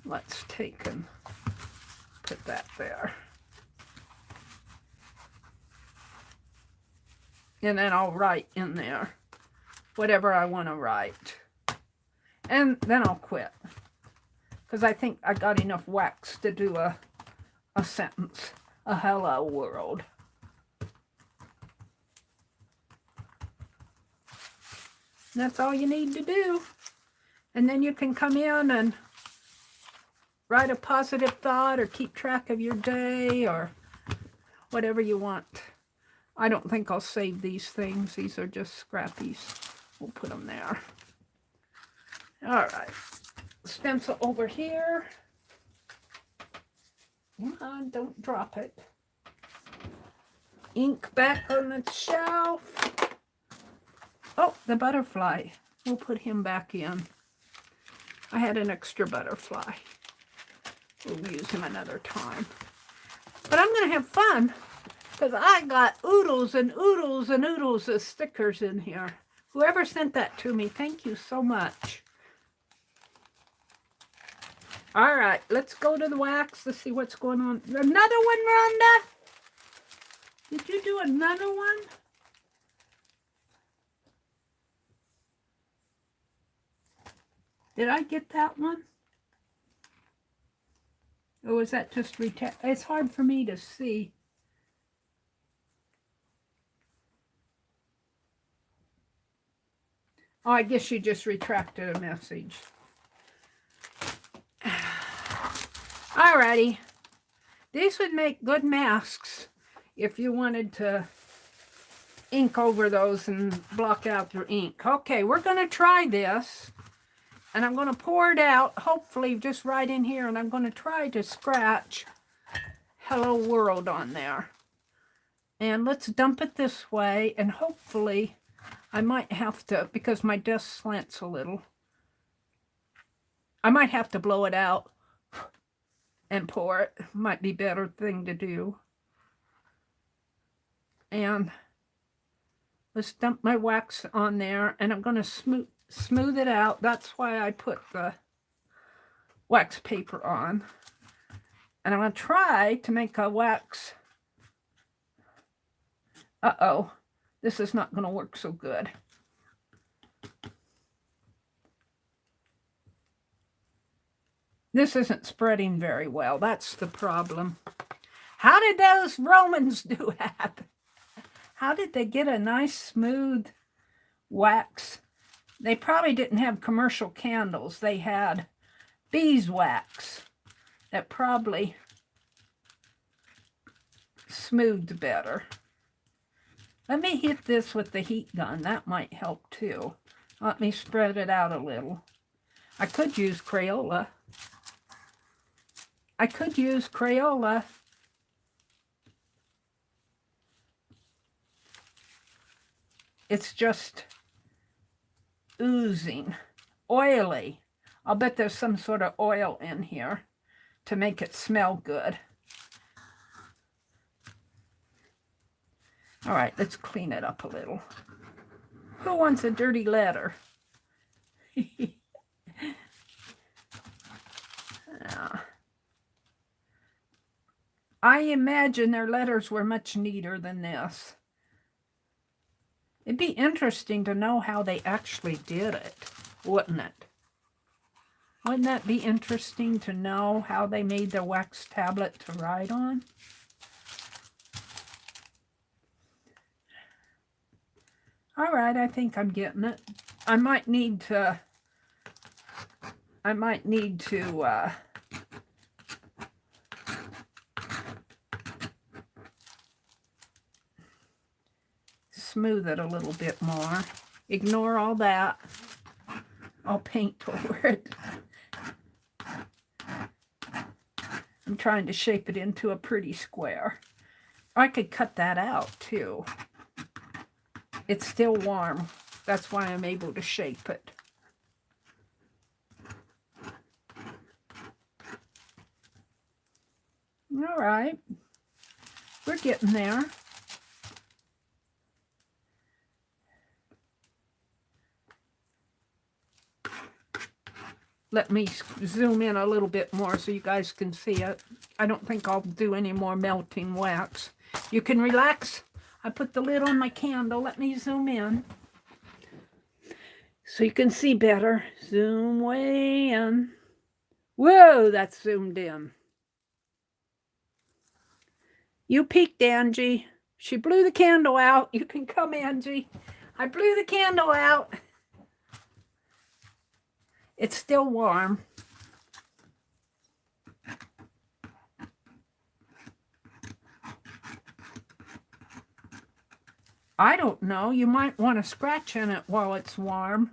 Let's take and put that there. And then I'll write in there whatever I want to write. And then I'll quit, because I think I got enough wax to do a sentence. A hello world. And that's all you need to do. And then you can come in and write a positive thought or keep track of your day or whatever you want. I don't think I'll save these things. These are just scrappies. We'll put them there. All right. Stencil over here. Come on, don't drop it. Ink back on the shelf. Oh, the butterfly. We'll put him back in. I had an extra butterfly. We'll use him another time. But I'm going to have fun, because I got oodles and oodles and oodles of stickers in here. Whoever sent that to me, thank you so much. All right, let's go to the wax. Let's see what's going on. Another one, Rhonda? Did you do another one? Did I get that one? Or was that just it's hard for me to see. Oh, I guess you just retracted a message. Alrighty. These would make good masks if you wanted to ink over those and block out your ink. Okay, we're going to try this. And I'm going to pour it out, hopefully just right in here. And I'm going to try to scratch Hello World on there. And let's dump it this way. And hopefully I might have to, because my desk slants a little, I might have to blow it out and pour it. Might be a better thing to do. And let's dump my wax on there. And I'm going to smooth it out. That's why I put the wax paper on. And I'm going to try to make a wax. Uh-oh. This is not going to work so good. This isn't spreading very well. That's the problem. How did those Romans do that? How did they get a nice smooth wax? They probably didn't have commercial candles. They had beeswax that probably smoothed better. Let me hit this with the heat gun. That might help too. Let me spread it out a little. I could use Crayola. It's just oozing, oily. I'll bet there's some sort of oil in here to make it smell good. All right, let's clean it up a little. Who wants a dirty letter? I imagine their letters were much neater than this. It'd be interesting to know how they actually did it, wouldn't it? Wouldn't that be interesting to know how they made their wax tablet to write on? All right, I think I'm getting it. I might need to I might need to smooth it a little bit more. Ignore all that. I'll paint over it. I'm trying to shape it into a pretty square. I could cut that out too. It's still warm. That's why I'm able to shape it. All right. We're getting there. Let me zoom in a little bit more so you guys can see it. I don't think I'll do any more melting wax. You can relax. I put the lid on my candle. Let me zoom in so you can see better. Zoom way in. Whoa, that's zoomed in. You peeked, Angie. She blew the candle out. You can come, Angie. I blew the candle out. It's still warm. I don't know. You might want to scratch in it while it's warm.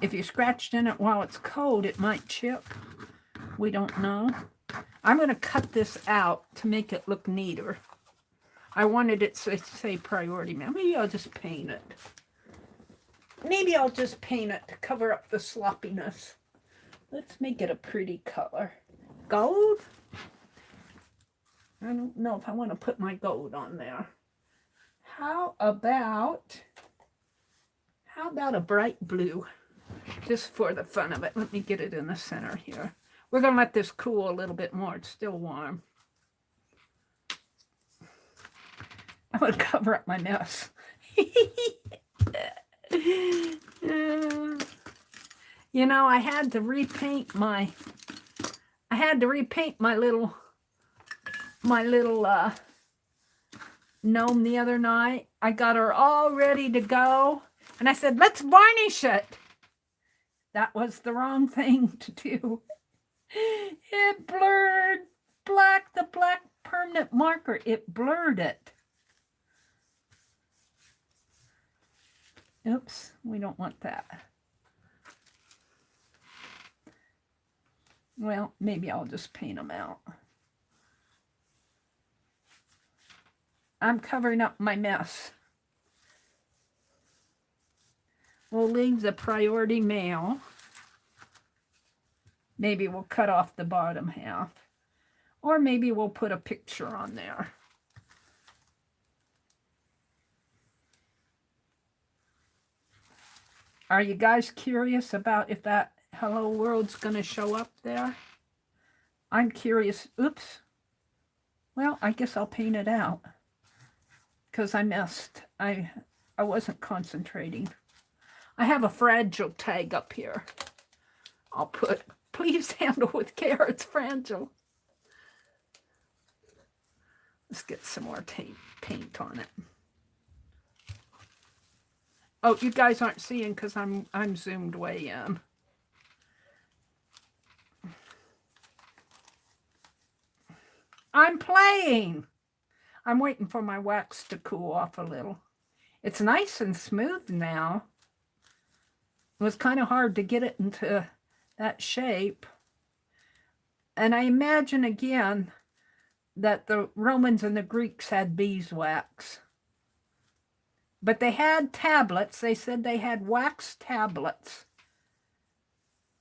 If you scratched in it while it's cold, it might chip. We don't know. I'm going to cut this out to make it look neater. I wanted it to say priority mail. Maybe I'll just paint it. Maybe I'll just paint it to cover up the sloppiness. Let's make it a pretty color. Gold? I don't know if I want to put my gold on there. How about a bright blue? Just for the fun of it. Let me get it in the center here. We're going to let this cool a little bit more. It's still warm. I'm going to cover up my mess. You know, I had to repaint my little gnome the other night. I got her all ready to go, and I said, let's varnish it. That was the wrong thing to do. It blurred the black permanent marker. It blurred it. Oops, we don't want that. Well, maybe I'll just paint them out. I'm covering up my mess. We'll leave the priority mail. Maybe we'll cut off the bottom half. Or maybe we'll put a picture on there. Are you guys curious about if that Hello World's going to show up there? I'm curious. Oops. Well, I guess I'll paint it out. Because I missed. I wasn't concentrating. I have a fragile tag up here. I'll put, please handle with care, it's fragile. Let's get some more paint on it. Oh, you guys aren't seeing because I'm zoomed way in. I'm playing. I'm waiting for my wax to cool off a little. It's nice and smooth now. It was kind of hard to get it into that shape. And I imagine again that the Romans and the Greeks had beeswax. But they had tablets. They said they had wax tablets.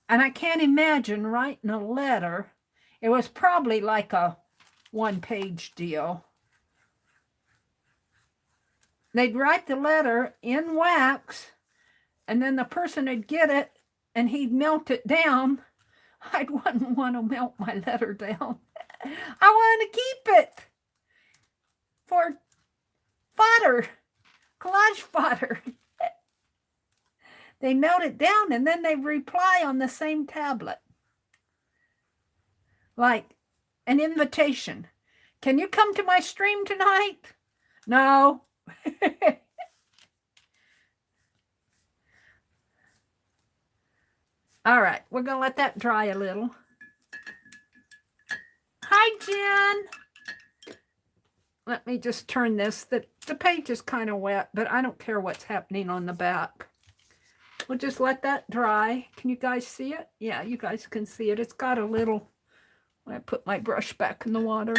And I can't imagine writing a letter. It was probably like a one-page deal. They'd write the letter in wax, and then the person would get it, and he'd melt it down. I wouldn't want to melt my letter down. I want to keep it for fodder, collage fodder. They melt it down, and then they reply on the same tablet. Like an invitation. Can you come to my stream tonight? No. All right, we're going to let that dry a little. Hi, Jen. Let me just turn this. The page is kind of wet, but I don't care what's happening on the back. We'll just let that dry. Can you guys see it? Yeah, you guys can see it. It's got a little, when I put my brush back in the water,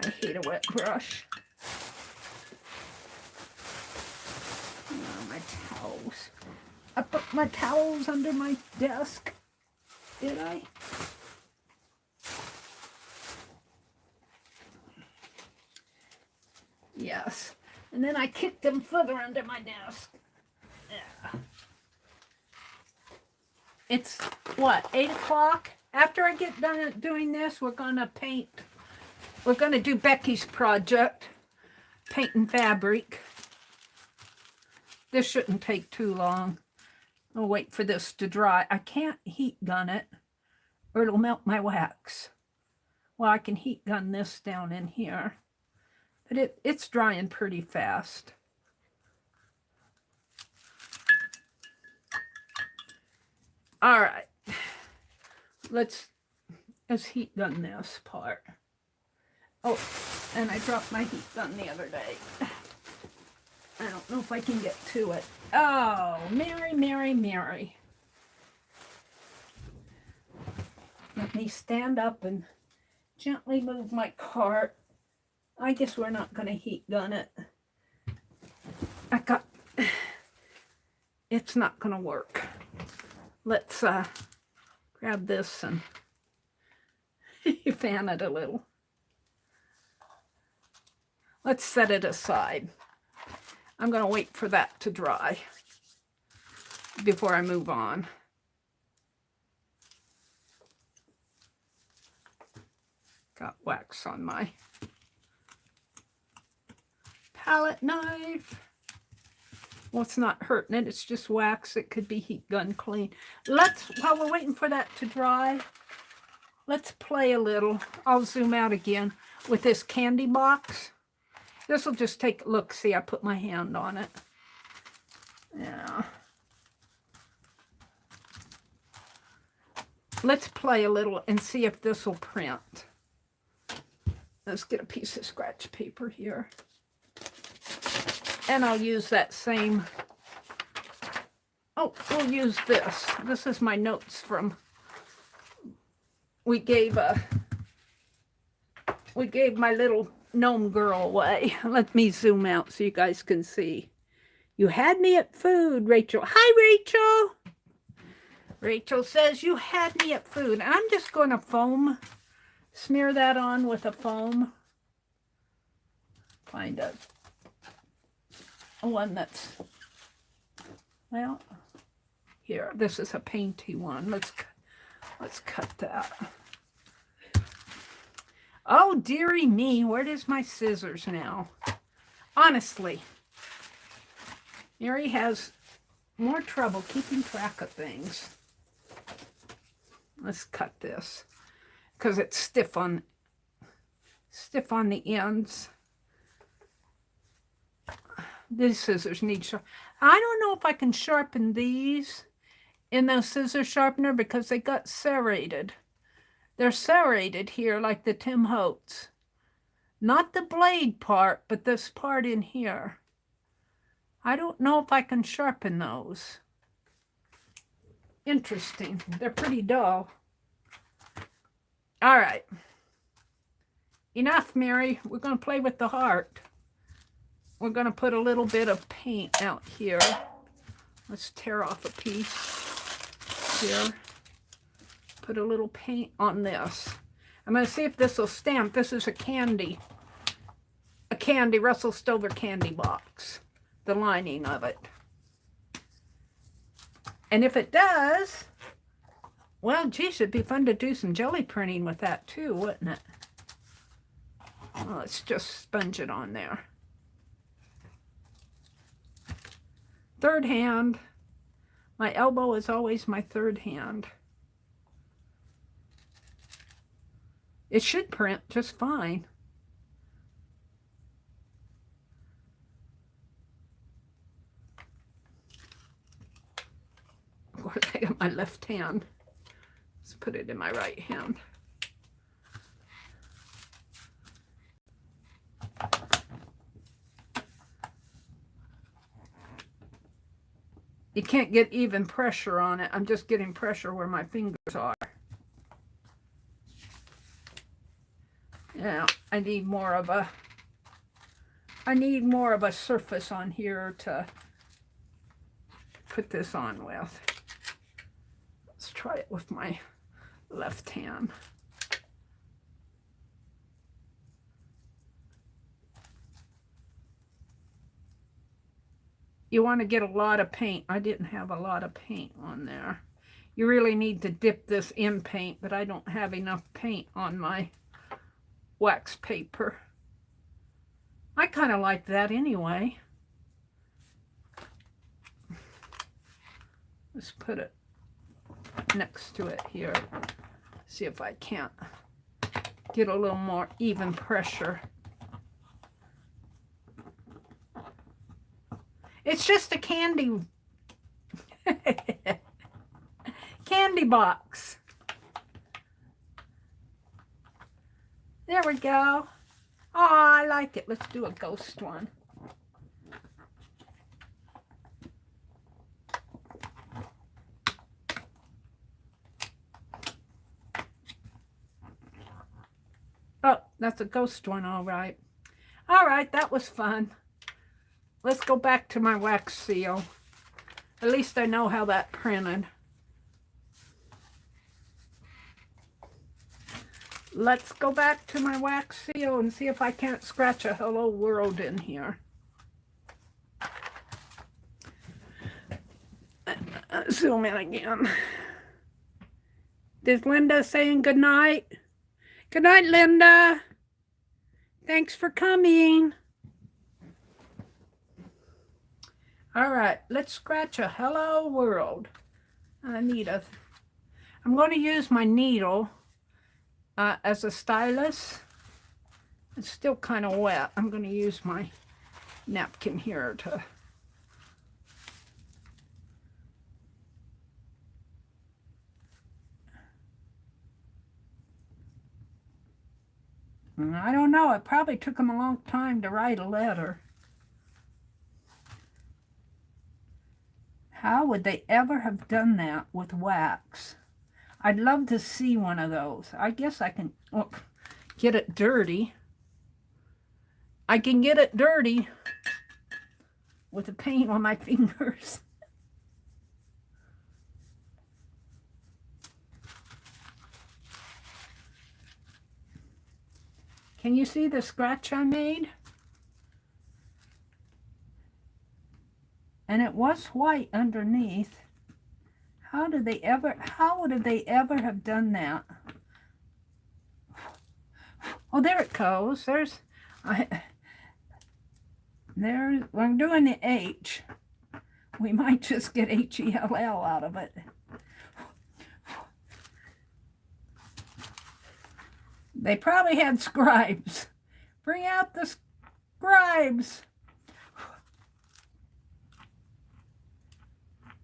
I hate a wet brush. Oh, my towels. I put my towels under my desk. Did I? Yes. And then I kicked them further under my desk. Yeah. It's what, 8 o'clock? After I get done doing this, we're going to paint. We're going to do Becky's project, painting fabric. This shouldn't take too long. I'll wait for this to dry. I can't heat gun it or it'll melt my wax. Well, I can heat gun this down in here, but it's drying pretty fast. All right, let's heat gun this part. Oh, and I dropped my heat gun the other day. I don't know if I can get to it. Oh, Meri, Meri, Meri. Let me stand up and gently move my cart. I guess we're not going to heat gun it. It's not going to work. Let's grab this and fan it a little. Let's set it aside. I'm going to wait for that to dry before I move on. Got wax on my palette knife. Well, it's not hurting it. It's just wax. It could be heat gun clean. While we're waiting for that to dry, let's play a little. I'll zoom out again with this candy box. This will just take a look. See, I put my hand on it. Yeah. Let's play a little and see if this will print. Let's get a piece of scratch paper here. And I'll use that same, we'll use this. This is my notes from, we gave my little gnome girl away. Let me zoom out so you guys can see. You had me at food, Rachel. Hi, Rachel. Rachel says you had me at food. I'm just going to smear that on with a foam. Find a one that's, well, here, this is a painty one. Let's cut that. Oh, dearie me, where is my scissors now? Honestly, Meri has more trouble keeping track of things. Let's cut this because it's stiff on the ends. These scissors need sharp. I don't know if I can sharpen these in the scissor sharpener because they got serrated. They're serrated here like the Tim Holtz. Not the blade part, but this part in here. I don't know if I can sharpen those. Interesting. They're pretty dull. All right. Enough, Meri. We're going to play with the heart. We're going to put a little bit of paint out here. Let's tear off a piece here. Put a little paint on this. I'm going to see if this will stamp. This is a candy Russell Stover candy box. The lining of it. And if it does, well, geez, it'd be fun to do some jelly printing with that too, wouldn't it? Well, let's just sponge it on there. Third hand. My elbow is always my third hand. It should print just fine. Where the I got my left hand. Let's put it in my right hand. You can't get even pressure on it. I'm just getting pressure where my fingers are. Yeah, I need more of a surface on here to put this on with. Let's try it with my left hand. You want to get a lot of paint. I didn't have a lot of paint on there. You really need to dip this in paint, but I don't have enough paint on my wax paper. I kind of like that anyway. Let's put it next to it here. See if I can't get a little more even pressure. It's just a candy box. There we go. Oh, I like it. Let's do a ghost one. Oh, that's a ghost one, all right. All right, that was fun. Let's go back to my wax seal. At least I know how that printed. Let's go back to my wax seal and see if I can't scratch a hello world in here. Zoom in again. Is Linda saying good night? Good night, Linda. Thanks for coming. All right, let's scratch a hello world. I'm going to use my needle as a stylus. It's still kind of wet. I'm going to use my napkin here to I don't know. It probably took them a long time to write a letter. How would they ever have done that with wax? I'd love to see one of those. I guess I can get it dirty. I can get it dirty with the paint on my fingers. Can you see the scratch I made? And it was white underneath. How would they ever have done that? Oh, there it goes. I'm doing the H. We might just get H-E-L-L out of it. They probably had scribes. Bring out the scribes.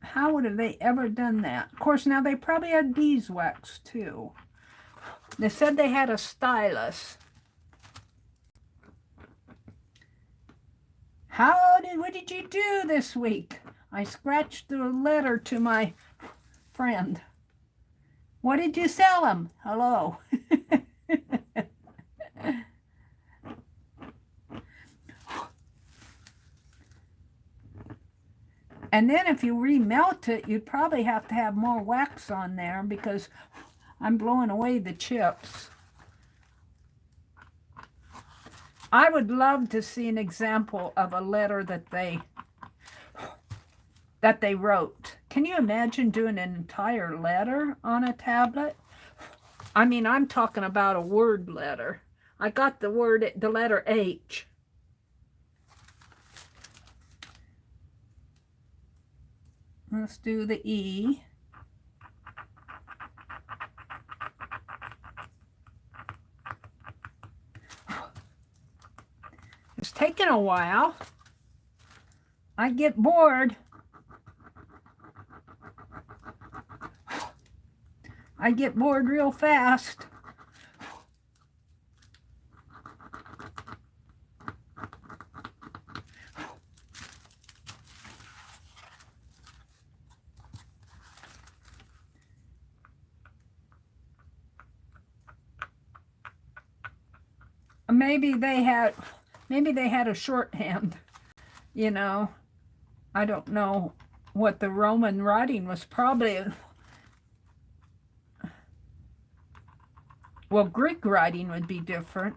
How would have they ever done that? Of course, now they probably had beeswax too. They said they had a stylus. What did you do this week? I scratched a letter to my friend. What did you sell him? Hello. And then if you remelt it, you'd probably have to have more wax on there because I'm blowing away the chips. I would love to see an example of a letter that they wrote. Can you imagine doing an entire letter on a tablet? I mean, I'm talking about a word letter. I got the letter H. Let's do the E. It's taking a while. I get bored. I get bored real fast. Maybe they had a shorthand, you know. I don't know what the Roman writing was. Probably, well, Greek writing would be different.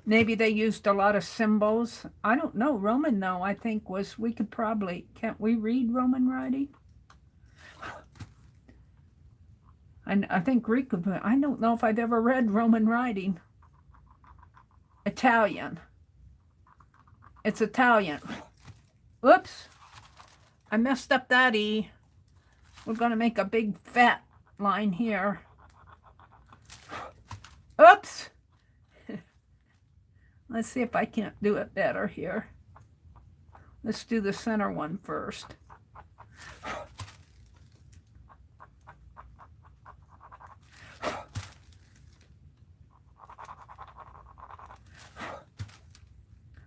Maybe they used a lot of symbols. I don't know. Roman, though, I think we could probably, can't we read Roman writing? And I think Greek, I don't know if I've ever read Roman writing. Italian. It's Italian. Oops. I messed up that E. We're going to make a big fat line here. Oops. Let's see if I can't do it better here. Let's do the center one first.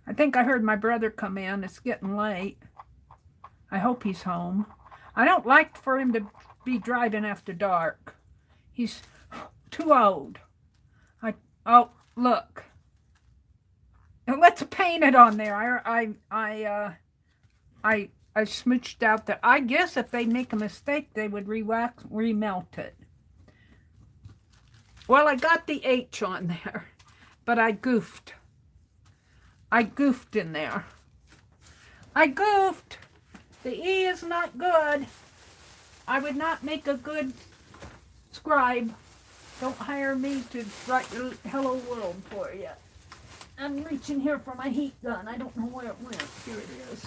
I think I heard my brother come in. It's getting late. I hope he's home. I don't like for him to be driving after dark. He's too old. Oh, look. And let's paint it on there. I smooched out there. I guess if they make a mistake, they would remelt it. Well, I got the H on there, but I goofed. I goofed in there. I goofed. The E is not good. I would not make a good scribe. Don't hire me to write the hello world for you. I'm reaching here for my heat gun. I don't know where it went. Here it is.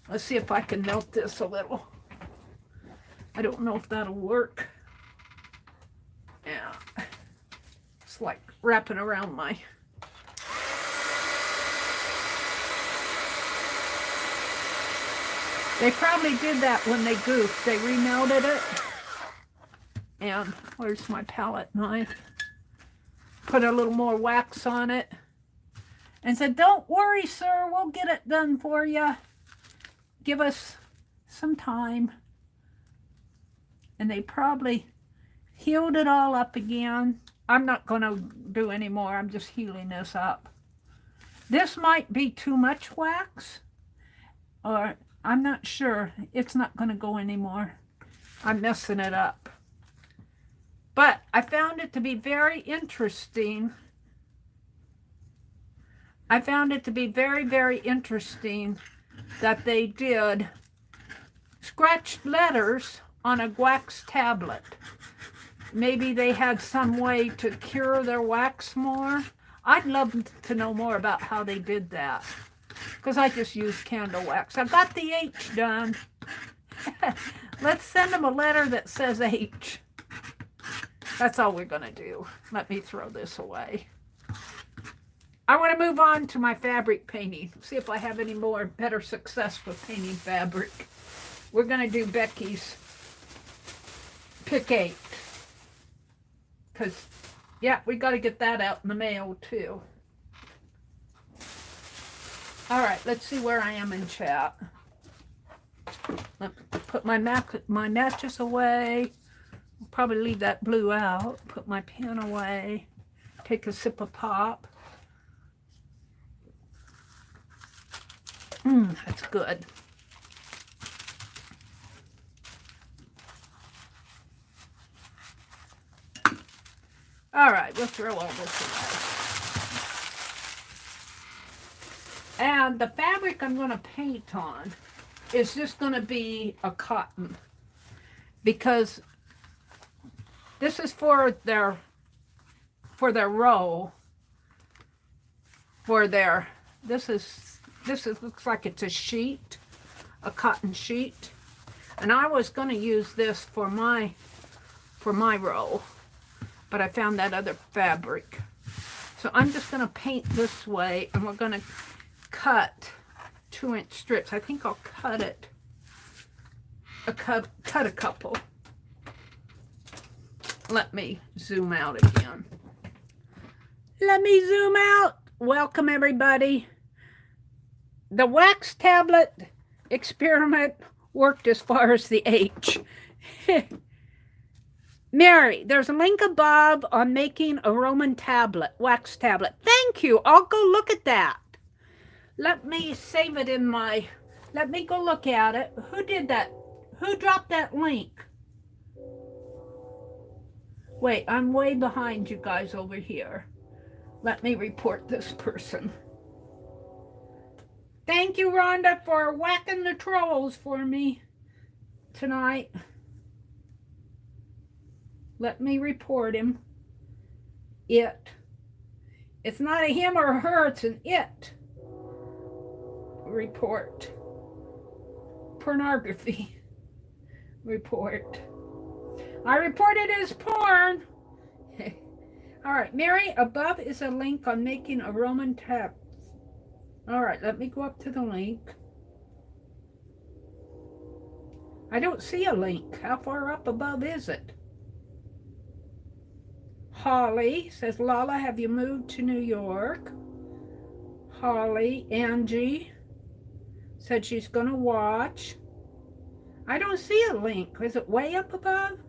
Let's see if I can melt this a little. I don't know if that'll work. Yeah. It's like wrapping around my... They probably did that when they goofed. They remelted it. And where's my palette knife? Put a little more wax on it. And said, don't worry, sir. We'll get it done for you. Give us some time. And they probably healed it all up again. I'm not going to do any more. I'm just healing this up. This might be too much wax. Or... I'm not sure. It's not going to go anymore. I'm messing it up. But I found it to be very interesting. I found it to be very, very interesting that they did scratched letters on a wax tablet. Maybe they had some way to cure their wax more. I'd love to know more about how they did that. Because I just used candle wax. I got the H done. Let's send them a letter that says H. That's all we're going to do. Let me throw this away. I want to move on to my fabric painting. See if I have any more better success with painting fabric. We're going to do Becky's Pick 8. Because, yeah, we got to get that out in the mail, too. All right, let's see where I am in chat. Let me put my matches away. I'll probably leave that blue out. Put my pen away. Take a sip of pop. That's good. All right, we'll throw all this away. And the fabric I'm going to paint on is just going to be a cotton, because this is for their roll. This looks like it's a sheet, a cotton sheet, and I was going to use this for my roll, but I found that other fabric. So I'm just going to paint this way, and we're going to cut 2-inch strips. I think I'll cut a couple. Let me zoom out again. Let me zoom out. Welcome, everybody. The wax tablet experiment worked as far as the H. Mary, there's a link above on making a Roman tablet, wax tablet. Thank you. I'll go look at that. Let me save it in my, let me go look at it. Who did that? Who dropped that link? Wait, I'm way behind you guys over here. Let me report this person. Thank you, Rhonda, for whacking the trolls for me tonight. Let me report him. It's not a him or a her, it's an it. Report. Pornography. Report. I reported as porn. All right, Mary, above is a link on making a Roman tab. All right, let me go up to the link. I don't see a link. How far up above is it? Holly says, Lala, have you moved to New York? Holly, Angie said she's going to watch. I don't see a link. Is it way up above?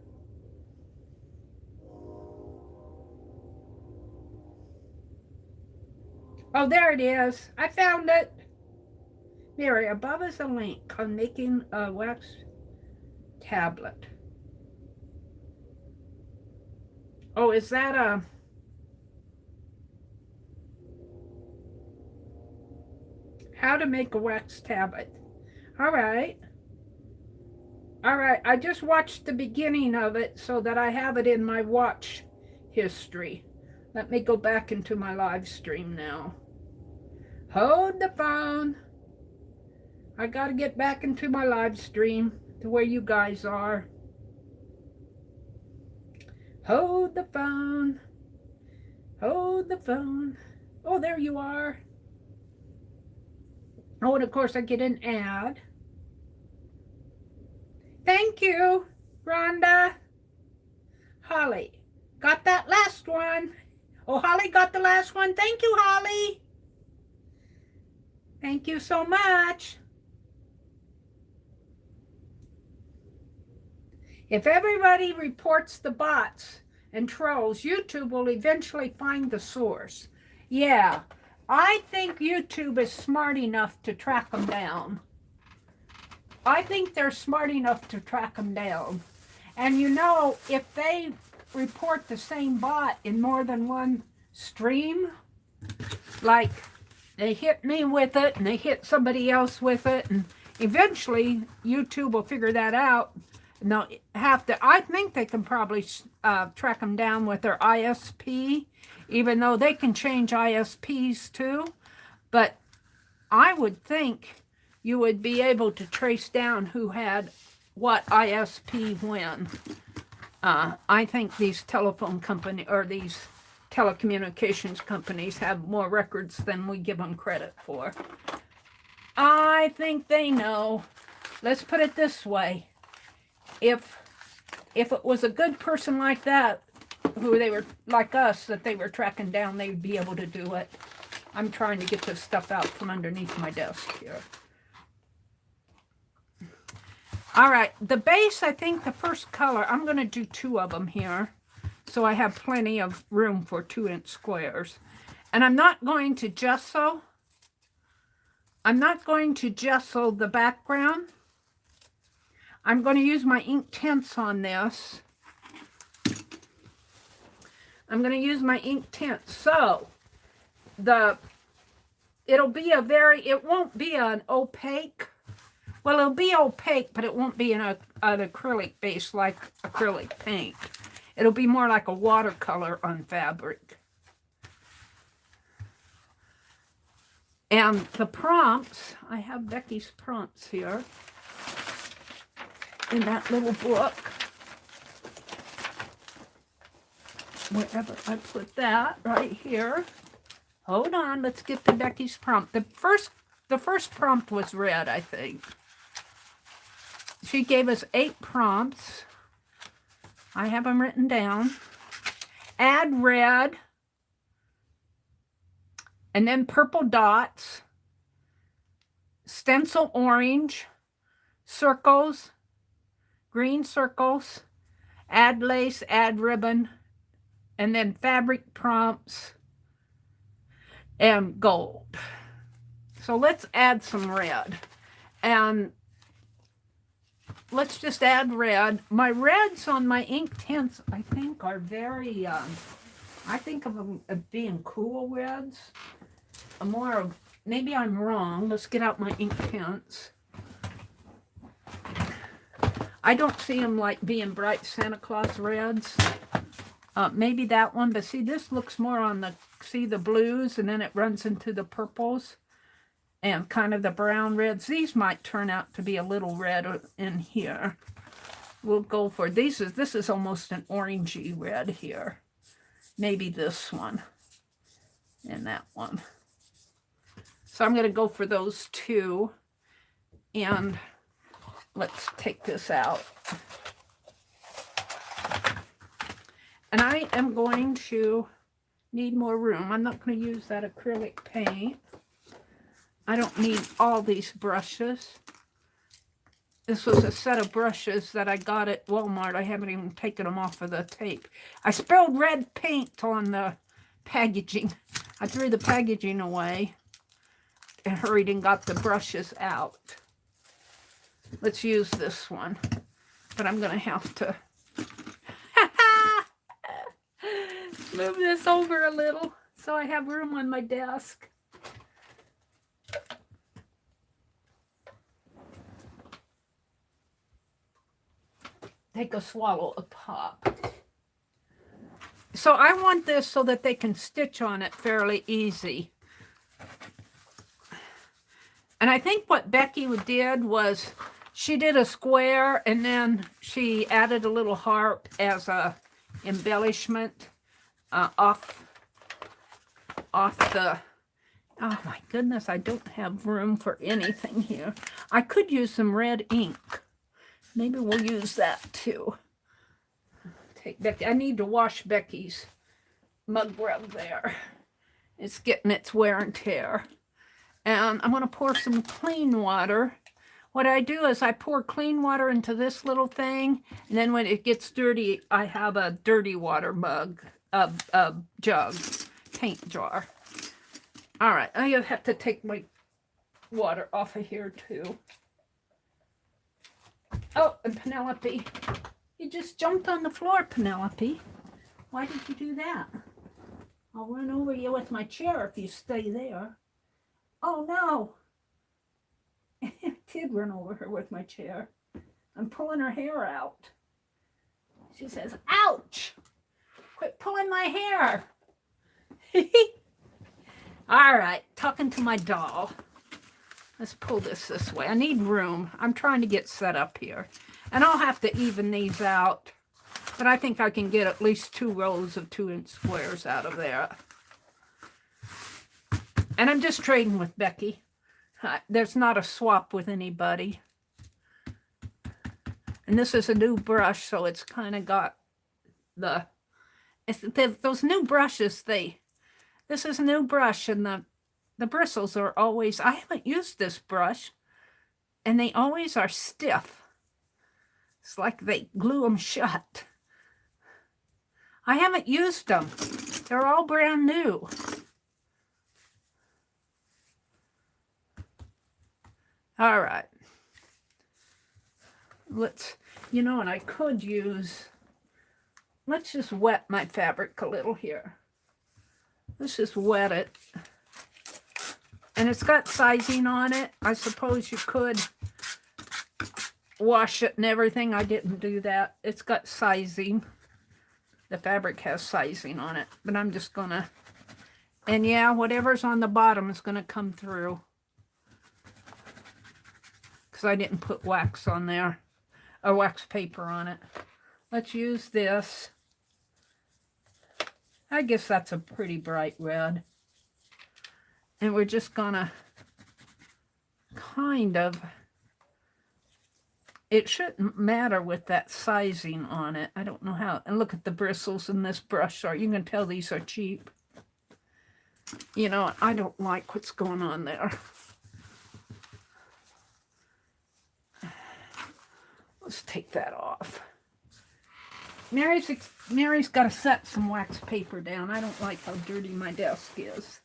Oh, there it is. I found it. Mary, above is a link on making a wax tablet. Oh, is that a... How to make a wax tablet. All right. All right, I just watched the beginning of it so that I have it in my watch history. Let me go back into my live stream now. Hold the phone. I got to get back into my live stream to where you guys are. Hold the phone. Hold the phone. Oh, there you are. Oh, and of course I get an ad. Thank you, Rhonda. Holly, got that last one. Oh, Holly got the last one. Thank you, Holly. Thank you so much. If everybody reports the bots and trolls, YouTube will eventually find the source. Yeah, I think YouTube is smart enough to track them down. I think they're smart enough to track them down. And you know, if they report the same bot in more than one stream, like they hit me with it and they hit somebody else with it, and eventually YouTube will figure that out. And they'll have to, I think they can probably track them down with their ISP, even though they can change ISPs too. But I would think you would be able to trace down who had what ISP when. I think these telephone company or these telecommunications companies have more records than we give them credit for. I think they know. Let's put it this way. If it was a good person like that, who they were like us, that they were tracking down, they would be able to do it. I'm trying to get this stuff out from underneath my desk here. All right, the base, I think the first color, I'm going to do 2 of them here, so I have plenty of room for 2-inch squares. And I'm not going to gesso. I'm not going to gesso the background. I'm going to use my ink tints on this. I'm going to use my ink tints. So, it'll be a it won't be an opaque. Well, it'll be opaque, but it won't be an acrylic base like acrylic paint. It'll be more like a watercolor on fabric. And the prompts, I have Becky's prompts here in that little book. Wherever I put that, right here. Hold on, let's get to Becky's prompt. The first prompt was red, I think. She gave us 8 prompts. I have them written down. Add red. And then purple dots. Stencil orange. Circles. Green circles. Add lace, add ribbon. And then fabric prompts. And gold. So let's add some red. And let's just add red. My reds on my ink tints, I think, are very, I think of them as being cool reds. More of, maybe I'm wrong. Let's get out my ink tints. I don't see them like being bright Santa Claus reds. Maybe that one, but see, this looks more on the, see the blues, and then it runs into the purples and kind of the brown reds. These might turn out to be a little red in here. We'll go for these. This is almost an orangey red here. Maybe this one and that one. So I'm going to go for those two. And let's take this out. And I am going to need more room. I'm not going to use that acrylic paint. I don't need all these brushes. This was a set of brushes that I got at Walmart. I haven't even taken them off of the tape. I spilled red paint on the packaging. I threw the packaging away and hurried and got the brushes out. Let's use this one. But I'm going to have to move this over a little so I have room on my desk. Take a swallow of pop. So I want this so that they can stitch on it fairly easy. And I think what Becky did was she did a square and then she added a little heart as a embellishment off the, oh my goodness, I don't have room for anything here. I could use some red ink. Maybe we'll use that too. Take Becky. I need to wash Becky's mug rub there. It's getting its wear and tear. And I'm going to pour some clean water. What I do is I pour clean water into this little thing, and then when it gets dirty, I have a dirty water mug, a jug, paint jar. All right, I have to take my water off of here too. Oh, and Penelope, you just jumped on the floor, Penelope. Why did you do that? I'll run over you with my chair if you stay there. Oh, no. I did run over her with my chair. I'm pulling her hair out. She says, ouch! Quit pulling my hair. All right, talking to my doll. Let's pull this way. I need room. I'm trying to get set up here. And I'll have to even these out. But I think I can get at least 2 rows of 2-inch squares out of there. And I'm just trading with Becky. There's not a swap with anybody. And this is a new brush, so it's kind of got those new brushes, this is a new brush, and the bristles are always, I haven't used this brush, and they always are stiff. It's like they glue them shut. I haven't used them. They're all brand new. All right. Let's, and I could use, let's just wet my fabric a little here. Let's just wet it. And it's got sizing on it. I suppose you could wash it and everything. I didn't do that. It's got sizing. The fabric has sizing on it. But I'm just going to, and yeah, whatever's on the bottom is going to come through. Because I didn't put wax on there. Or wax paper on it. Let's use this. I guess that's a pretty bright red. And we're just gonna kind of it shouldn't matter with that sizing on it. I don't know how. And look at the bristles in this brush. So you can tell these are cheap. You know, I don't like what's going on there. Let's take that off. Meri's got to set some wax paper down. I don't like how dirty my desk is.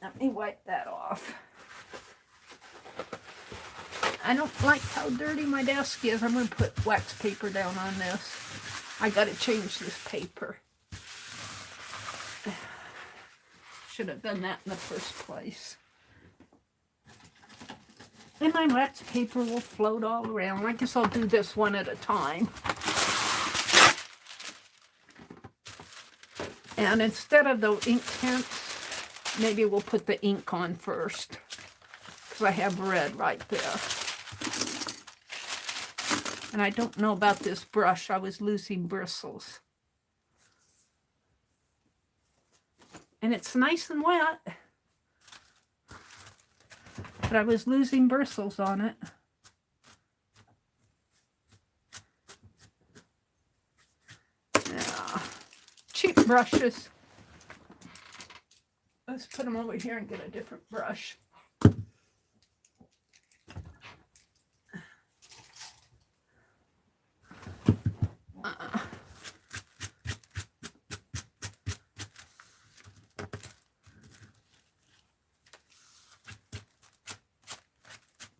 Let me wipe that off. I don't like how dirty my desk is. I'm going to put wax paper down on this. I got to change this paper. Should have done that in the first place. And my wax paper will float all around. I guess I'll do this one at a time. And instead of the ink tints, maybe we'll put the ink on first. Because I have red right there. And I don't know about this brush. I was losing bristles. And it's nice and wet. But I was losing bristles on it. Yeah. Cheap brushes. Let's put them over here and get a different brush.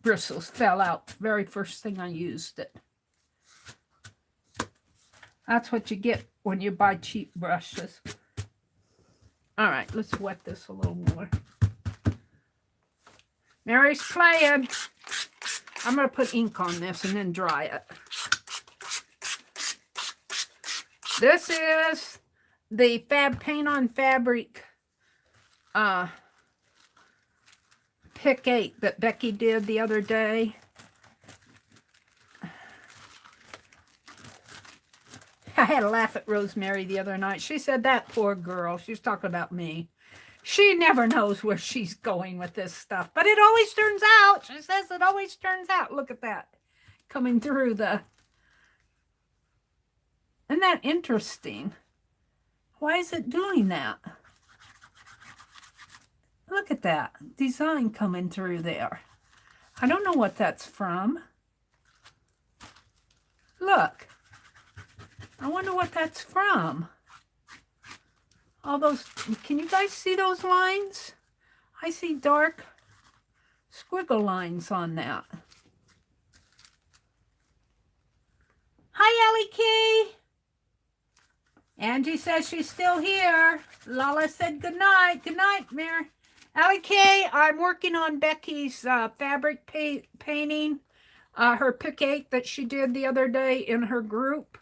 Bristles fell out the very first thing I used it. That's what you get when you buy cheap brushes. All right, let's wet this a little more. Meri's playing. I'm going to put ink on this and then dry it. This is the Paint on Fabric Pick 8 that Becky did the other day. I had a laugh at Rosemary the other night. She said, that poor girl. She's talking about me. She never knows where she's going with this stuff. But it always turns out. She says it always turns out. Look at that. Coming through the... Isn't that interesting? Why is it doing that? Look at that design coming through there. I don't know what that's from. Look. I wonder what that's from. All those, can you guys see those lines? I see dark squiggle lines on that. Hi, Ellie Key. Angie says she's still here. Lala said good night. Good night, Mary. Allie K, I'm working on Becky's fabric painting, her Pick 8 that she did the other day in her group.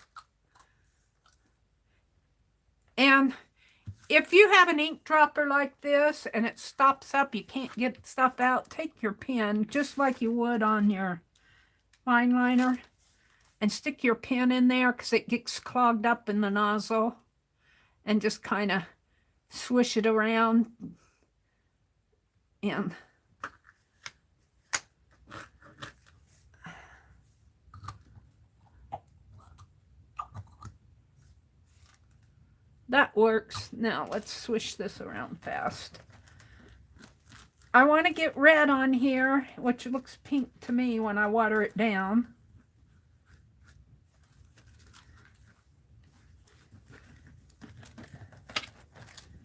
And if you have an ink dropper like this and it stops up, you can't get stuff out, take your pen, just like you would on your fine liner, and stick your pen in there because it gets clogged up in the nozzle, and just kind of swish it around. And that works. Now let's swish this around fast. I want to get red on here, which looks pink to me when I water it down.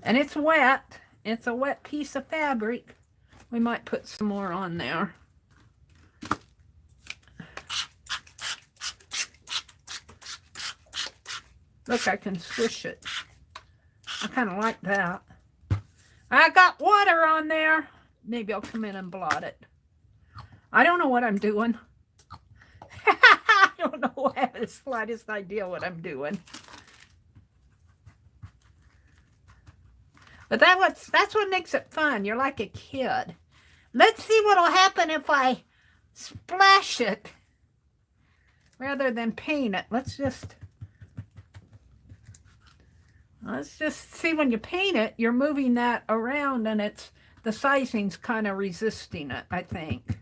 And it's wet. It's a wet piece of fabric. We might put some more on there. Look, I can swish it. I kind of like that. I got water on there. Maybe I'll come in and blot it. I don't know what I'm doing. I don't know. I have the slightest idea what I'm doing. But that's what makes it fun. You're like a kid. Let's see what'll happen if I splash it rather than paint it. Let's just see, when you paint it, you're moving that around and it's The sizing's kind of resisting it, I think.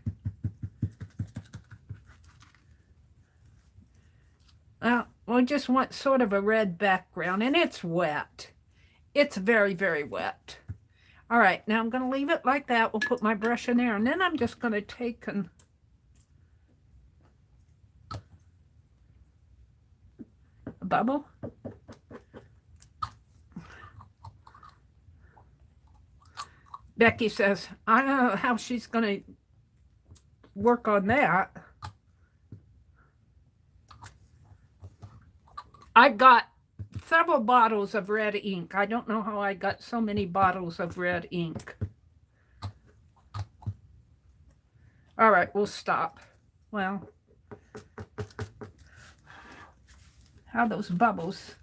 We just want sort of a red background, and it's wet. It's very, very wet. All right, now I'm going to leave it like that. We'll put my brush in there, and then I'm just going to take and a bubble. Becky says, I don't know how she's going to work on that. I got several bottles of red ink. I don't know how I got so many bottles of red ink. All right, we'll stop. Well, how those bubbles.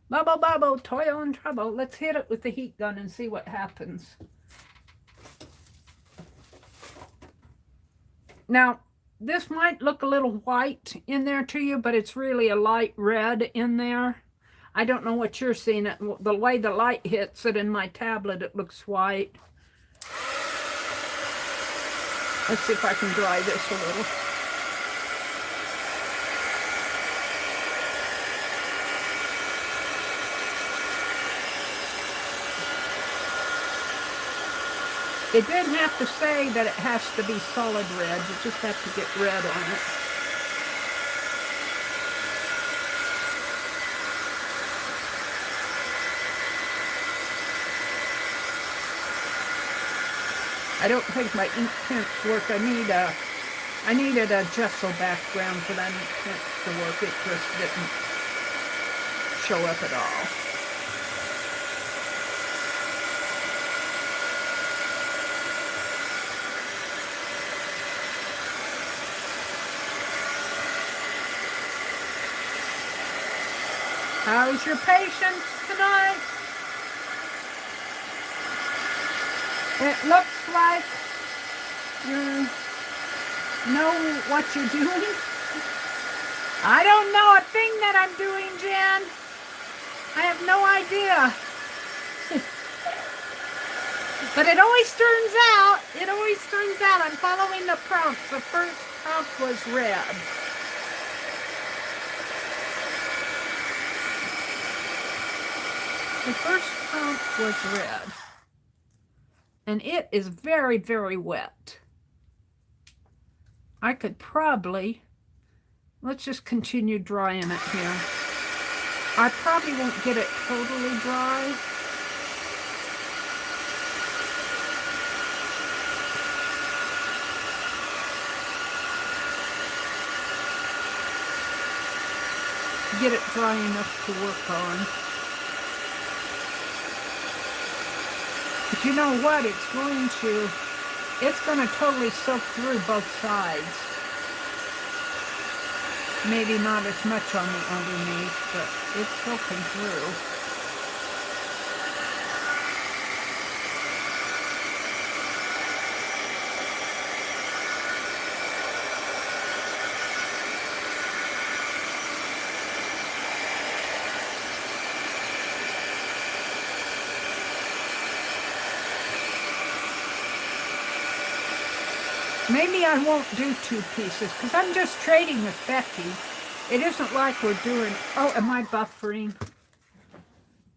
Bubble, bubble, toil and trouble. Let's hit it with the heat gun and see what happens. Now, this might look a little white in there to you, but it's really a light red in there. I don't know what you're seeing. The way the light hits it in my tablet, it looks white. Let's see if I can dry this a little. It didn't have to say that it has to be solid red. You just have to get red on it. I don't think my ink tints work. I needed a gesso background for that ink tints to work. It just didn't show up at all. How's your patience tonight? It looks like you know what you're doing. I don't know a thing that I'm doing, Jen. I have no idea. But it always turns out, I'm following the prompts. The first prompt was red. The first prompt was red. And it is very, very wet. I could probably, let's just continue drying it here. I probably won't get it totally dry. Get it dry enough to work on. But you know what? It's going to totally soak through both sides. Maybe not as much on the underneath, but it's soaking through. Maybe I won't do two pieces because I'm just trading with Becky. It isn't like we're doing, oh, am I buffering?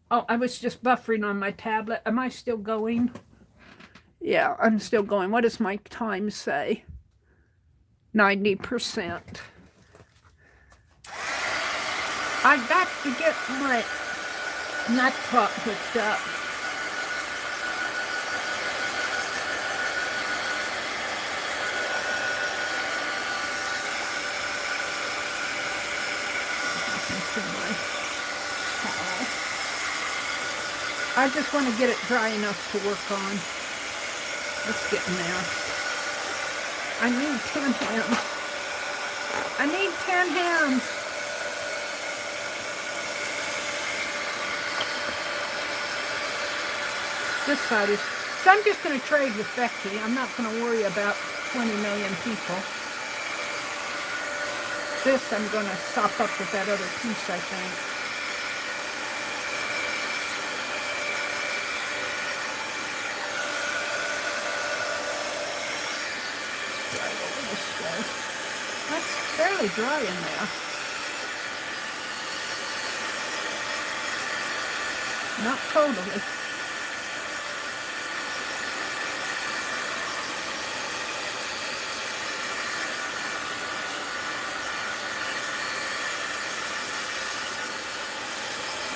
Oh, I was just buffering on my tablet. Am I still going? Yeah, I'm still going. What does my time say? 90%. I got to get my nut top hooked up. I just want to get it dry enough to work on. Let's get in there. I need 10 hands. I need 10 hands. This side is, so I'm just going to trade with Becky. I'm not going to worry about 20 million people. This I'm going to sop up with that other piece, I think. this way. That's fairly dry in there. Not totally.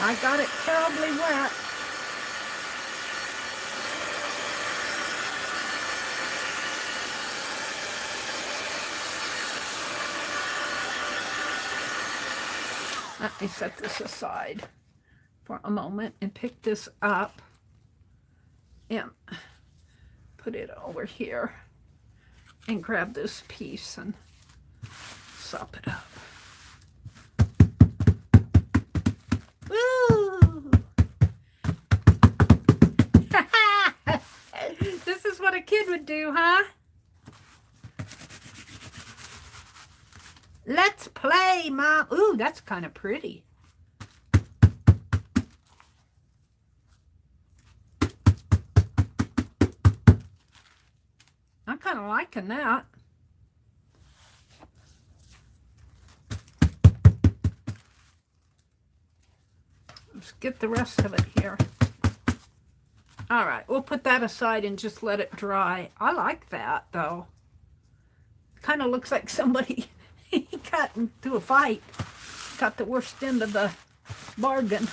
I got it terribly wet. Let me set this aside for a moment and pick this up and put it over here and grab this piece and sop it up. Woo! This is what a kid would do, huh? Let's play, Mom. Ooh, that's kind of pretty. I'm kind of liking that. Let's get the rest of it here. All right, we'll put that aside and just let it dry. I like that, though. Kind of looks like somebody got into a fight. Got the worst end of the bargain.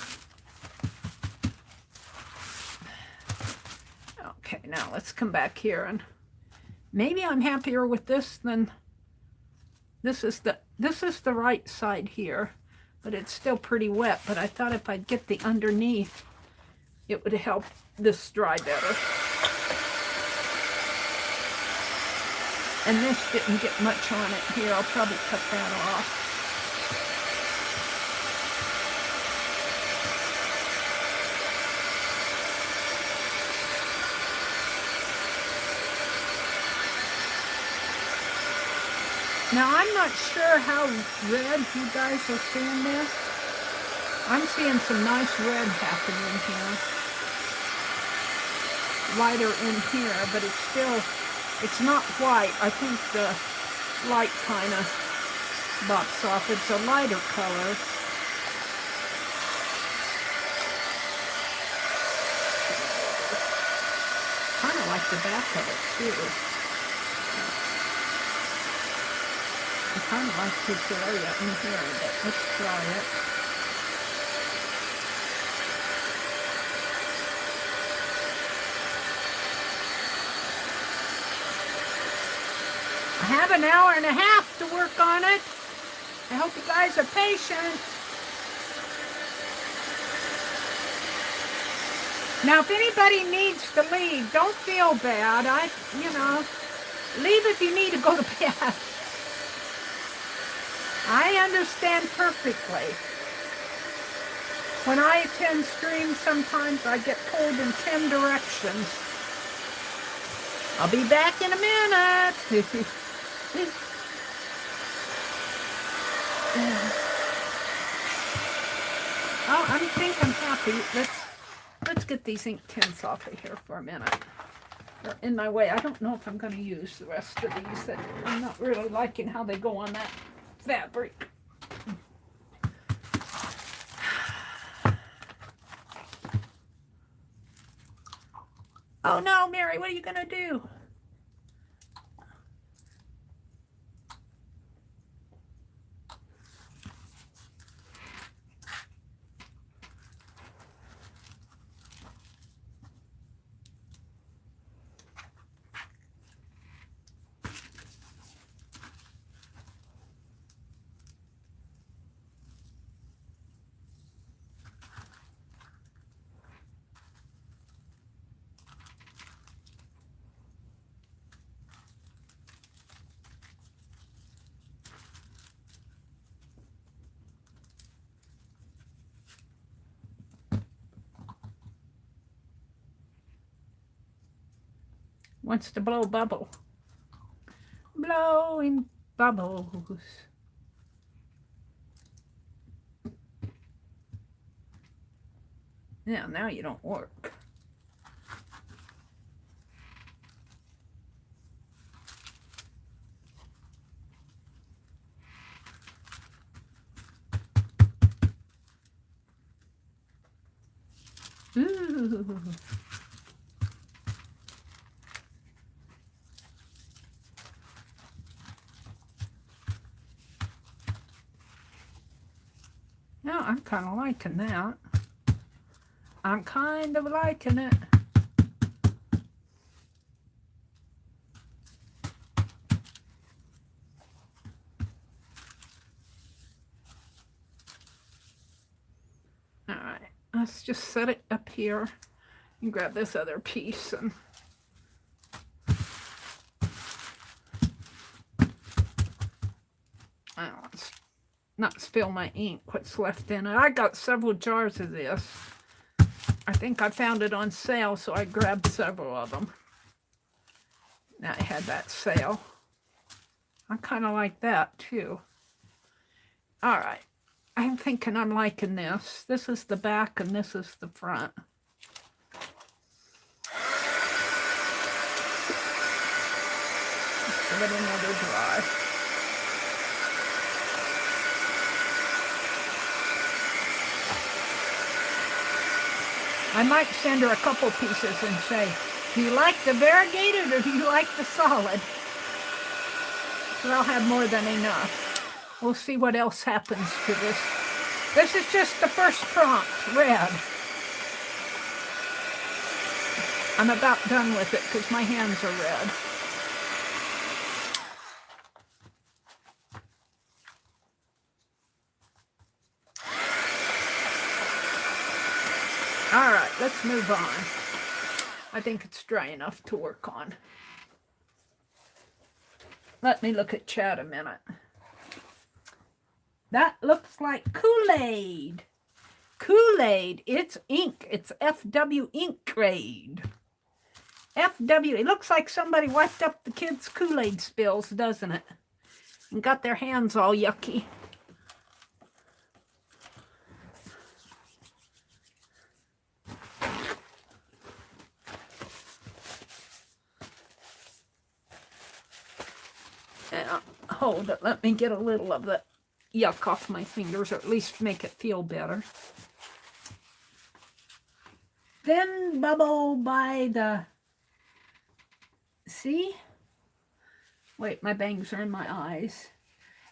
Okay, now let's come back here and maybe I'm happier with this than this is the right side here, but it's still pretty wet. But I thought if I'd get the underneath, it would help this dry better. And this didn't get much on it here. I'll probably cut that off. Now, I'm not sure how red you guys are seeing this. I'm seeing some nice red happening here. Lighter in here, but it's not white. I think the light kind of bops off. It's a lighter color. Kind of like the back of it, too. I kind of like this area in here, but let's try it. I have an hour and a half to work on it. I hope you guys are patient. Now, if anybody needs to leave, don't feel bad. Leave if you need to go to bed. I understand perfectly. When I attend streams, sometimes I get pulled in 10 directions. I'll be back in a minute. Oh, I think I'm happy. Let's get these ink tints off of here for a minute. They're in my way. I don't know if I'm going to use the rest of these. I'm not really liking how they go on that fabric. Oh no, Mary, what are you going to do? Wants to blow bubble. Blowing bubbles. Yeah, now you don't work. Ooh. Yeah, I'm kind of liking that. I'm kind of liking it. All right, let's just set it up here and grab this other piece and let's not spill my ink, what's left in it. I got several jars of this. I think I found it on sale, so I grabbed several of them. Now I had that sale. I kind of like that too. All right, I'm thinking I'm liking this. This is the back and this is the front. Let's give it another dry. I might send her a couple pieces and say, do you like the variegated or do you like the solid? So I'll have more than enough. We'll see what else happens to this. This is just the first prompt, red. I'm about done with it because my hands are red. All right, let's move on. I think it's dry enough to work on. Let me look at chat a minute. That looks like Kool-Aid. Kool-Aid, it's ink. It's FW ink grade. FW, it looks like somebody wiped up the kids' Kool-Aid spills, doesn't it? And got their hands all yucky. Hold it, let me get a little of the yuck off my fingers, or at least make it feel better. Thin bubble by the, see? Wait, my bangs are in my eyes.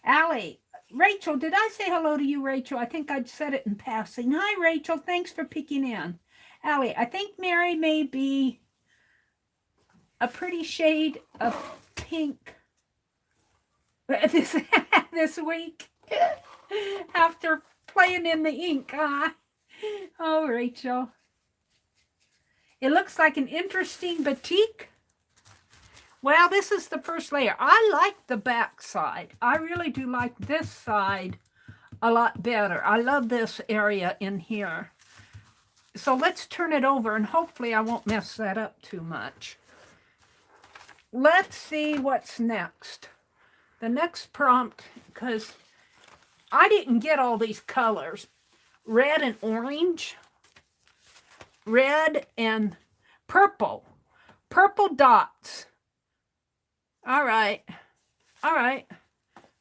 Allie, Rachel, did I say hello to you, Rachel? I think I'd said it in passing. Hi, Rachel, thanks for peeking in. Allie, I think Meri may be a pretty shade of pink this week after playing in the ink. Oh, Rachel. It looks like an interesting batik. Well, this is the first layer. I like the back side. I really do like this side a lot better. I love this area in here. So let's turn it over and hopefully I won't mess that up too much. Let's see what's next. The next prompt, because I didn't get all these colors. Red and orange. Red and purple. Purple dots. All right. All right.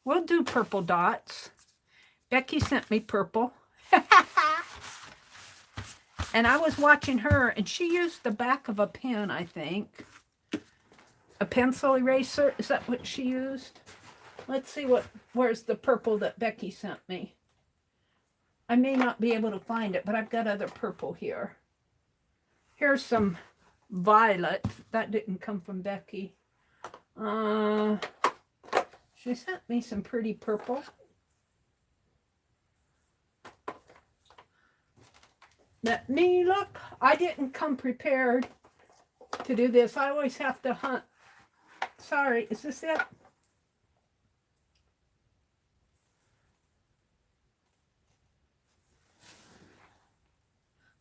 We'll do purple dots. Becky sent me purple. And I was watching her, and she used the back of a pen, I think. A pencil eraser. Is that what she used? Let's see where's the purple that Becky sent me. I may not be able to find it, but I've got other purple here. Here's some violet. That didn't come from Becky. She sent me some pretty purple. Let me look. I didn't come prepared to do this. I always have to hunt. Sorry, is this it?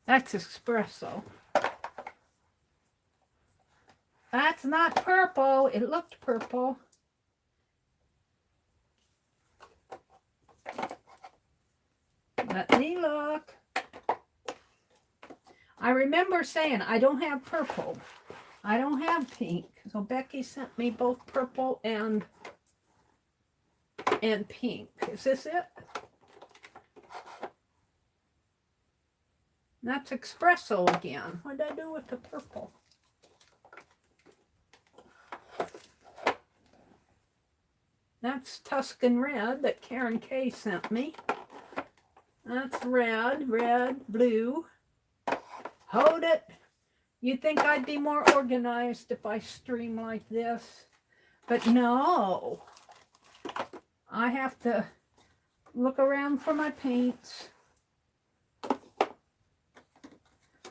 That's espresso. That's not purple. It looked purple. Let me look. I remember saying I don't have purple. I don't have pink. So Becky sent me both purple and pink. Is this it? That's espresso again. What did I do with the purple? That's Tuscan red that Karen K sent me. That's red, red, blue. Hold it. You'd think I'd be more organized if I stream like this. But no. I have to look around for my paints.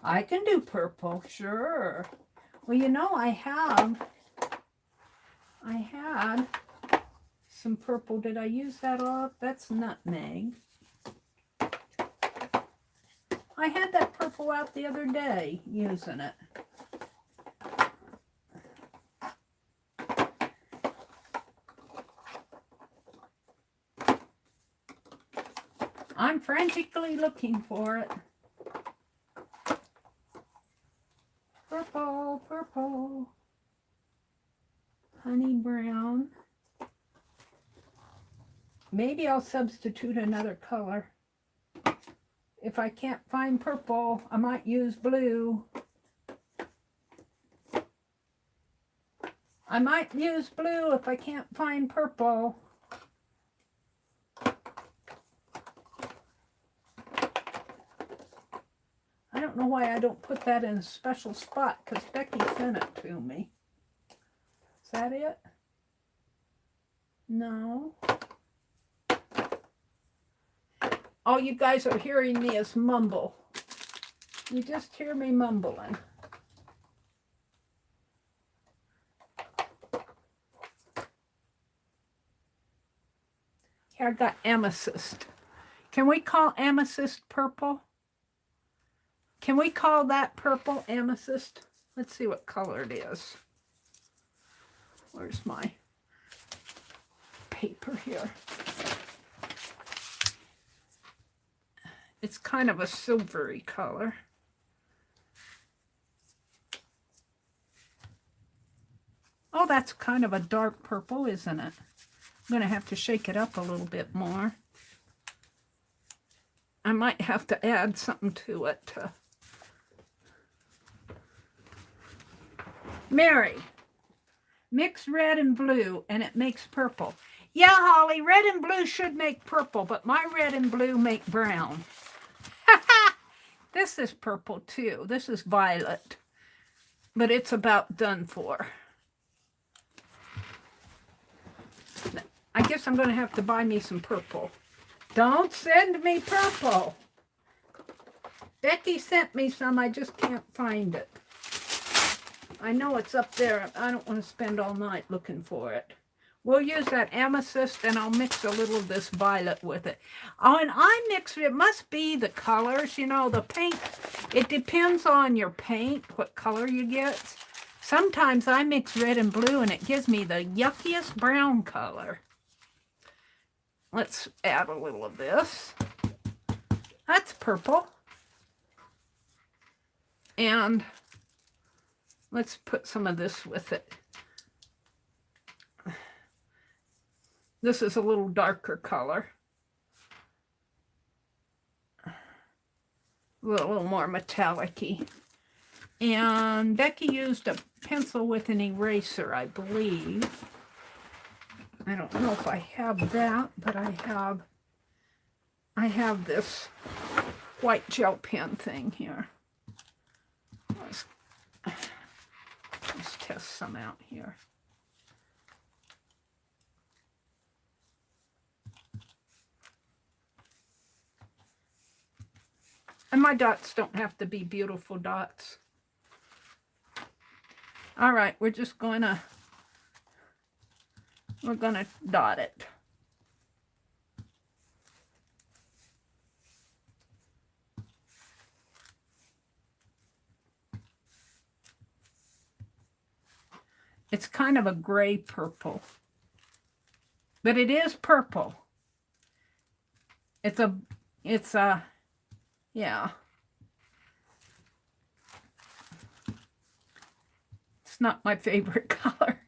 I can do purple, sure. Well, you know, I had some purple. Did I use that off? That's nutmeg. I had that purple out the other day using it. I'm frantically looking for it. Purple, purple. Honey brown. Maybe I'll substitute another color. If I can't find purple, I might use blue. I might use blue if I can't find purple. I don't know why I don't put that in a special spot, because Becky sent it to me. Is that it? No. All you guys are hearing me is mumble. You just hear me mumbling. Here I got amethyst. Can we call amethyst purple? Can we call that purple amethyst? Let's see what color it is. Where's my paper here? It's kind of a silvery color. Oh, that's kind of a dark purple, isn't it? I'm going to have to shake it up a little bit more. I might have to add something to it. Meri, mix red and blue and it makes purple. Yeah, Holly, red and blue should make purple, but my red and blue make brown. This is purple too. This is violet, but it's about done for. I guess I'm going to have to buy me some purple. Don't send me purple. Becky sent me some. I just can't find it. I know it's up there. I don't want to spend all night looking for it. We'll use that amethyst and I'll mix a little of this violet with it. Oh, and I mix it. It must be the colors. You know, the paint, it depends on your paint, what color you get. Sometimes I mix red and blue and it gives me the yuckiest brown color. Let's add a little of this. That's purple. And let's put some of this with it. This is a little darker color. A little more metallic-y. And Becky used a pencil with an eraser, I believe. I don't know if I have that, but I have this white gel pen thing here. Let's test some out here. And my dots don't have to be beautiful dots. All right, we're gonna dot it. It's kind of a gray purple, but it is purple. It's a, yeah. It's not my favorite color.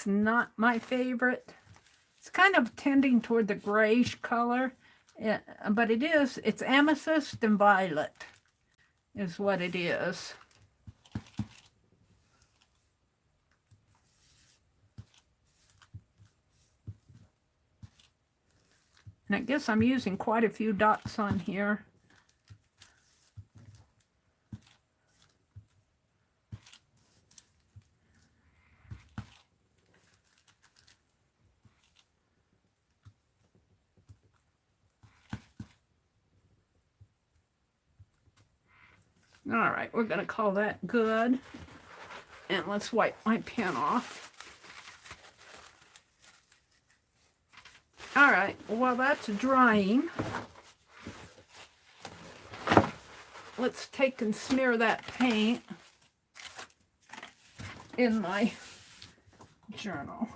not my favorite. It's kind of tending toward the grayish color, but it's amethyst and violet is what it is. And I guess I'm using quite a few dots on here. All right, we're going to call that good. And let's wipe my pen off. All right, while that's drying, let's take and smear that paint in my journal.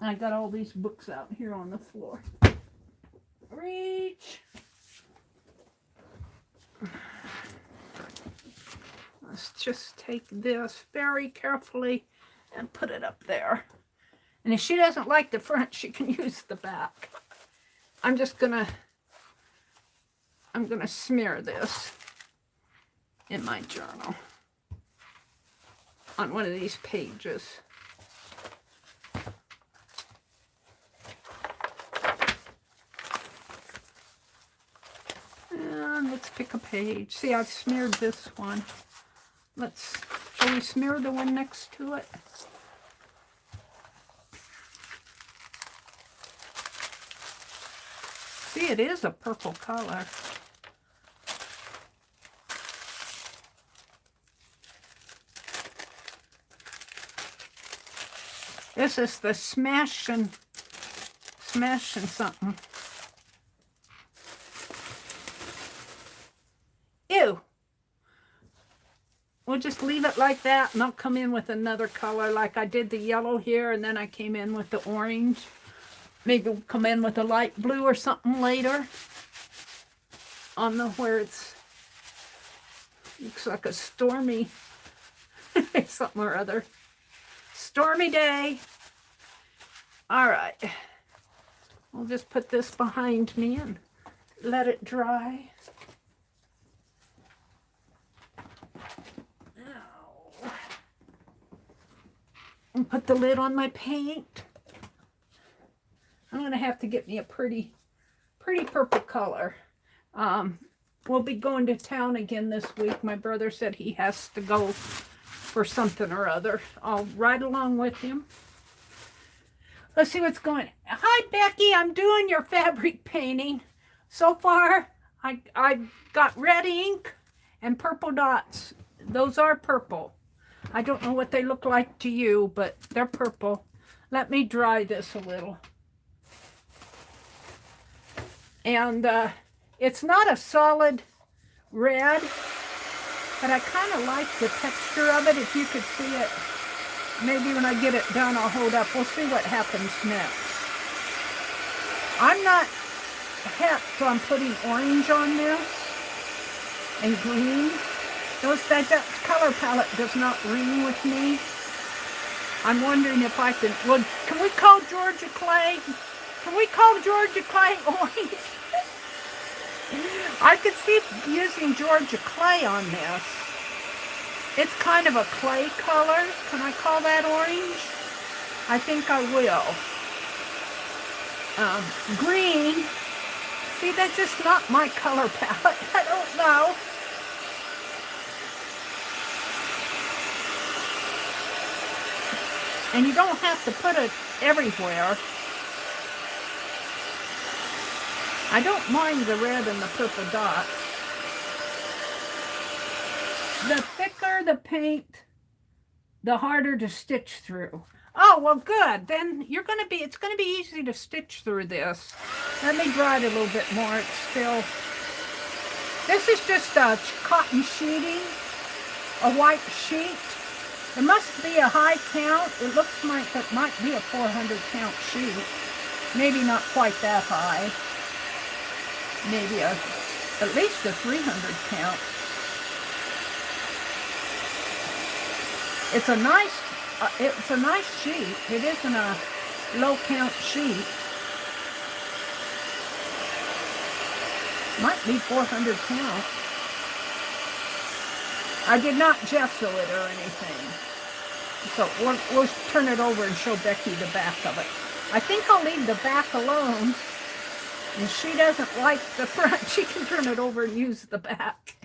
I got all these books out here on the floor. Reach. Let's just take this very carefully and put it up there. And if she doesn't like the front, she can use the back. I'm gonna smear this in my journal on one of these pages. And let's pick a page. See, I've smeared this one. Shall we smear the one next to it? See, it is a purple color. This is the smashing something. Ew. We'll just leave it like that, and I'll come in with another color like I did the yellow here, and then I came in with the orange. Maybe we'll come in with a light blue or something later on where it's looks like a stormy something or other. Stormy day. All right. We'll just put this behind me and let it dry. Now, and put the lid on my paint. I'm going to have to get me a pretty purple color. We'll be going to town again this week. My brother said he has to go for something or other. I'll ride along with him. Let's see what's going on. Hi, Becky. I'm doing your fabric painting. So far, I got red ink and purple dots. Those are purple. I don't know what they look like to you, but they're purple. Let me dry this a little. And it's not a solid red, but I kind of like the texture of it. If you could see it, maybe when I get it done, I'll hold up. We'll see what happens next. I'm not hep on putting orange on this and green. That color palette does not ring with me. I'm wondering if I can, well, can we call Georgia Clay? Can we call Georgia Clay orange? I could see using Georgia Clay on this. It's kind of a clay color. Can I call that orange? I think I will. Green. See, that's just not my color palette. I don't know. And you don't have to put it everywhere. I don't mind the red and the purple dots. The thicker the paint, the harder to stitch through. Oh, well, good. Then it's going to be easy to stitch through this. Let me dry it a little bit more. It's still, this is just a cotton sheeting, a white sheet. It must be a high count. It looks like it might be a 400 count sheet. Maybe not quite that high. Maybe at least a 300 count. It's a nice sheet. It isn't a low count sheet. Might be 400 count. I did not gesso it or anything. So we'll turn it over and show Becky the back of it. I think I'll leave the back alone. If she doesn't like the front, she can turn it over and use the back.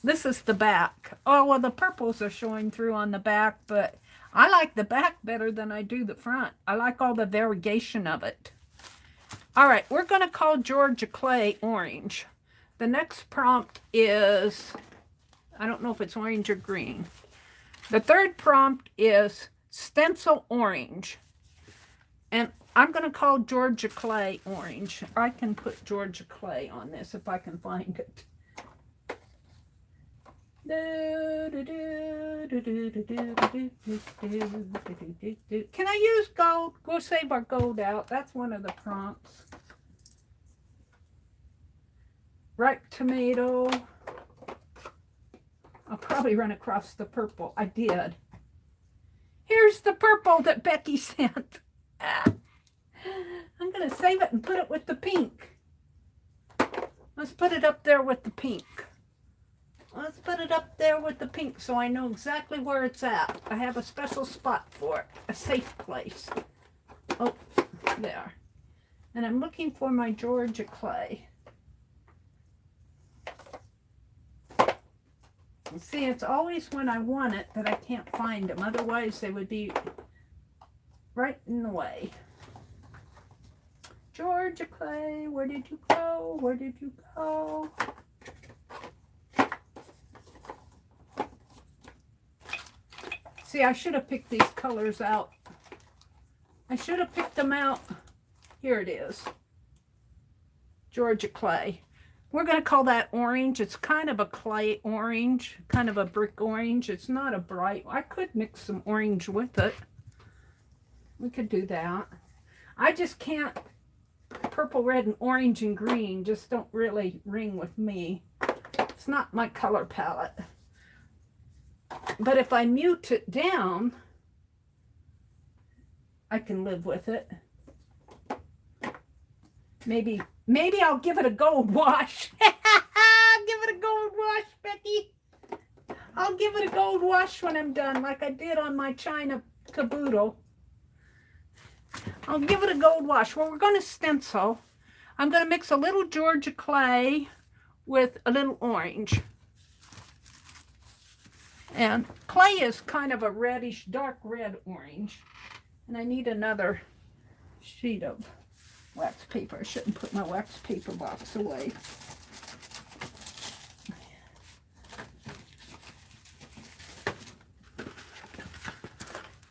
This is the back. Oh, well, the purples are showing through on the back, but I like the back better than I do the front. I like all the variegation of it. All right, we're going to call Georgia Clay orange. The next prompt is, I don't know if it's orange or green. The third prompt is stencil orange. And I'm going to call Georgia Clay orange. I can put Georgia Clay on this if I can find it. Can I use gold? We'll save our gold out. That's one of the prompts. Ripe tomato. I'll probably run across the purple. I did. Here's the purple that Becky sent. I'm going to save it and put it with the pink. Let's put it up there with the pink. Let's put it up there with the pink so I know exactly where it's at. I have a special spot for it, a safe place. Oh, there. And I'm looking for my Georgia Clay. See, it's always when I want it that I can't find them. Otherwise, they would be right in the way. Georgia Clay, where did you go? Where did you go? See, I should have picked these colors out. I should have picked them out. Here it is. Georgia Clay. We're going to call that orange. It's kind of a clay orange, kind of a brick orange. It's not a bright. I could mix some orange with it. We could do that. I just can't. Purple, red, and orange and green just don't really ring with me. It's not my color palette. But if I mute it down, I can live with it. Maybe I'll give it a gold wash. Give it a gold wash, Becky. I'll give it a gold wash when I'm done, like I did on my China caboodle. I'll give it a gold wash. Well, we're going to stencil. I'm going to mix a little Georgia Clay with a little orange. And clay is kind of a reddish, dark red orange. And I need another sheet of wax paper. I shouldn't put my wax paper box away.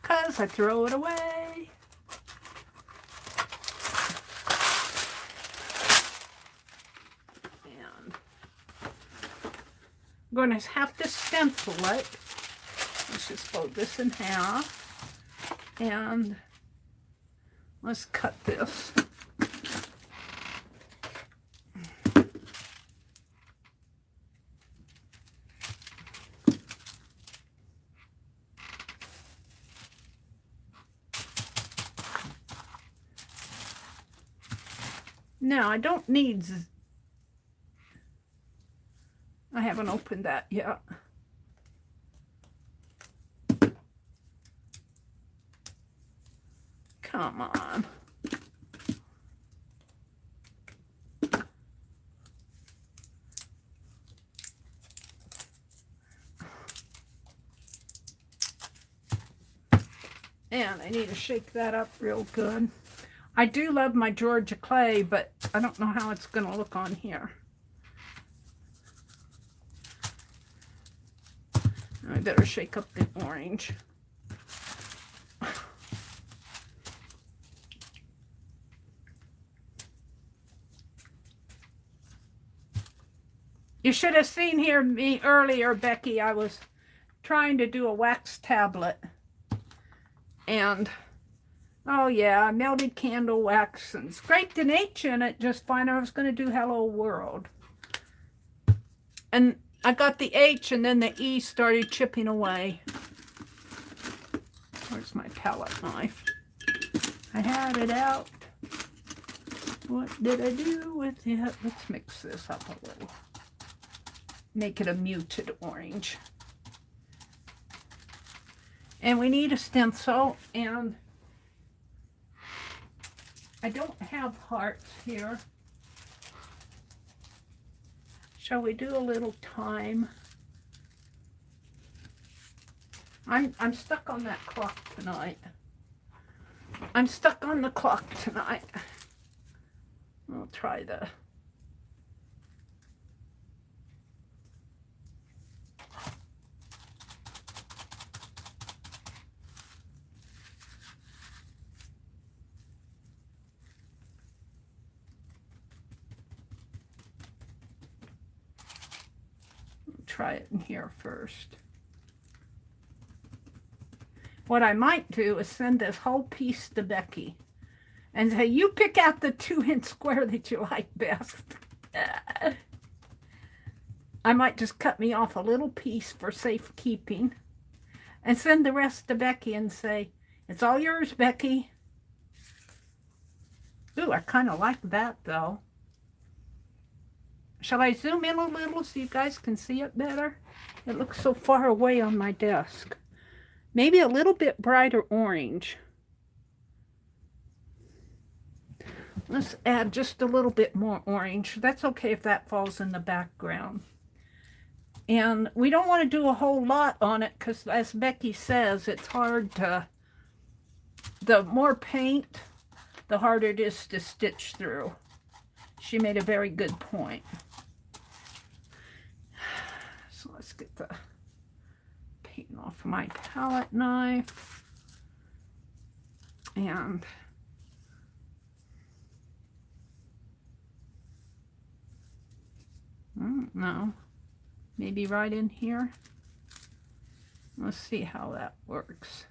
Because I throw it away. And I'm going to have to stencil it. Let's just fold this in half. And let's cut this. Now, I don't need, I haven't opened that yet. Come on. And I need to shake that up real good. I do love my Georgia Clay, but I don't know how it's going to look on here. I better shake up the orange. You should have seen me earlier, Becky. I was trying to do a wax tablet. And, oh yeah, I melted candle wax and scraped an H in it just fine. I was going to do Hello World. And I got the H and then the E started chipping away. Where's my palette knife? I had it out. What did I do with it? Let's mix this up a little. Make it a muted orange. And we need a stencil, and I don't have hearts here. Shall we do a little time? I'm stuck on that clock tonight. I'm stuck on the clock tonight. I'll try the... Try it in here first. What I might do is send this whole piece to Becky and say, you pick out the 2-inch square that you like best. I might just cut me off a little piece for safekeeping and send the rest to Becky and say, it's all yours, Becky. Ooh, I kind of like that though. Shall I zoom in a little so you guys can see it better? It looks so far away on my desk. Maybe a little bit brighter orange. Let's add just a little bit more orange. That's okay if that falls in the background. And we don't want to do a whole lot on it because, as Becky says, it's hard to... The more paint, the harder it is to stitch through. She made a very good point. So let's get the paint off my palette knife. And no, maybe right in here. Let's see how that works.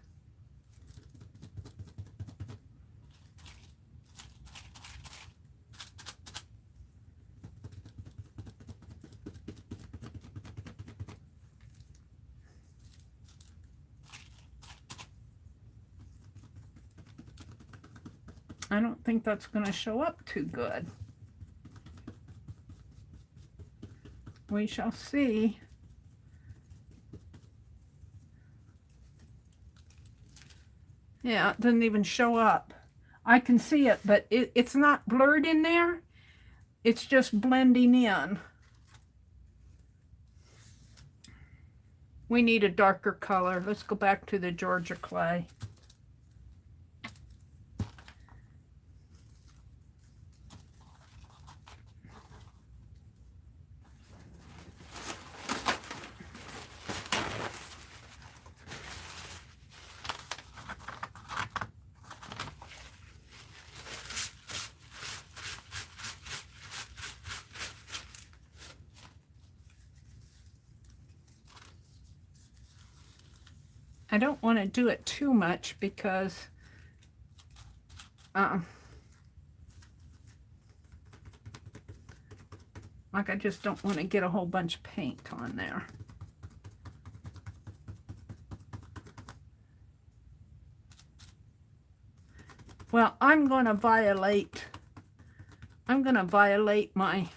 I don't think that's going to show up too good. We shall see. Yeah, it doesn't even show up. I can see it, but it's not blurred in there. It's just blending in. We need a darker color. Let's go back to the Georgia clay. I don't want to do it too much because like I just don't want to get a whole bunch of paint on there. Well, I'm going to violate my,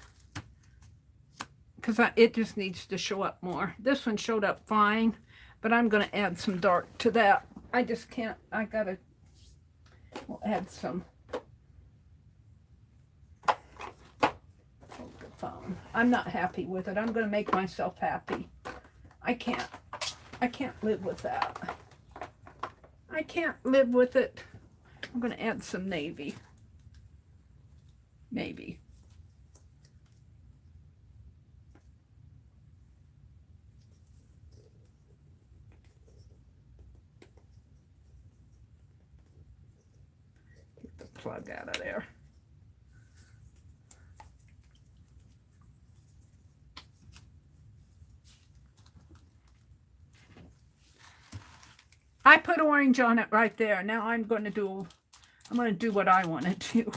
because it just needs to show up more. This one showed up fine, but I'm going to add some dark to that. I just can't, we'll add some. Hold the phone. I'm not happy with it. I'm going to make myself happy. I can't live with that. I can't live with it. I'm going to add some navy. Maybe. Get the plug out of there. I put orange on it right there. Now I'm going to do what I want to do.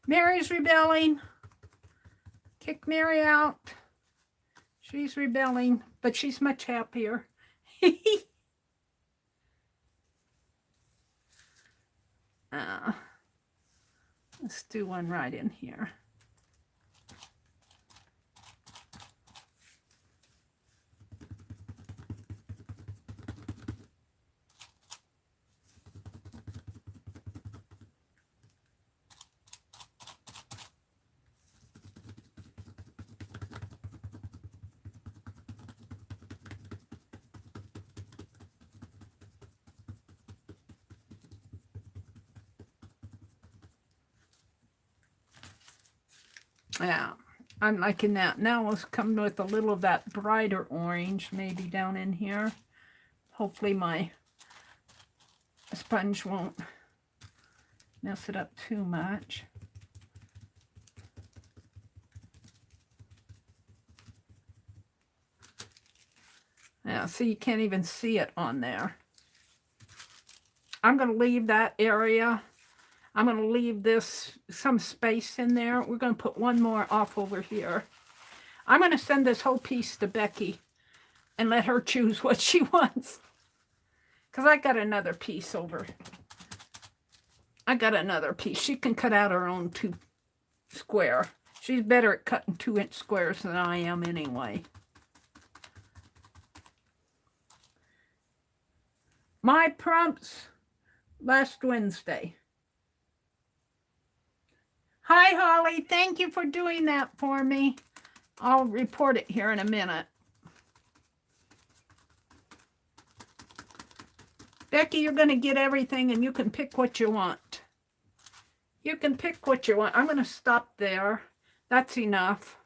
Meri's rebelling. Kick Meri out. She's rebelling, but she's much happier. Let's do one right in here. Yeah, I'm liking that. Now let's come with a little of that brighter orange maybe down in here. Hopefully my sponge won't mess it up too much. Yeah, see, you can't even see it on there. I'm going to leave that area. I'm going to leave this, some space in there. We're going to put one more off over here. I'm going to send this whole piece to Becky and let her choose what she wants. Because I got another piece over. I got another piece. She can cut out her own 2 square. She's better at cutting 2-inch squares than I am anyway. My prompts last Wednesday. Hi, Holly. Thank you for doing that for me. I'll report it here in a minute. Becky, you're going to get everything and you can pick what you want. You can pick what you want. I'm going to stop there. That's enough.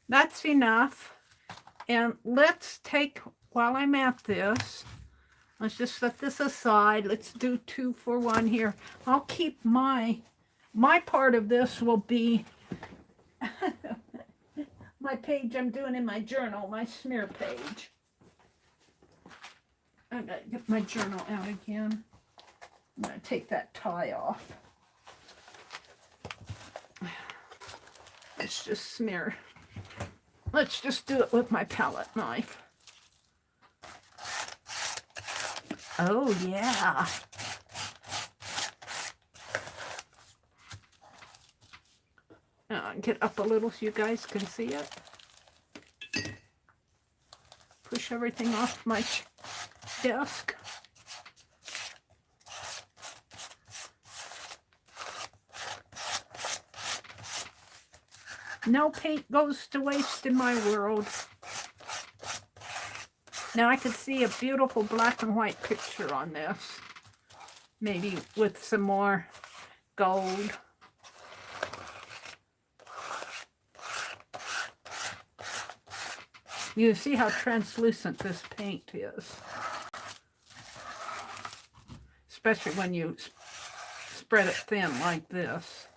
That's enough. And let's take, while I'm at this, let's just set this aside. Let's do 2 for 1 here. I'll keep my part of this will be my page I'm doing in my journal, my smear page. I'm going to get my journal out again. I'm going to take that tie off. Let's just smear. Let's just do it with my palette knife. Oh, yeah. Get up a little so you guys can see it. Push everything off my desk. No paint goes to waste in my world. Now I could see a beautiful black and white picture on this. Maybe with some more gold. You see how translucent this paint is. Especially when you spread it thin like this.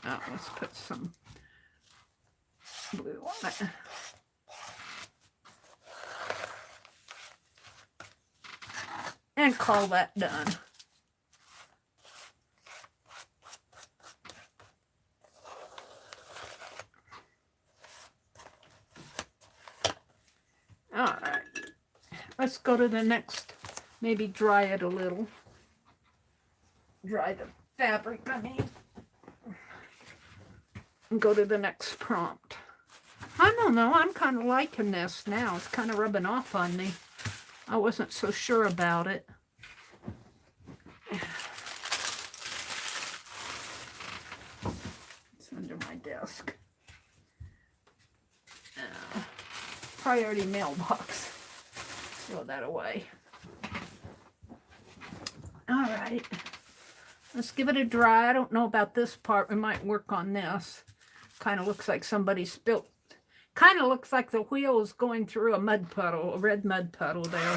Now let's put some blue on it. And call that done. All right, let's go to the next, maybe dry it a little. Dry the fabric, I mean. And go to the next prompt. I don't know, I'm kind of liking this now. It's kind of rubbing off on me. I wasn't so sure about it. It's under my desk. Priority mailbox. Throw that away. All right. Let's give it a dry. I don't know about this part. We might work on this. Kind of looks like somebody spilt. Kind of looks like the wheel is going through a mud puddle, a red mud puddle there.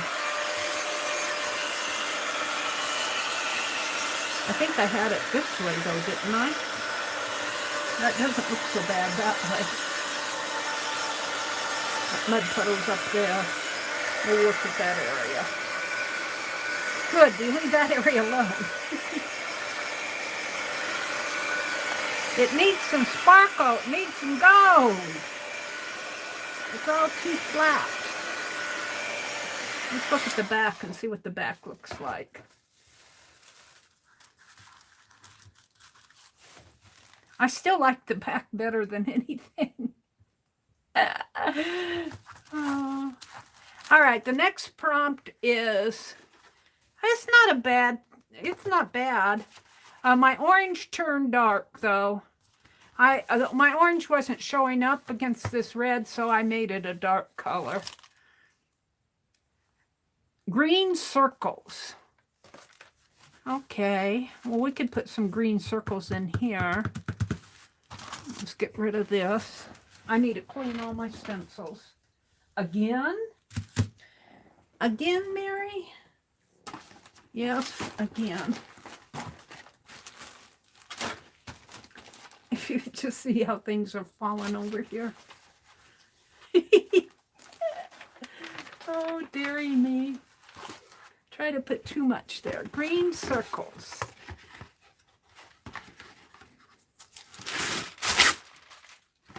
I think I had it this way though, didn't I? That doesn't look so bad that way. That mud puddle's up there. We'll look at that area. Good, we leave that area alone. It needs some sparkle. It needs some gold. It's all too flat. Let's look at the back and see what the back looks like. I still like the back better than anything. All right, the next prompt is, it's not bad. My orange turned dark though. My orange wasn't showing up against this red, so I made it a dark color. Green circles. Okay, well, we could put some green circles in here. Let's get rid of this. I need to clean all my stencils. Again? Again, Meri? Yes, again. If you just see how things are falling over here. Oh, dearie me. Try to put too much there. Green circles.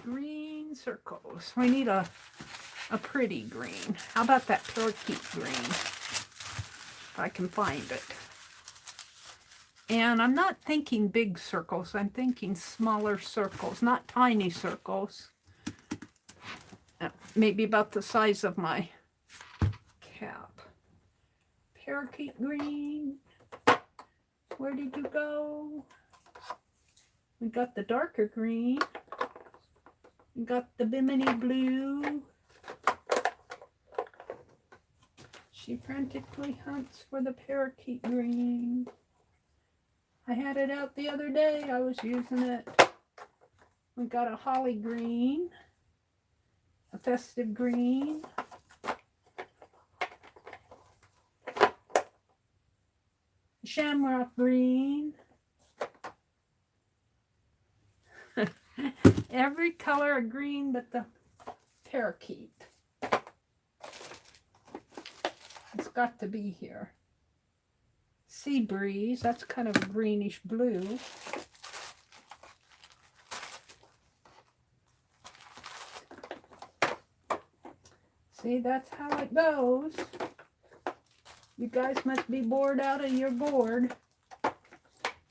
Green circles. We need a pretty green. How about that parakeet green? If I can find it. And I'm not thinking big circles. I'm thinking smaller circles, not tiny circles. Maybe about the size of my cap. Parakeet green. Where did you go? We got the darker green. We got the Bimini blue. She frantically hunts for the parakeet green. I had it out the other day. I was using it. We got a holly green. A festive green. Shamrock green. Every color of green but the parakeet. It's got to be here. Sea breeze, that's kind of a greenish blue. See, that's how it goes. You guys must be bored out of your board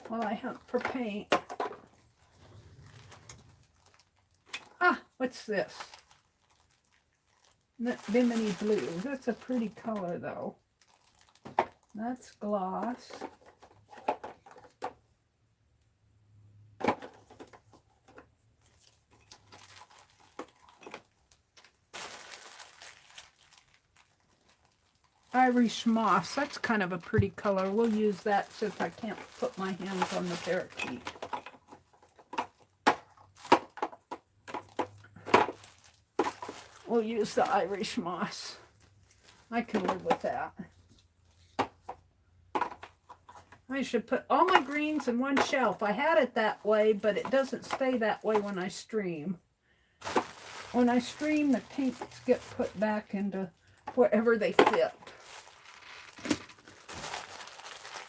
while I hunt for paint. Ah, what's this? Bimini blue. That's a pretty color though. That's gloss. Irish moss. That's kind of a pretty color. We'll use that since I can't put my hands on the parakeet. We'll use the Irish moss. I can live with that. I should put all my greens in one shelf. I had it that way, but it doesn't stay that way when I stream. When I stream, the pinks get put back into wherever they fit.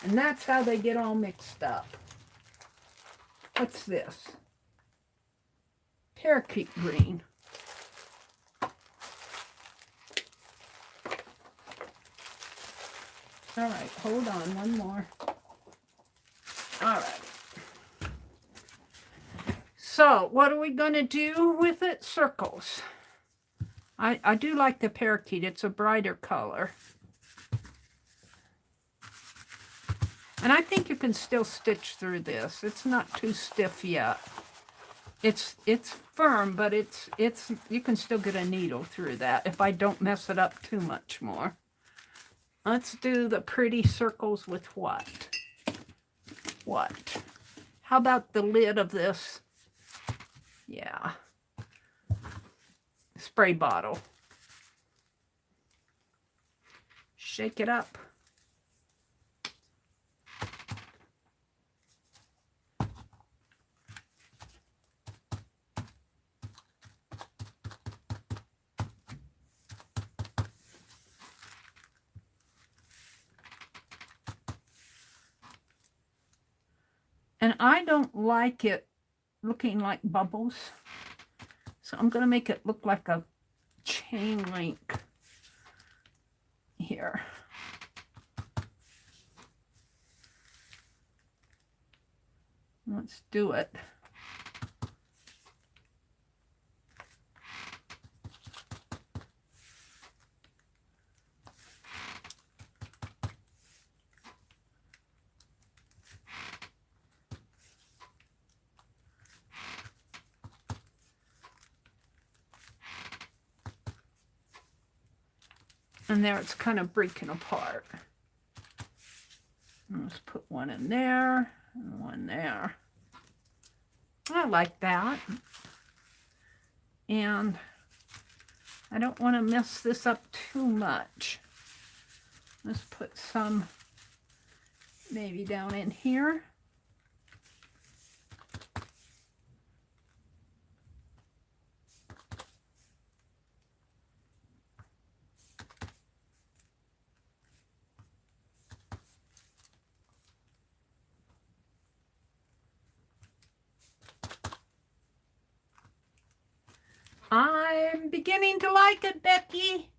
And that's how they get all mixed up. What's this? Parakeet green. All right, hold on, one more. All right. So, what are we going to do with it? Circles. I do like the parakeet. It's a brighter color. And I think you can still stitch through this. It's not too stiff yet. It's firm, but it's you can still get a needle through that if I don't mess it up too much more. Let's do the pretty circles with what? What? How about the lid of this? Yeah. Spray bottle. Shake it up. And I don't like it looking like bubbles. So I'm going to make it look like a chain link here. Let's do it. And there it's kind of breaking apart. Let's put one in there and one there. I like that. And I don't want to mess this up too much. Let's put some maybe down in here. I'm beginning to like it, Becky.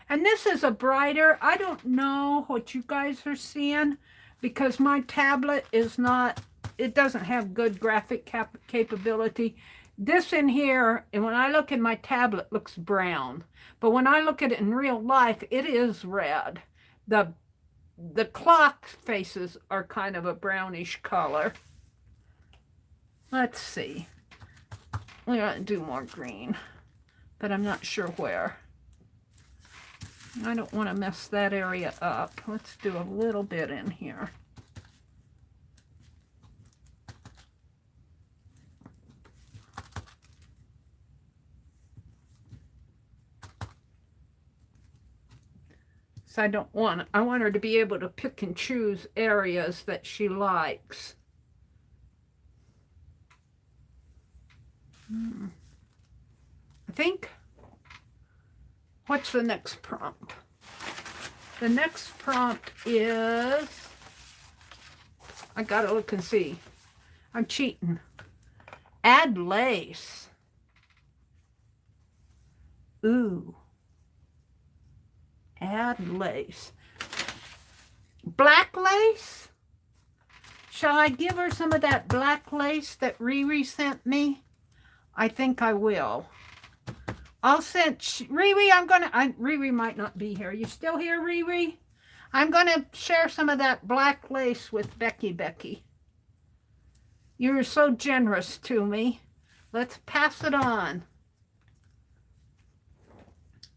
And this is a brighter. I don't know what you guys are seeing because my tablet is not, it doesn't have good graphic capability. This in here, and when I look at my tablet, looks brown. But when I look at it in real life, it is red. The clock faces are kind of a brownish color. Let's see. We're going to do more green, but I'm not sure where. I don't want to mess that area up. Let's do a little bit in here. So I want her to be able to pick and choose areas that she likes. I think, what's the next prompt? The next prompt is, I gotta look and see. I'm cheating. Add lace. Ooh. Add lace. Black lace? Shall I give her some of that black lace that Riri sent me? I think I will. I'll send Riri. Riri might not be here. You still here, Riri? I'm gonna share some of that black lace with Becky. You're so generous to me. Let's pass it on.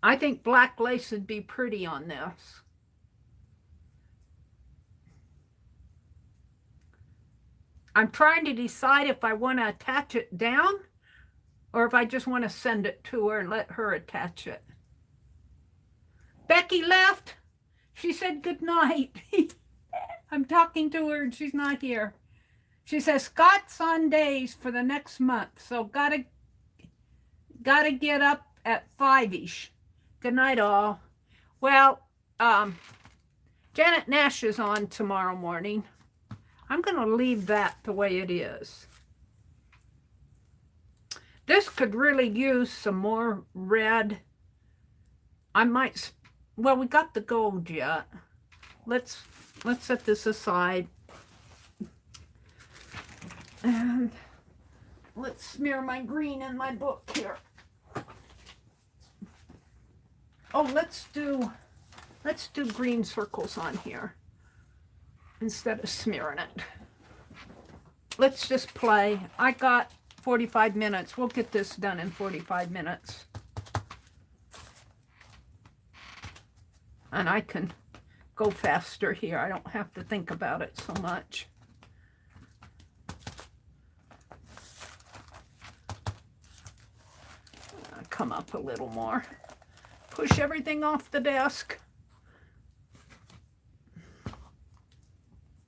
I think black lace would be pretty on this. I'm trying to decide if I want to attach it down or if I just want to send it to her and let her attach it. Becky left. She said good night. I'm talking to her and she's not here. She says Scott's on days for the next month, so gotta get up at 5-ish. Good night, all. Well, Janet Nash is on tomorrow morning. I'm going to leave that the way it is. This could really use some more red. I might, well, we got the gold yet. Let's set this aside. And let's smear my green in my book here. Oh, let's do green circles on here instead of smearing it. Let's just play. I got 45 minutes. We'll get this done in 45 minutes. And I can go faster here. I don't have to think about it so much. Come up a little more. Push everything off the desk.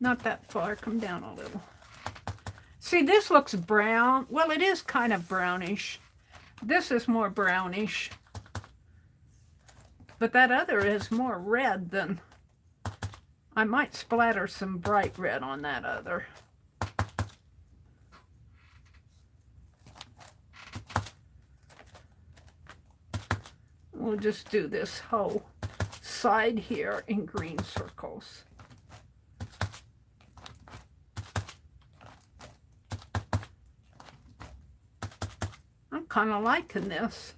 Not that far. Come down a little. See, this looks brown. Well, it is kind of brownish. This is more brownish. But that other is more red than... I might splatter some bright red on that other. we'll just do this whole side here in green circles. I'm kind of liking this.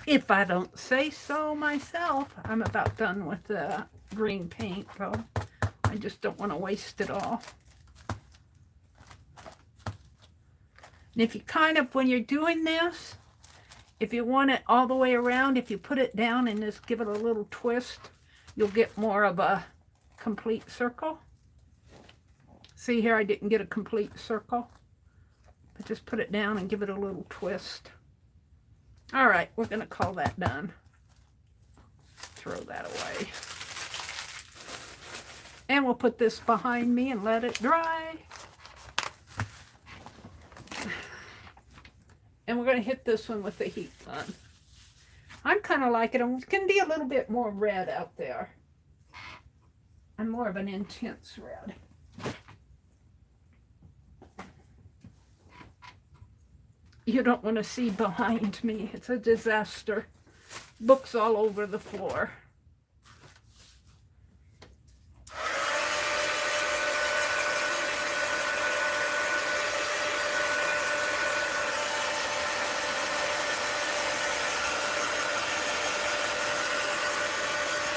If I don't say so myself. I'm about done with the green paint though. I just don't want to waste it all. And if you kind of, when you're doing this, if you want it all the way around, if you put it down and just give it a little twist, you'll get more of a complete circle. See here, I didn't get a complete circle. But just put it down and give it a little twist. All right, we're going to call that done. Throw that away. And we'll put this behind me and let it dry. And we're going to hit this one with the heat gun. I'm kind of like it. It can be a little bit more red out there. I'm more of an intense red. You don't want to see behind me. It's a disaster. Books all over the floor.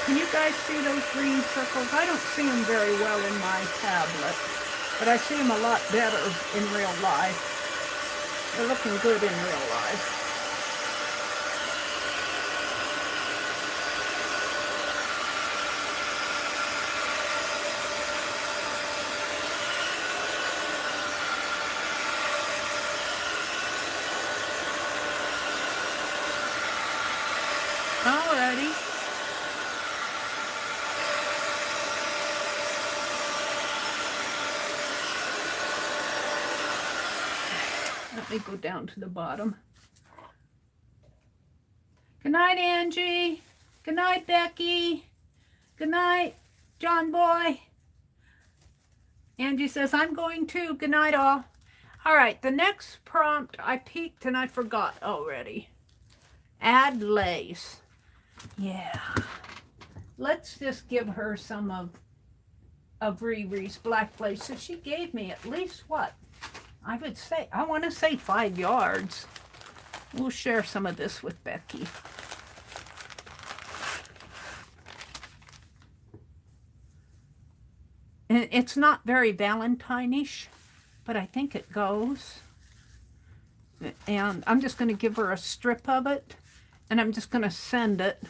Can you guys see those green circles? I don't see them very well in my tablet, but I see them a lot better in real life. They're looking good in real life. Alrighty. Let me go down to the bottom. Good night, Angie. Good night, Becky. Good night, John Boy. Angie says, I'm going too. Good night, all. All right, the next prompt, I peeked and I forgot already. Add lace. Yeah. Let's just give her some of Riri's black lace. So she gave me at least what? I would say, I want to say 5 yards. We'll share some of this with Becky. And it's not very Valentine-ish, but I think it goes. And I'm just going to give her a strip of it, and I'm just going to send it.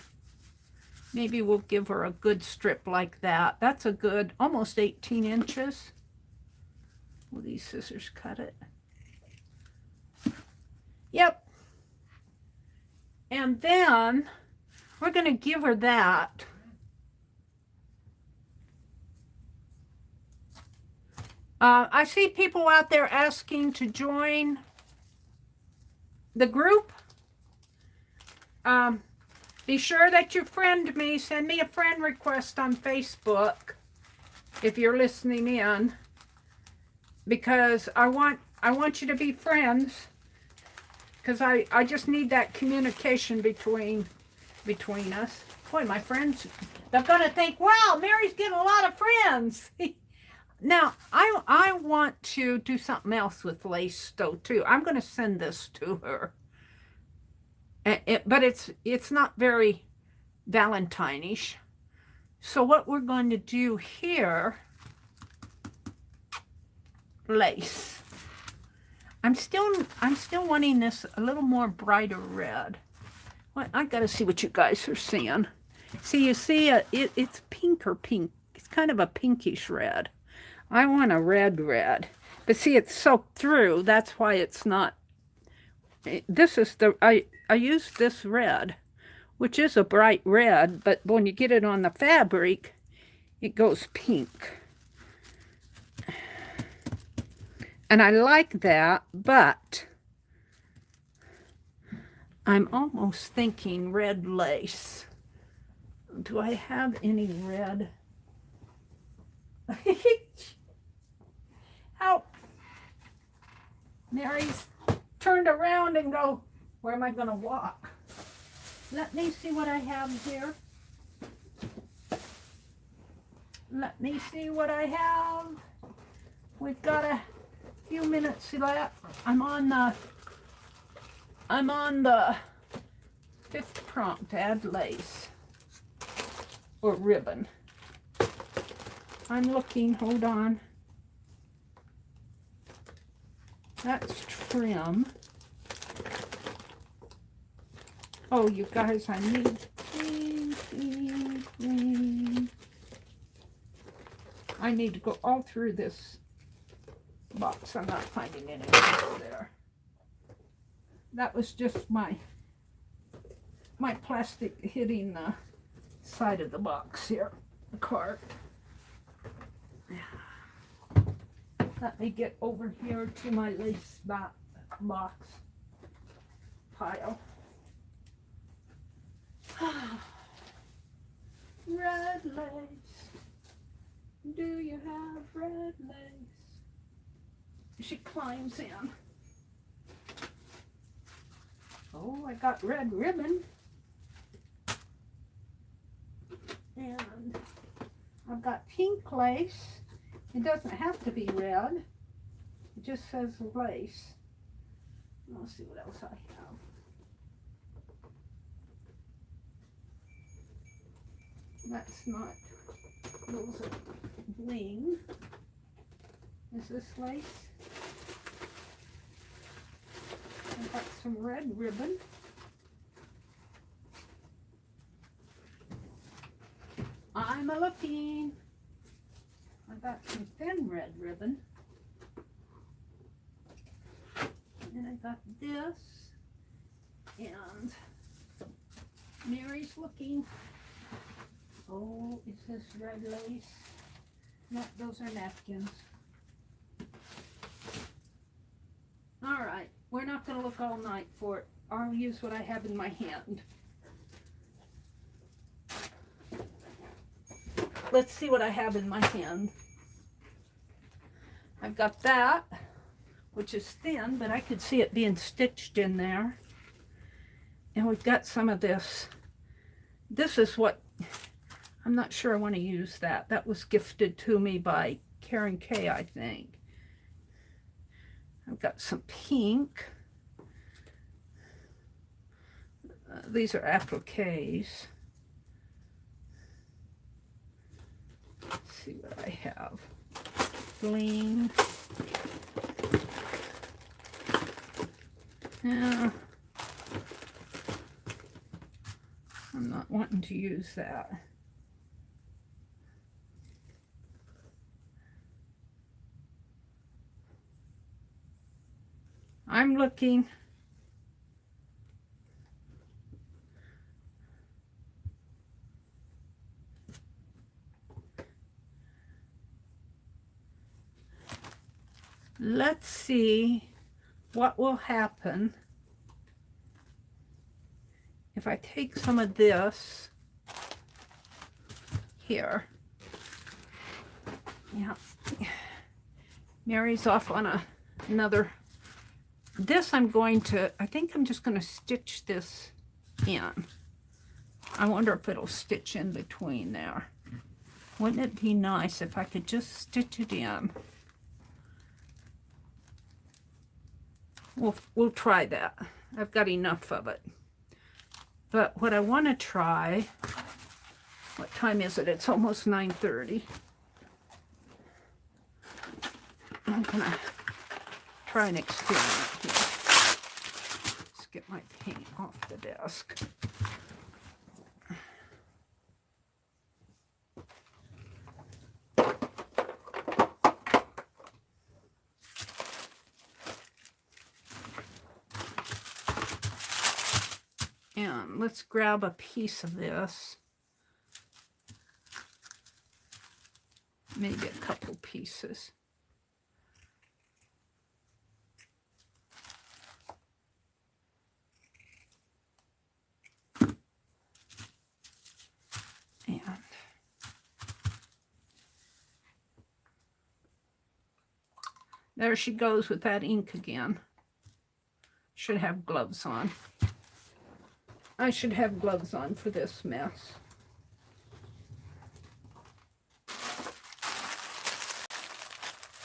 Maybe we'll give her a good strip like that. That's a good, almost 18 inches. Will these scissors cut it? Yep. And then we're going to give her that. I see people out there asking to join the group. Be sure that you friend me. Send me a friend request on Facebook if you're listening in. Because I want you to be friends, because I just need that communication between us. Boy, my friends, they're gonna think, wow, Meri's getting a lot of friends. Now I want to do something else with lace though too. I'm gonna send this to her, but it's not very Valentine-ish. So what we're going to do here, lace. I'm still wanting this a little more brighter red. Well, I gotta see what you guys are seeing. See, you see it's pink. It's kind of a pinkish red. I want a red. But see, it's soaked through. That's why it's not. This is I used this red, which is a bright red, but when you get it on the fabric, it goes pink. And I like that, but I'm almost thinking red lace. Do I have any red? Help. Meri's turned around and go, where am I going to walk? Let me see what I have here. Let me see what I have. We've got a few minutes left. I'm on the 5th prompt, add lace or ribbon. I'm looking, hold on. That's trim. Oh, you guys, I need clean. I need to go all through this box. I'm not finding anything there. That was just my plastic hitting the side of the box here, the cart. Let me get over here to my lace box pile. Red lace. Do you have red lace? She climbs in. Oh, I got red ribbon. And I've got pink lace. It doesn't have to be red. It just says lace. Let's see what else I have. That's not, those are bling. Is this lace? I've got some red ribbon. I'm a-looking. I got some thin red ribbon. And I got this. And Mary's looking. Oh, is this red lace? No, those are napkins. All right, we're not going to look all night for it. I'll use what I have in my hand. Let's see what I have in my hand. I've got that, which is thin, but I could see it being stitched in there. And we've got some of this. This is what, I'm not sure I want to use that. That was gifted to me by Karen Kay, I think. I've got some pink. These are appliques. Let's see what I have. Bling. Yeah. I'm not wanting to use that. I'm looking. Let's see what will happen if I take some of this here. Yeah. Mary's off on another. This I'm going to, I think I'm just going to stitch this in. I wonder if it'll stitch in between there. Wouldn't it be nice if I could just stitch it in? We'll try that. I've got enough of it. But what I want to try, what time is it? It's almost 9:30. I'm going to try an experiment here. Let's get my paint off the desk. And let's grab a piece of this. Maybe a couple pieces. And there she goes with that ink again. Should have gloves on. I should have gloves on for this mess.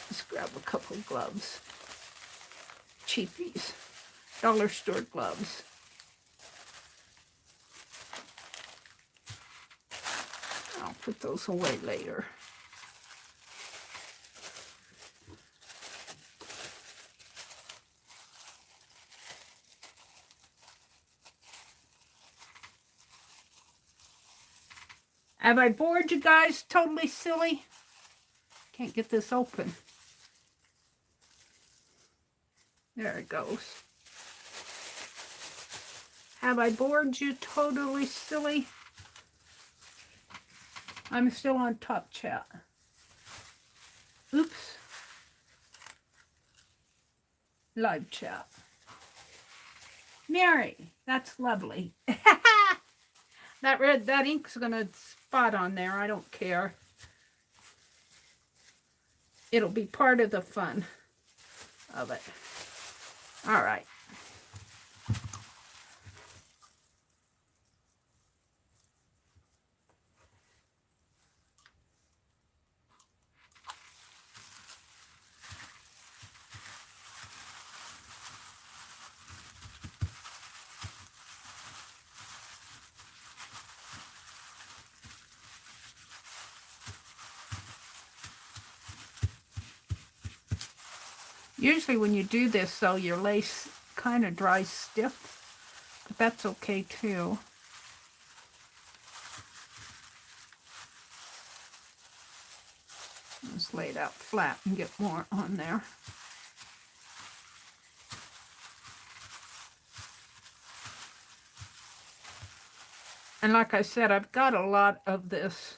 Let's grab a couple of gloves. Cheapies. Dollar store gloves. I'll put those away later. Have I bored you guys totally silly? Can't get this open. There it goes. Have I bored you totally silly? I'm still on top chat. Oops. Live chat. Meri, that's lovely. That ink's gonna spot on there. I don't care. It'll be part of the fun of it. All right. Usually when you do this, though, your lace kind of dries stiff, but that's okay too. Just lay it out flat and get more on there. And like I said, I've got a lot of this.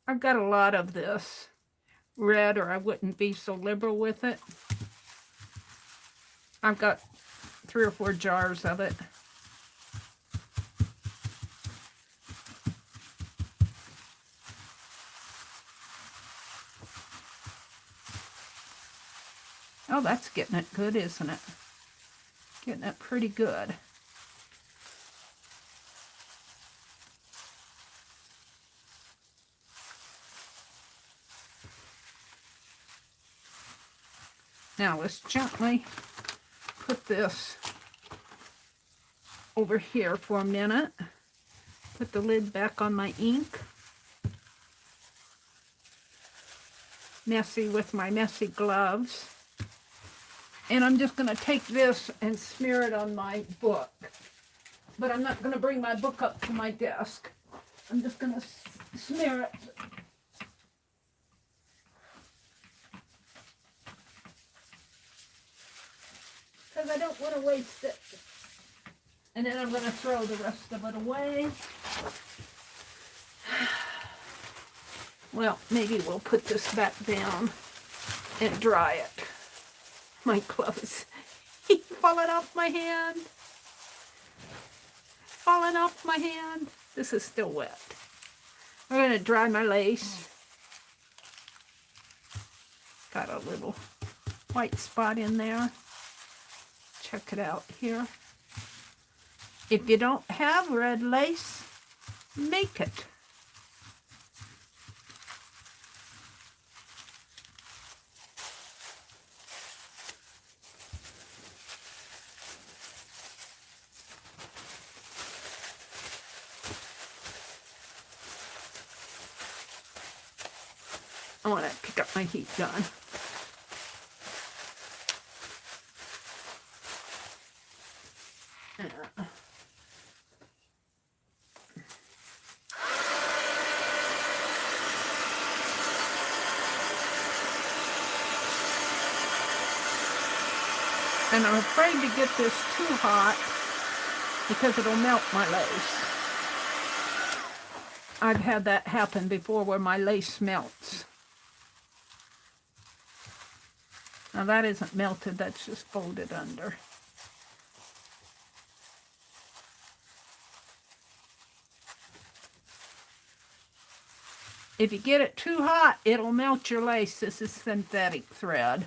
I've got a lot of this red, or I wouldn't be so liberal with it. I've got 3 or 4 jars of it. Oh, that's getting it good, isn't it? Getting it pretty good. Now let's gently put this over here for a minute. Put the lid back on my ink. Messy with my messy gloves. And I'm just going to take this and smear it on my book. But I'm not going to bring my book up to my desk. I'm just going to smear it. Because I don't want to waste it. And then I'm going to throw the rest of it away. Well, maybe we'll put this back down and dry it. My clothes falling off my hand. Falling off my hand. This is still wet. I'm going to dry my lace. Got a little white spot in there. Check it out here. If you don't have red lace, make it. I want to pick up my heat gun. And I'm afraid to get this too hot because it'll melt my lace. I've had that happen before where my lace melts. Now that isn't melted, that's just folded under. If you get it too hot, it'll melt your lace. This is synthetic thread.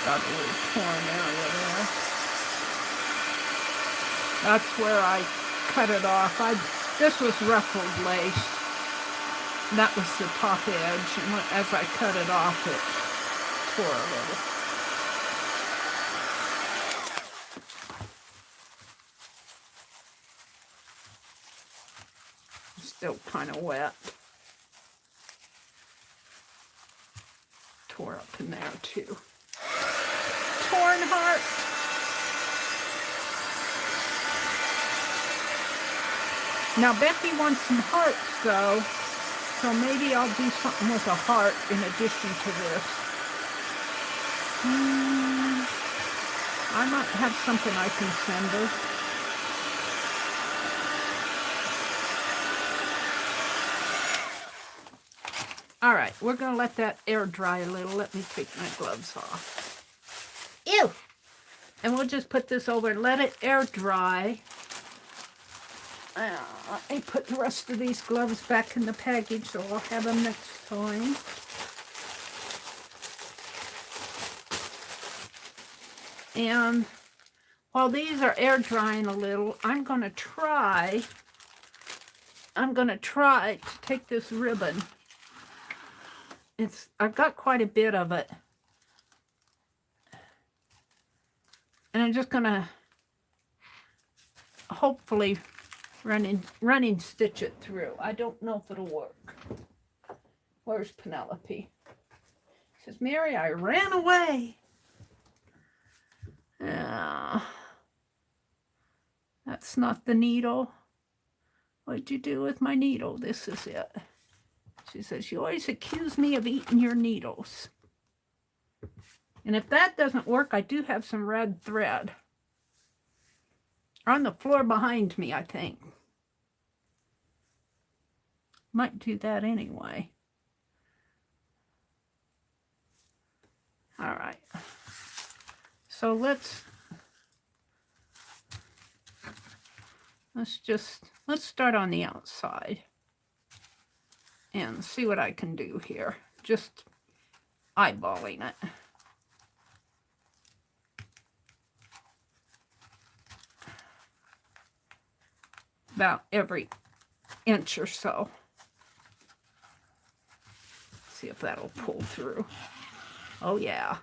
Got a little torn area there. That's where I cut it off. This was ruffled lace. That was the top edge, and as I cut it off, it tore a little. Still kind of wet. Tore up in there too. Torn heart. Now Becky wants some hearts though, so maybe I'll do something with a heart in addition to this. I might have something I can send her. All right, we're going to let that air dry a little. Let me take my gloves off. Ew! And we'll just put this over and let it air dry. Let me put the rest of these gloves back in the package so I'll have them next time. And while these are air drying a little, I'm going to try to take this ribbon. I've got quite a bit of it. And I'm just going to hopefully running stitch it through. I don't know if it'll work. Where's Penelope? She says, Meri, I ran away. That's not the needle. What'd you do with my needle? This is it. She says, you always accuse me of eating your needles. And if that doesn't work, I do have some red thread. On the floor behind me, I think. Might do that anyway. All right. So let's start on the outside and see what I can do here. Just eyeballing it. About every inch or so. See if that'll pull through. Oh yeah.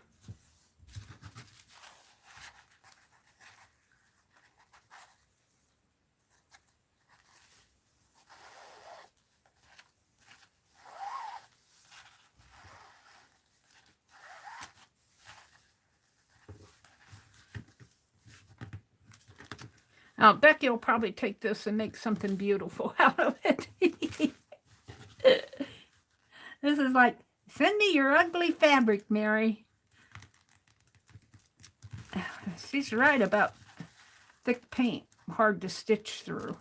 Now, Becky will probably take this and make something beautiful out of it. This is like, send me your ugly fabric, Meri. She's right about thick paint, hard to stitch through.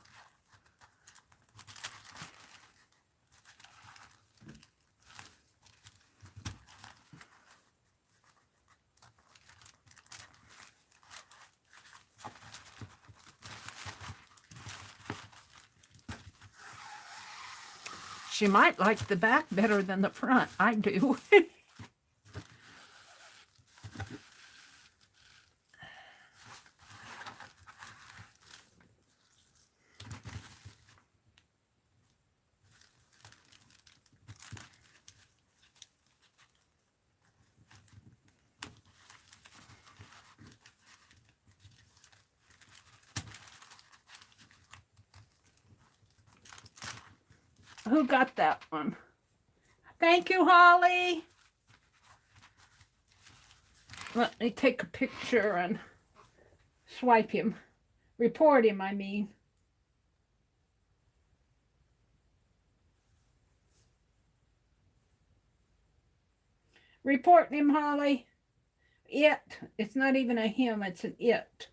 She might like the back better than the front. I do. Who got that one? Thank you, Holly. Let me take a picture and swipe him. Report him, I mean. Report him, Holly. It. It's not even a him, it's an it.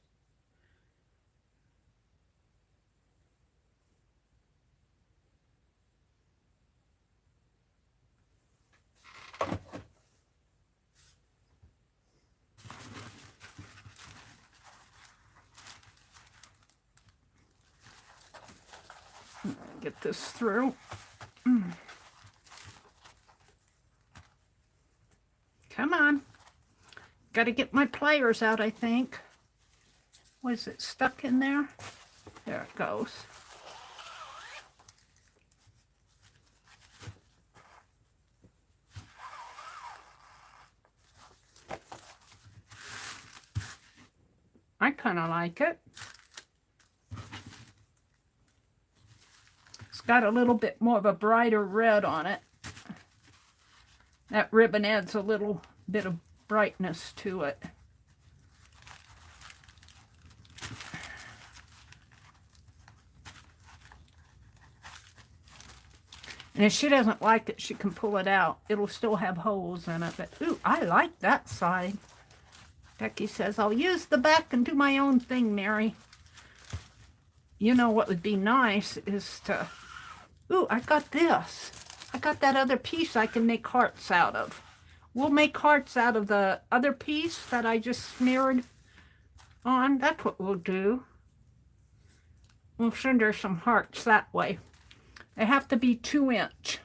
Get this through. Come on. Got to get my pliers out, I think. Was it stuck in there? There it goes. I kind of like it. It's got a little bit more of a brighter red on it. That ribbon adds a little bit of brightness to it. And if she doesn't like it, she can pull it out. It'll still have holes in it. But, ooh, I like that side. Becky says, I'll use the back and do my own thing, Meri. You know what would be nice is to... Ooh, I got this. I got that other piece I can make hearts out of. We'll make hearts out of the other piece that I just smeared on. That's what we'll do. We'll send her some hearts that way. They have to be 2-inch.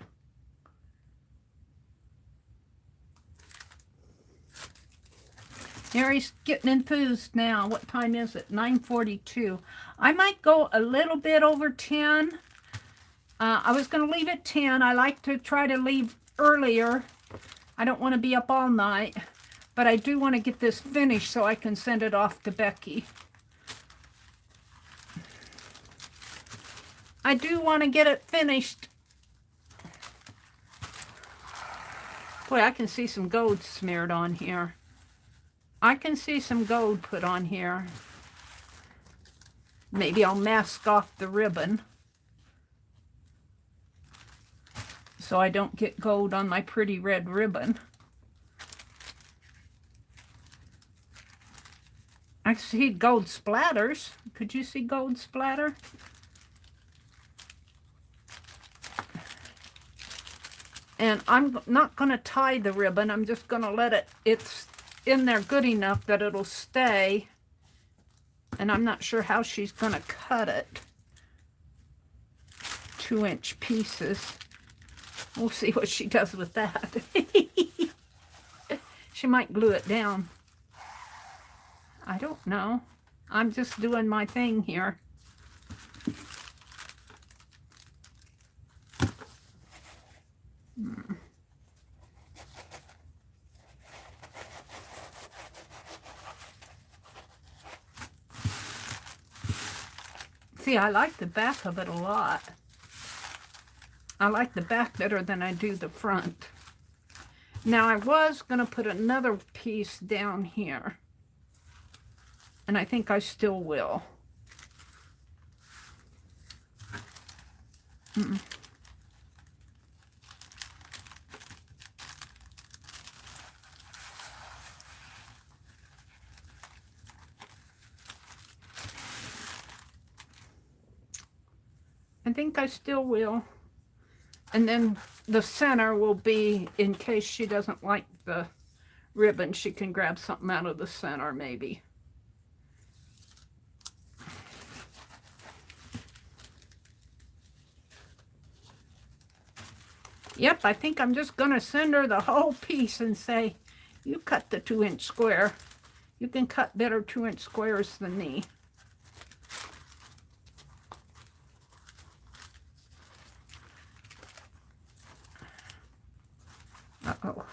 Meri's getting enthused now. What time is it? 9:42. I might go a little bit over 10. I was going to leave at 10. I like to try to leave earlier. I don't want to be up all night. But I do want to get this finished so I can send it off to Becky. I do want to get it finished. Boy, I can see some gold smeared on here. I can see some gold put on here. Maybe I'll mask off the ribbon so I don't get gold on my pretty red ribbon. I see gold splatters. Could you see gold splatter? And I'm not going to tie the ribbon. I'm just going to let it, it's in there good enough that it'll stay. And I'm not sure how she's going to cut it. 2-inch pieces. We'll see what she does with that. She might glue it down. I don't know. I'm just doing my thing here. See, I like the back of it a lot. I like the back better than I do the front. Now, I was going to put another piece down here. And I think I still will. I think I still will. And then the center will be, in case she doesn't like the ribbon, she can grab something out of the center maybe. Yep, I think I'm just going to send her the whole piece and say, you cut the 2-inch square. You can cut better 2-inch squares than me. Uh-oh.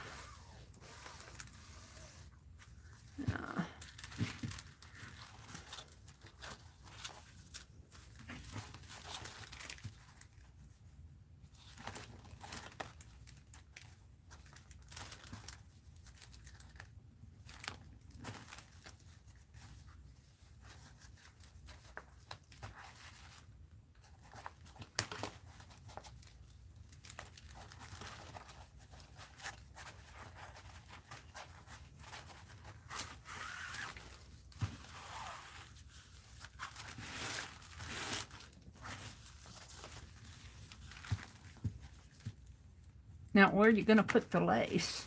Now, where are you going to put the lace?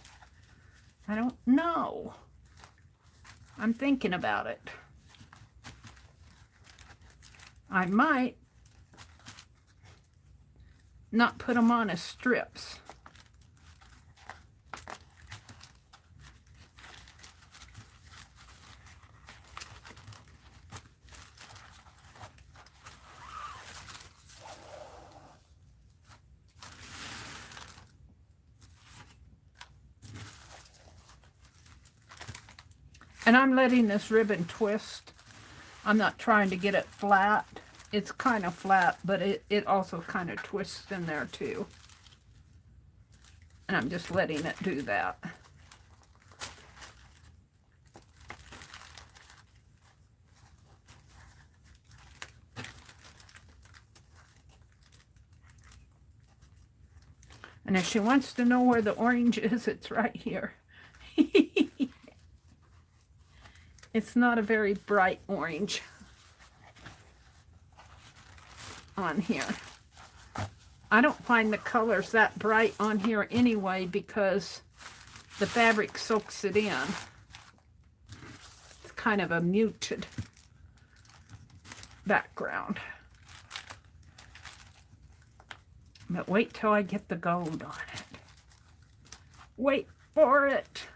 I don't know. I'm thinking about it. I might not put them on as strips. And I'm letting this ribbon twist. I'm not trying to get it flat. It's kind of flat, but it also kind of twists in there too. And I'm just letting it do that. And if she wants to know where the orange is, it's right here. It's not a very bright orange on here. I don't find the colors that bright on here anyway because the fabric soaks it in. It's kind of a muted background. But wait till I get the gold on it. Wait for it.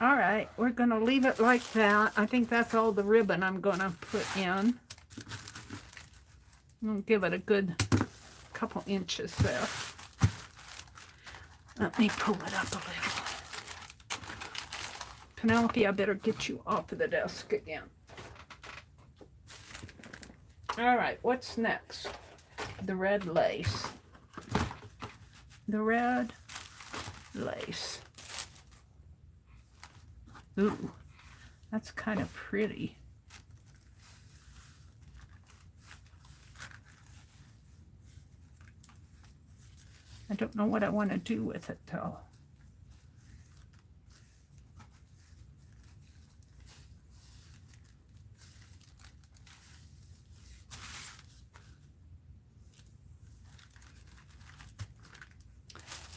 All right, we're going to leave it like that. I think that's all the ribbon I'm going to put in. I'll give it a good couple inches there. Let me pull it up a little. Penelope, I better get you off of the desk again. All right, what's next? The red lace. The red lace. Ooh, that's kind of pretty. I don't know what I want to do with it though.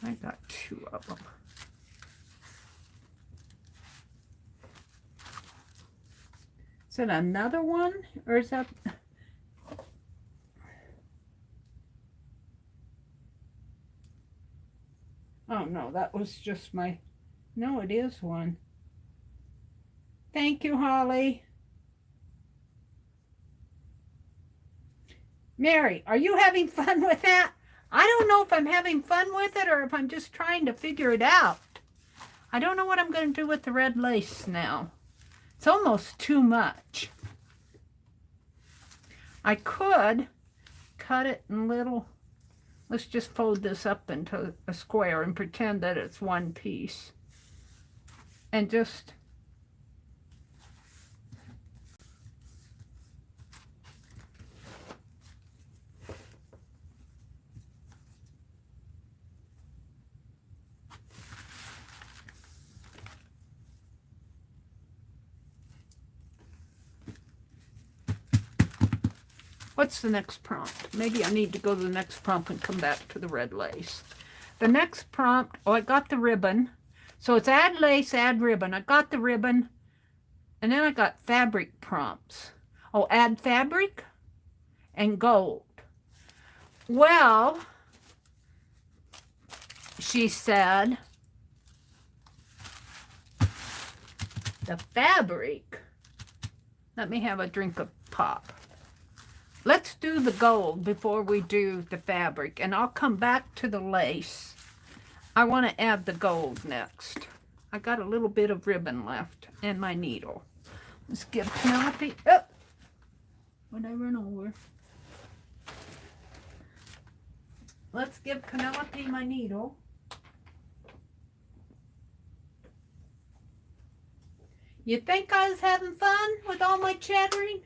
I got two of them. Is it another one or is that? Oh no, that was just my, no, it is one. Thank you, Holly. Mary, are you having fun with that? I don't know if I'm having fun with it or if I'm just trying to figure it out. I don't know what I'm going to do with the red lace now. It's almost too much. I could cut it in little, let's just fold this up into a square and pretend that it's one piece. And just what's the next prompt? Maybe I need to go to the next prompt and come back to the red lace. The next prompt, oh, I got the ribbon. So it's add lace, add ribbon. I got the ribbon, and then I got fabric prompts. Oh, add fabric and gold. Well, she said, the fabric, let me have a drink of pop. Let's do the gold before we do the fabric, and I'll come back to the lace. I want to add the gold next. I got a little bit of ribbon left and my needle. Let's give Penelope, oh, what did I run over? Let's give Penelope my needle. You think I was having fun with all my chattering?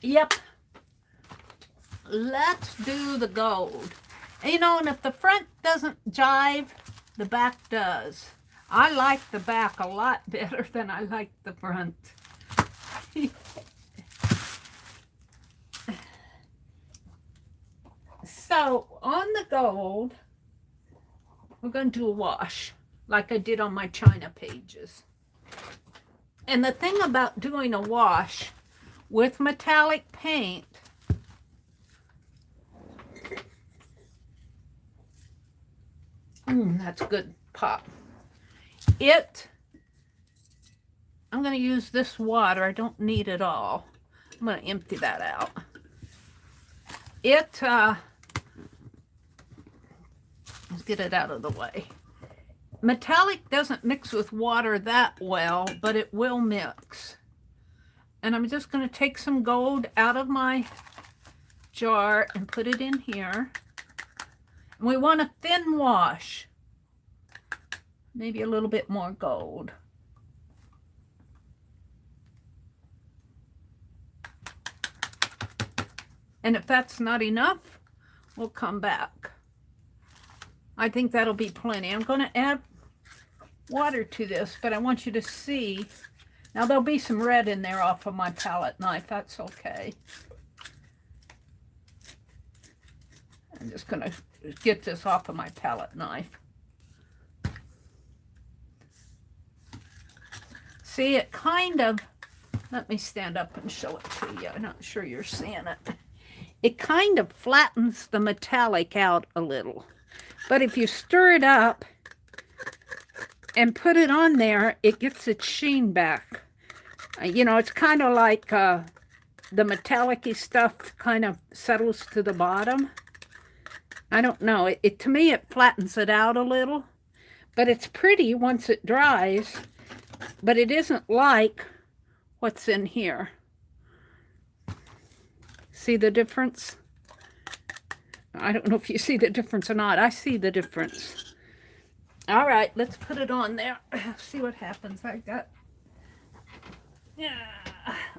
Yep. Let's do the gold. You know, and if the front doesn't jive, the back does. I like the back a lot better than I like the front. So, on the gold, we're going to do a wash, like I did on my China pages. And the thing about doing a wash with metallic paint, that's good pop. I'm going to use this water. I don't need it all. I'm going to empty that out. get it out of the way. Metallic doesn't mix with water that well, but it will mix. And I'm just going to take some gold out of my jar and put it in here. And we want a thin wash. Maybe a little bit more gold. And if that's not enough, we'll come back. I think that'll be plenty. I'm going to add water to this, but I want you to see. Now there'll be some red in there off of my palette knife. That's okay. I'm just going to get this off of my palette knife. See, it kind of, let me stand up and show it to you. I'm not sure you're seeing it. It kind of flattens the metallic out a little. But if you stir it up and put it on there, it gets its sheen back. You know, it's kind of like the metallic-y stuff kind of settles to the bottom. I don't know. To me, it flattens it out a little. But it's pretty once it dries. But it isn't like what's in here. See the difference? I don't know if you see the difference or not. I see the difference. All right, let's put it on there. See what happens. I got... Yeah.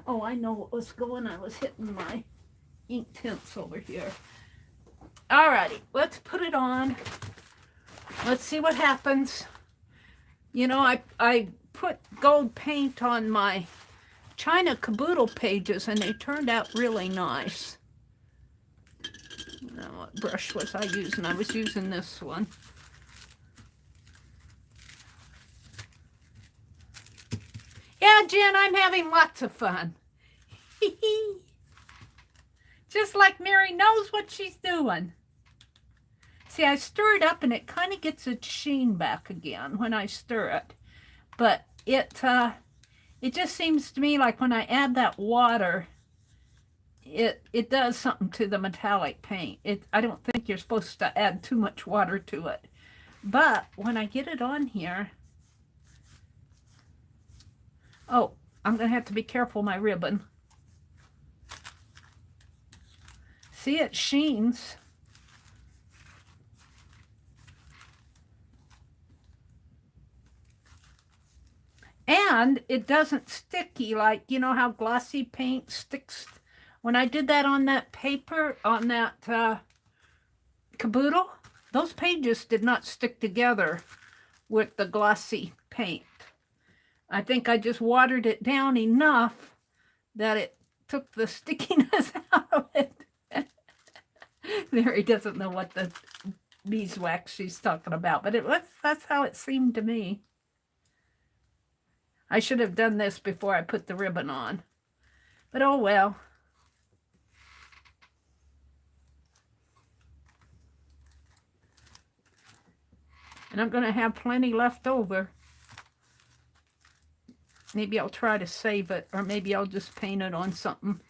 Oh, I know what was going on. I was hitting my ink tints over here. All righty, let's put it on. Let's see what happens. You know, I put gold paint on my China caboodle pages, and they turned out really nice. Now, what brush was I using? I was using this one. Yeah, Jen, I'm having lots of fun. Just like Meri knows what she's doing. See, I stir it up, and it kind of gets its sheen back again when I stir it. But it just seems to me like when I add that water, it does something to the metallic paint. I don't think you're supposed to add too much water to it. But when I get it on here, oh, I'm going to have to be careful my ribbon. See, it sheens. And it doesn't sticky like, you know how glossy paint sticks. When I did that on that paper, on that caboodle, those pages did not stick together with the glossy paint. I think I just watered it down enough that it took the stickiness out of it. Meri doesn't know what the beeswax she's talking about, but that's how it seemed to me. I should have done this before I put the ribbon on, but oh well. And I'm going to have plenty left over. Maybe I'll try to save it, or maybe I'll just paint it on something.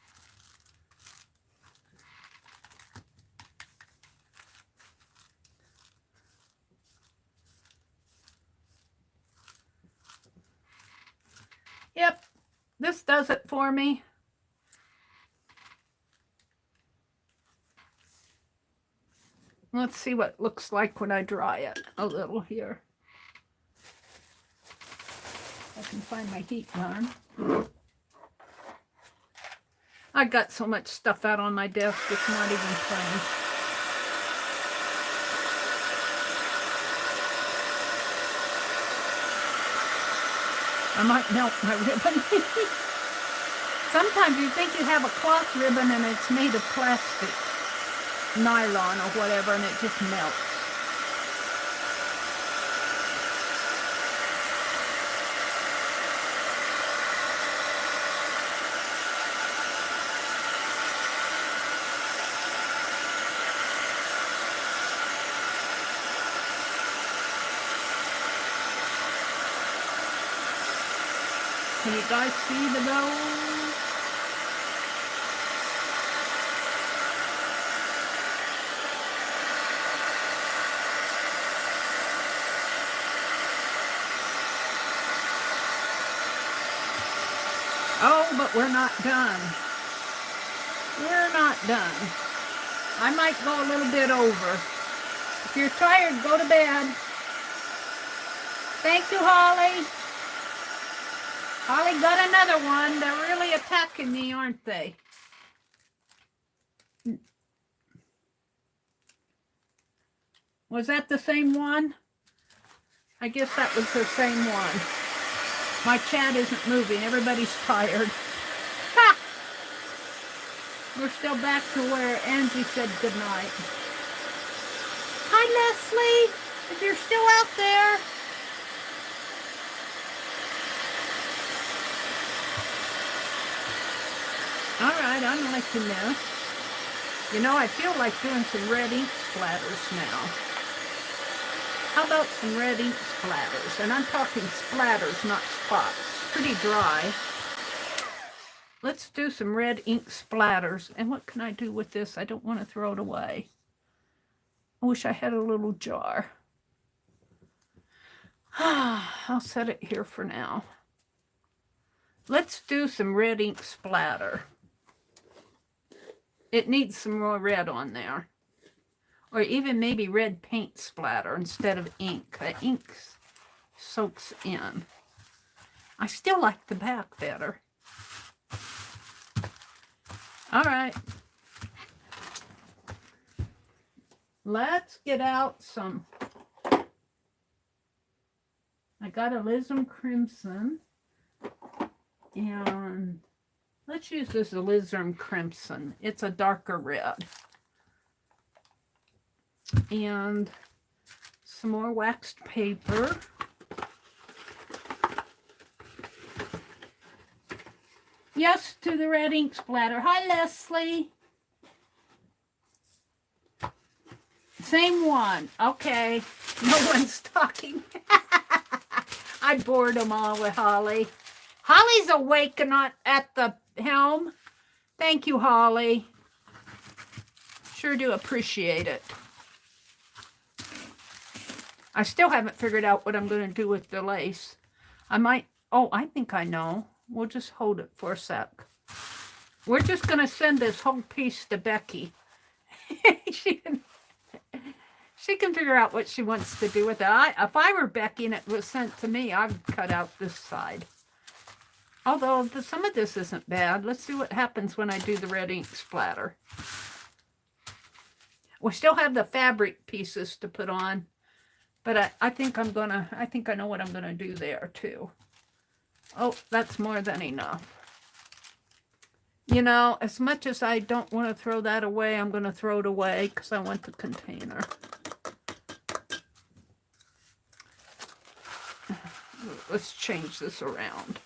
Yep, this does it for me. Let's see what it looks like when I dry it a little here. I can find my heat gun. I got so much stuff out on my desk, it's not even funny. I might melt my ribbon. Sometimes you think you have a cloth ribbon and it's made of plastic, nylon or whatever, and it just melts. Can you guys see the gold? but we're not done. We're not done. I might go a little bit over. If you're tired, go to bed. Thank you, Holly. Holly got another one. They're really attacking me, aren't they? Was that the same one? I guess that was the same one. My chat isn't moving. Everybody's tired. Ha! We're still back to where Angie said goodnight. Hi, Leslie. If you're still out there. All right, I'm going to let you know. You know, I feel like doing some red ink splatters now. How about some red ink splatters? And I'm talking splatters, not spots. Pretty dry. Let's do some red ink splatters. And what can I do with this? I don't want to throw it away. I wish I had a little jar. I'll set it here for now. Let's do some red ink splatter. It needs some more red on there. Or even maybe red paint splatter instead of ink. The ink soaks in. I still like the back better. All right. Let's get out some. I got alizarin crimson. And let's use this alizarin crimson. It's a darker red. And some more waxed paper. Yes, to the red ink splatter. Hi, Leslie. Same one. Okay. No one's talking. I bored them all with Holly. Holly's awake and not at the helm. Thank you, Holly. Sure do appreciate it. I still haven't figured out what I'm going to do with the lace. I might, oh, I think I know. We'll just hold it for a sec. We're just going to send this whole piece to Becky. she can figure out what she wants to do with it. If I were Becky and it was sent to me, I'd cut out this side. Although some of this isn't bad. Let's see what happens when I do the red ink splatter. We still have the fabric pieces to put on. But I think I know what I'm gonna do there too. Oh, that's more than enough. You know, as much as I don't want to throw that away, I'm gonna throw it away because I want the container. Let's change this around.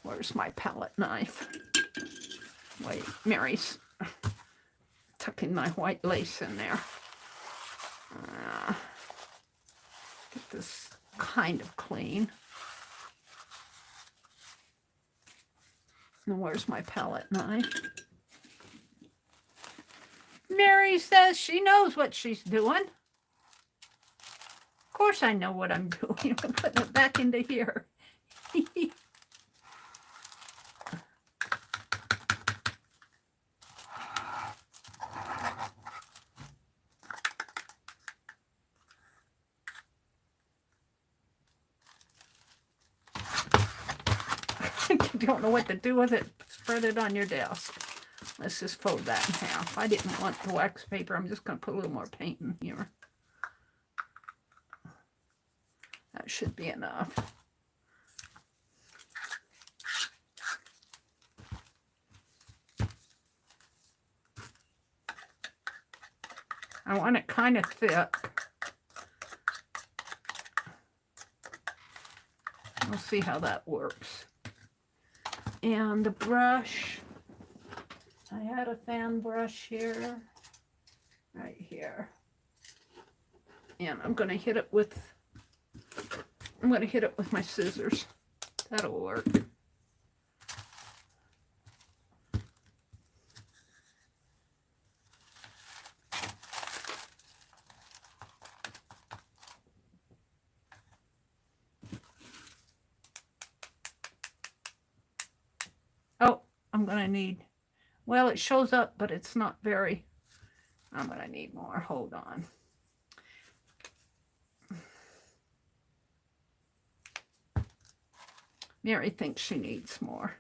Where's my palette knife? Wait, Mary's tucking my white lace in there. Get this kind of clean. And where's my palette knife? Mary says she knows what she's doing. Of course I know what I'm doing. I'm putting it back into here. You don't know what to do with it, spread it on your desk. Let's just fold that in half. I didn't want the wax paper. I'm just going to put a little more paint in here. That should be enough. I want it kind of thick. We'll see how that works. And the brush, I had a fan brush here, right here. And I'm going to hit it with my scissors. That'll work. I'm going to need, well, it shows up, but it's not very, I'm going to need more. Hold on. Meri thinks she needs more.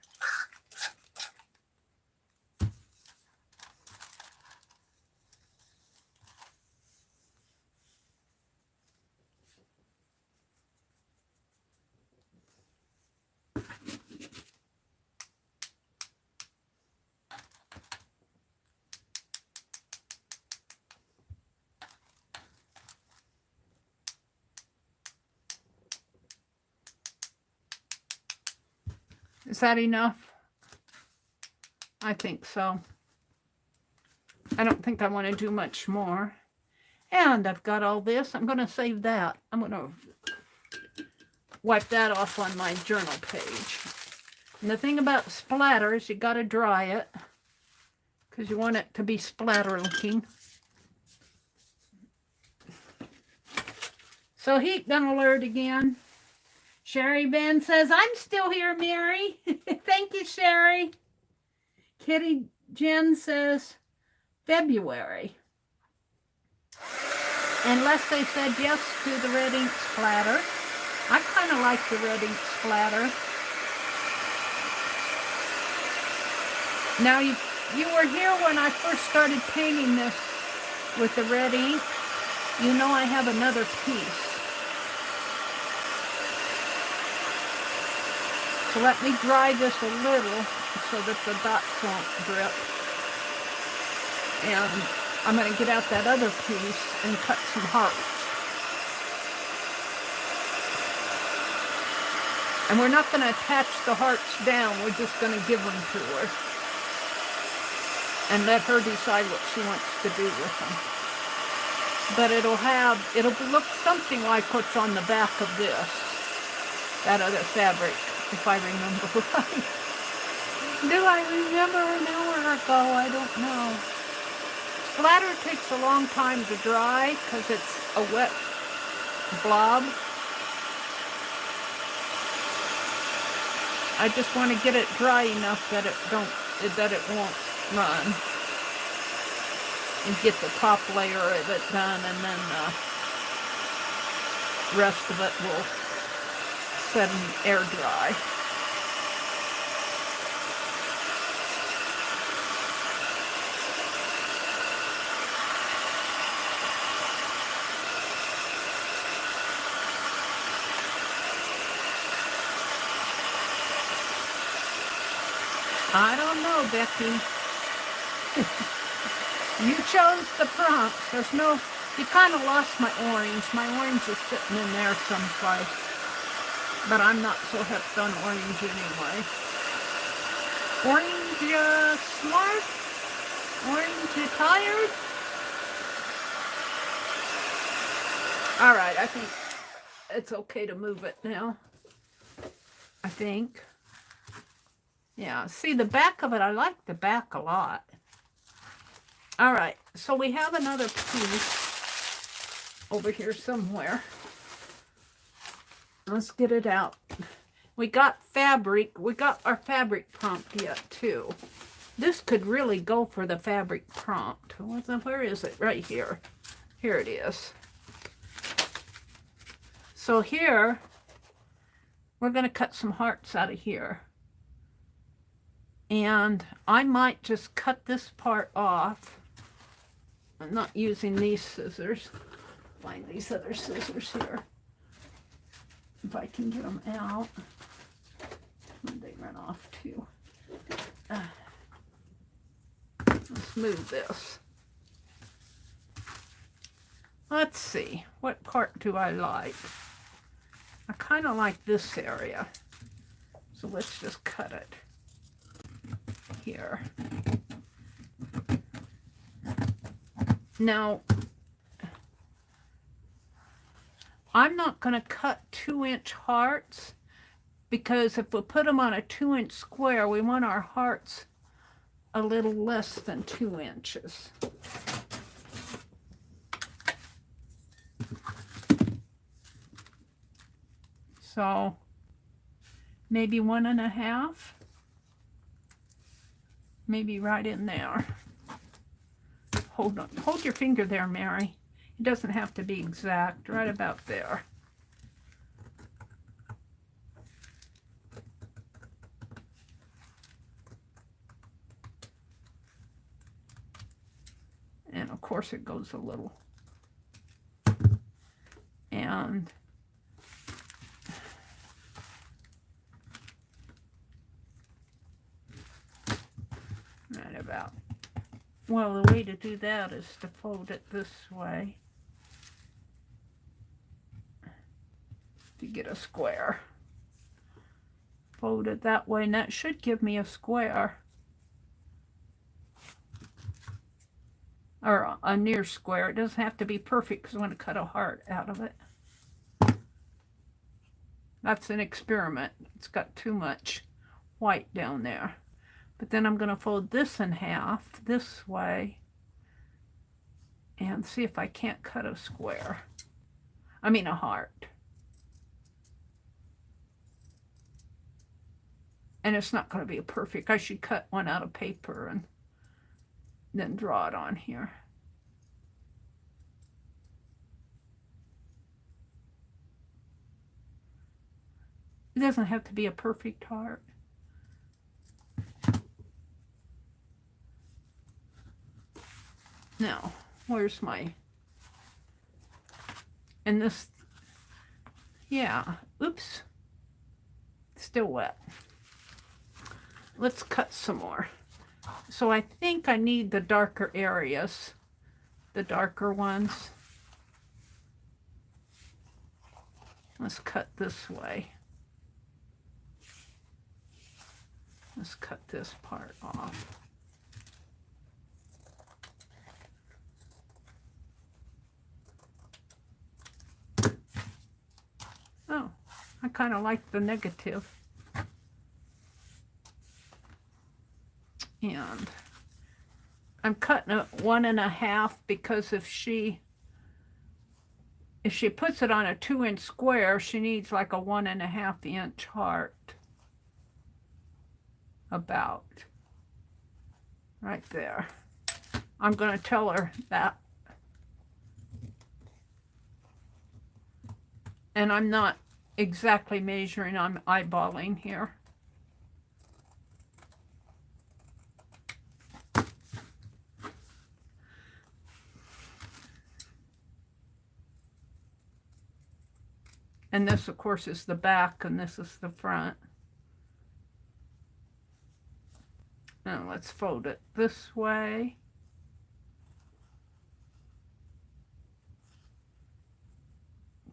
Is that enough? I think so. I don't think I want to do much more. And I've got all this. I'm going to save that. I'm going to wipe that off on my journal page. And the thing about splatter is you got to dry it because you want it to be splatter looking. So heat gun alert again. Sherry Van says, I'm still here, Meri. Thank you, Sherry. Kitty Jen says, February. And Leslie said yes to the red ink splatter. I kind of like the red ink splatter. Now, you were here when I first started painting this with the red ink. You know I have another piece. So let me dry this a little so that the dots won't drip. And I'm going to get out that other piece and cut some hearts. And we're not going to attach the hearts down. We're just going to give them to her. And let her decide what she wants to do with them. But it'll look something like what's on the back of this. That other fabric, if I remember right. Do I remember an hour ago? I don't know. Splatter takes a long time to dry because it's a wet blob. I just want to get it dry enough that it won't run. And get the top layer of it done, and then the rest of it will set and air dry. I don't know, Becky. You chose the prompt. There's no, you kind of lost my orange. My orange is sitting in there someplace. But I'm not so hooked on orange anyway. Orange smart? Orange tired? Alright, I think it's okay to move it now. I think. Yeah, see the back of it, I like the back a lot. All right, so we have another piece over here somewhere. Let's get it out. We got fabric. We got our fabric prompt yet, too. This could really go for the fabric prompt. Where is it? Right here. Here it is. So here, we're going to cut some hearts out of here. And I might just cut this part off. I'm not using these scissors. Find these other scissors here. If I can get them out. They run off too. Let's move this. Let's see. What part do I like? I kind of like this area. So let's just cut it. Here. Now, I'm not going to cut 2-inch hearts because if we put them on a 2-inch square, we want our hearts a little less than 2 inches. So maybe 1.5. maybe right in there. Hold on, hold your finger there, Meri. It doesn't have to be exact, right about there. And of course it goes a little. And right about. Well, the way to do that is to fold it this way to get a square. Fold it that way, and that should give me a square. Or a near square. It doesn't have to be perfect because I want to cut a heart out of it. That's an experiment. It's got too much white down there. But then I'm going to fold this in half this way and see if I can't cut a square. I mean a heart. And it's not going to be a perfect. I should cut one out of paper and then draw it on here. It doesn't have to be a perfect heart. Now, where's my, and this, yeah, oops, still wet. Let's cut some more. So I think I need the darker areas, the darker ones. Let's cut this way. Let's cut this part off. Oh, I kind of like the negative. And I'm cutting it 1.5 because if she puts it on a 2-inch square, she needs like a 1.5-inch heart. About right there. I'm going to tell her that. And I'm not exactly measuring, I'm eyeballing here. And this, of course, is the back, and this is the front. Now let's fold it this way.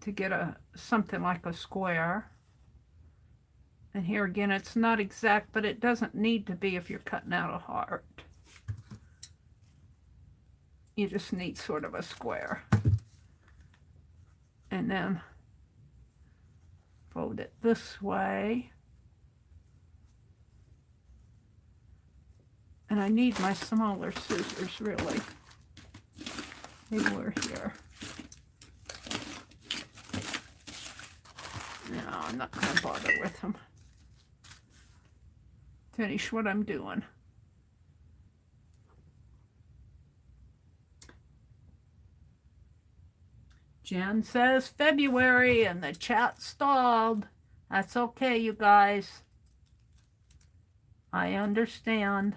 To get something like a square. And here again, it's not exact, but it doesn't need to be if you're cutting out a heart. You just need sort of a square. And then fold it this way. And I need my smaller scissors, really. They were here. No, I'm not going to bother with them. Finish what I'm doing. Jen says February and the chat stalled. That's okay, you guys. I understand.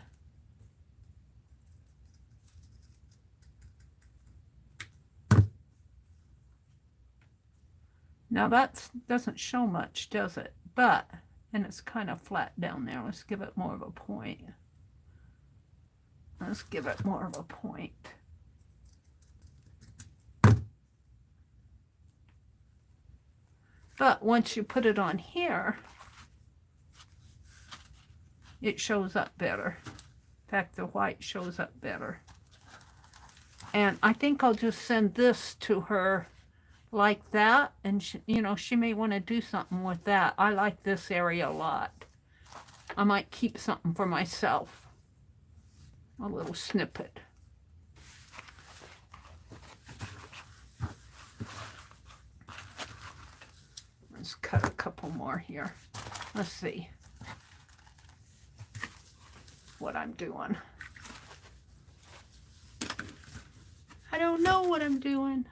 Now that doesn't show much, does it? But, and it's kind of flat down there. Let's give it more of a point. Let's give it more of a point. But once you put it on here, it shows up better. In fact, the white shows up better. And I think I'll just send this to her like that, and she, you know, she may want to do something with that. I like this area a lot. I might keep something for myself, a little snippet. Let's cut a couple more here. Let's see. what I'm doing. I don't know what I'm doing.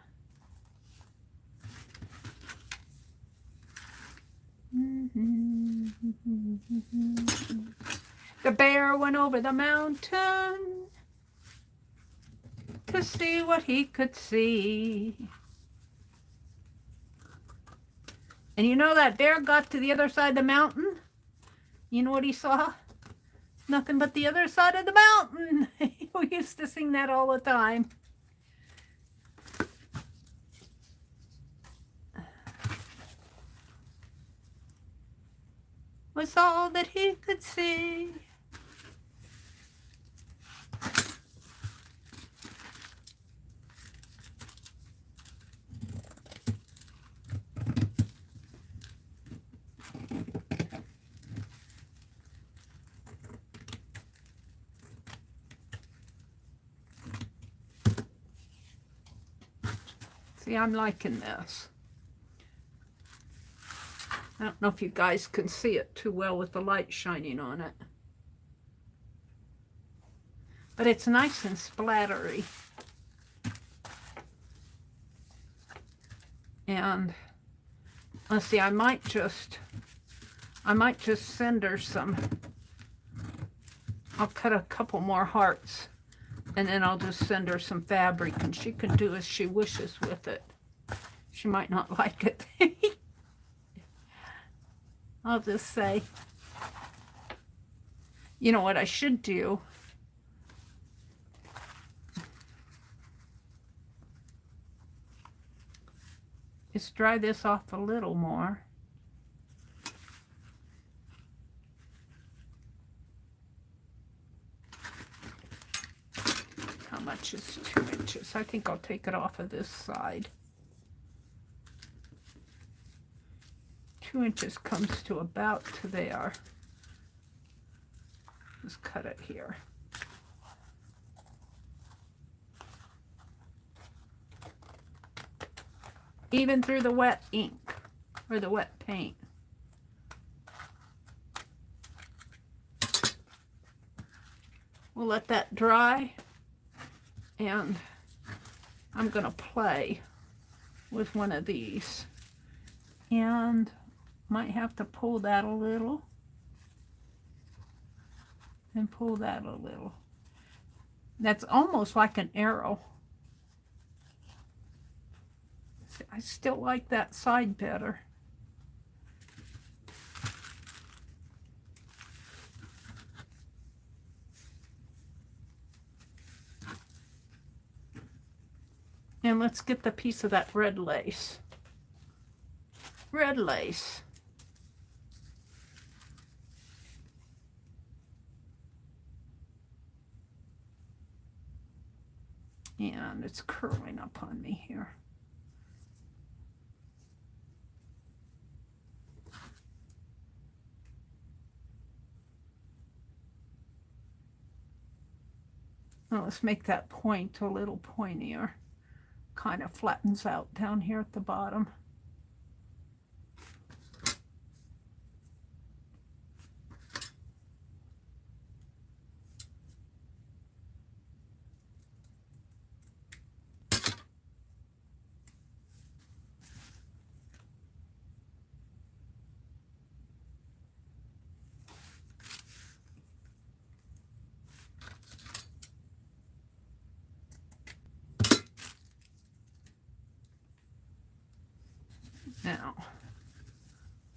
The bear went over the mountain to see what he could see. And you know that bear got to the other side of the mountain? You know what he saw? Nothing but the other side of the mountain. We used to sing that all the time. Was all that he could see. See, I'm liking this. I don't know if you guys can see it too well with the light shining on it. But it's nice and splattery. And let's see, I might just send her some. I'll cut a couple more hearts and then I'll just send her some fabric and she can do as she wishes with it. She might not like it. I'll just say, you know what I should do? Is dry this off a little more. How much is 2 inches? I think I'll take it off of this side. 2 inches comes to about to there. Just cut it here. Even through the wet ink or the wet paint. We'll let that dry and I'm gonna play with one of these and might have to pull that a little and pull that a little. That's almost like an arrow. I still like that side better. And let's get the piece of that red lace. Red lace. And it's curling up on me here. Now let's make that point a little pointier. Kind of flattens out down here at the bottom. Now,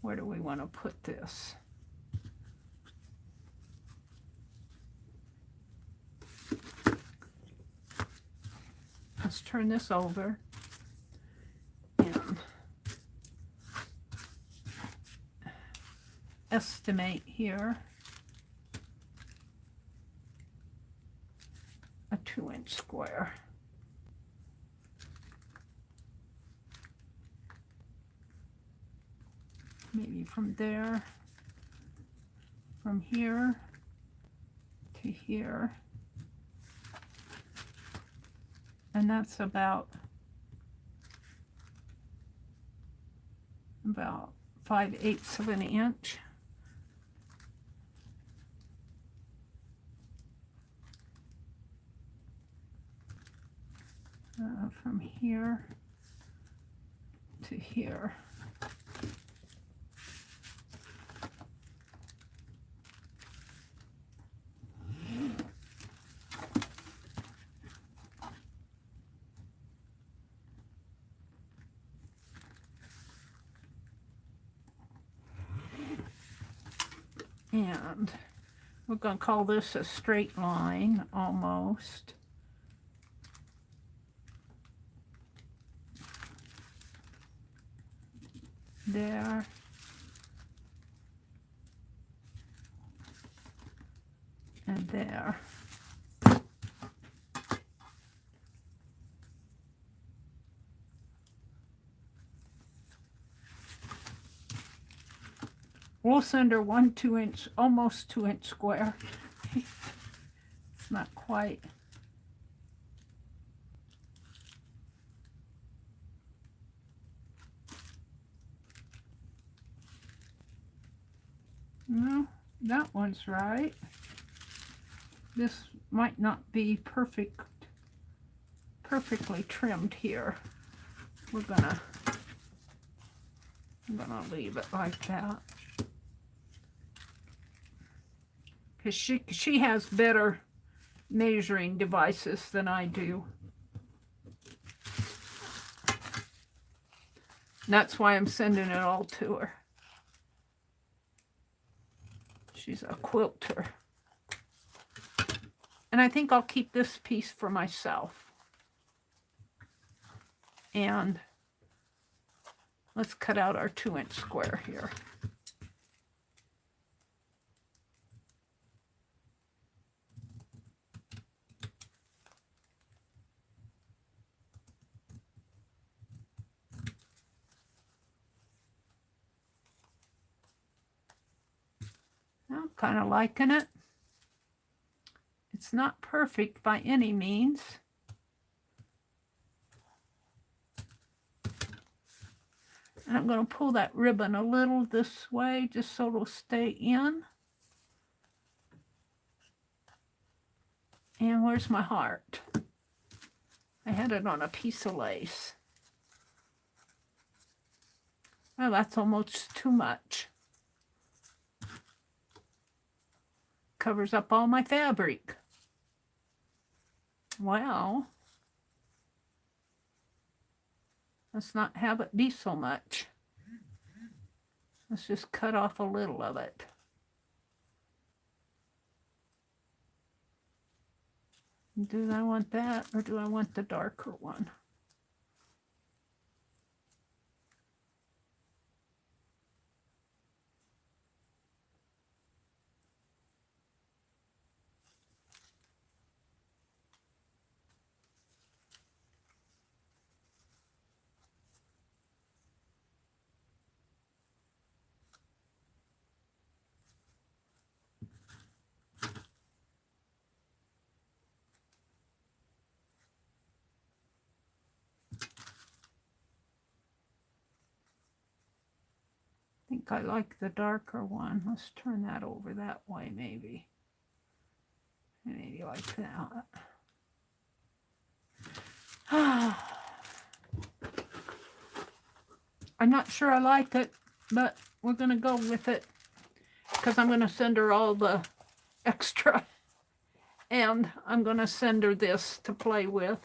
where do we want to put this? Let's turn this over and estimate here a 2-inch square. Maybe from there, from here to here, and that's about 5/8 of an inch. from here to here. And we're going to call this a straight line, almost. There. And there. We'll send her one 2-inch, almost 2-inch square. It's not quite. No, that one's right. This might not be perfectly trimmed here. I'm gonna leave it like that. Because she has better measuring devices than I do. And that's why I'm sending it all to her. She's a quilter. And I think I'll keep this piece for myself. And let's cut out our 2-inch square here. I'm kind of liking it. It's not perfect by any means. And I'm going to pull that ribbon a little this way just so it'll stay in. And where's my heart? I had it on a piece of lace. Well, that's almost too much. Covers up all my fabric. Well, let's not have it be so much. Let's just cut off a little of it. Do I want that, or do I want the darker one? I think I like the darker one. Let's turn that over that way, maybe. Maybe like that. I'm not sure I like it, but we're going to go with it because I'm going to send her all the extra. And I'm going to send her this to play with.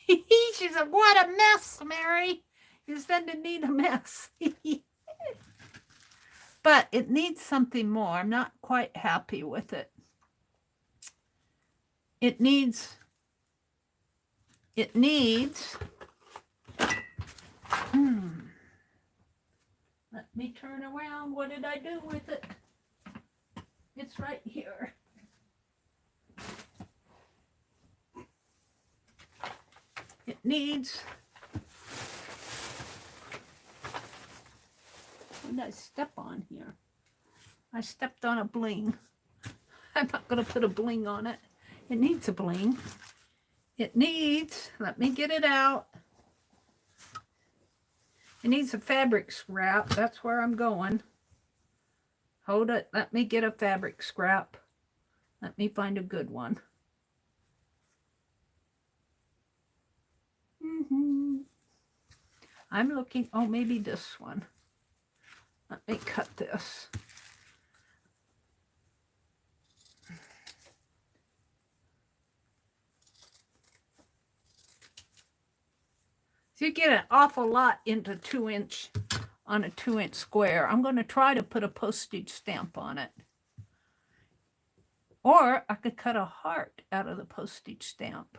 She said, what a mess, Meri. You're sending me a mess. But it needs something more. I'm not quite happy with it. It needs, let me turn around. What did I do with it? It's right here. It needs, what did I step on here? I stepped on a bling. I'm not going to put a bling on it. It needs a bling. It needs, let me get it out. It needs a fabric scrap. That's where I'm going. Hold it. Let me get a fabric scrap. Let me find a good one. I'm looking, oh, maybe this one. Let me cut this. So you get an awful lot into 2-inch on a 2-inch square. I'm going to try to put a postage stamp on it. Or I could cut a heart out of the postage stamp.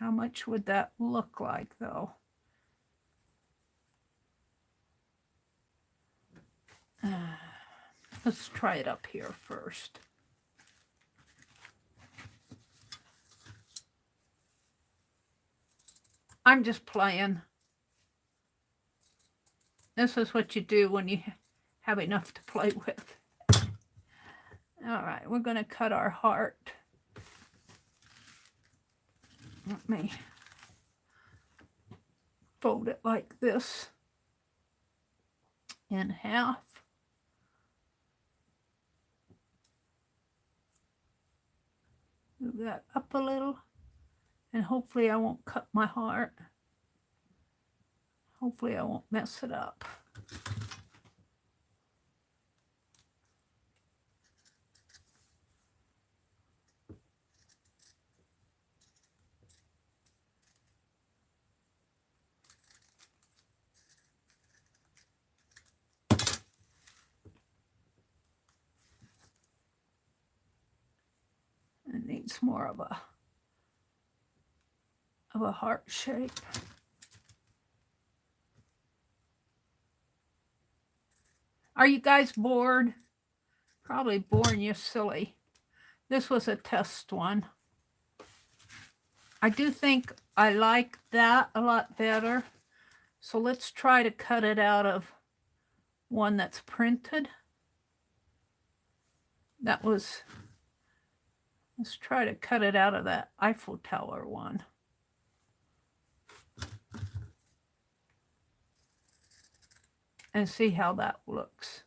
How much would that look like, though? Let's try it up here first. I'm just playing. This is what you do when you have enough to play with. All right, we're going to cut our heart. Let me fold it like this in half. Move that up a little, and hopefully I won't cut my heart. Hopefully I won't mess it up. It needs more of a heart shape. Are you guys bored? Probably boring you silly. This was a test one. I do think I like that a lot better. So let's try to cut it out of one that's printed. That was, let's try to cut it out of that Eiffel Tower one. And see how that looks.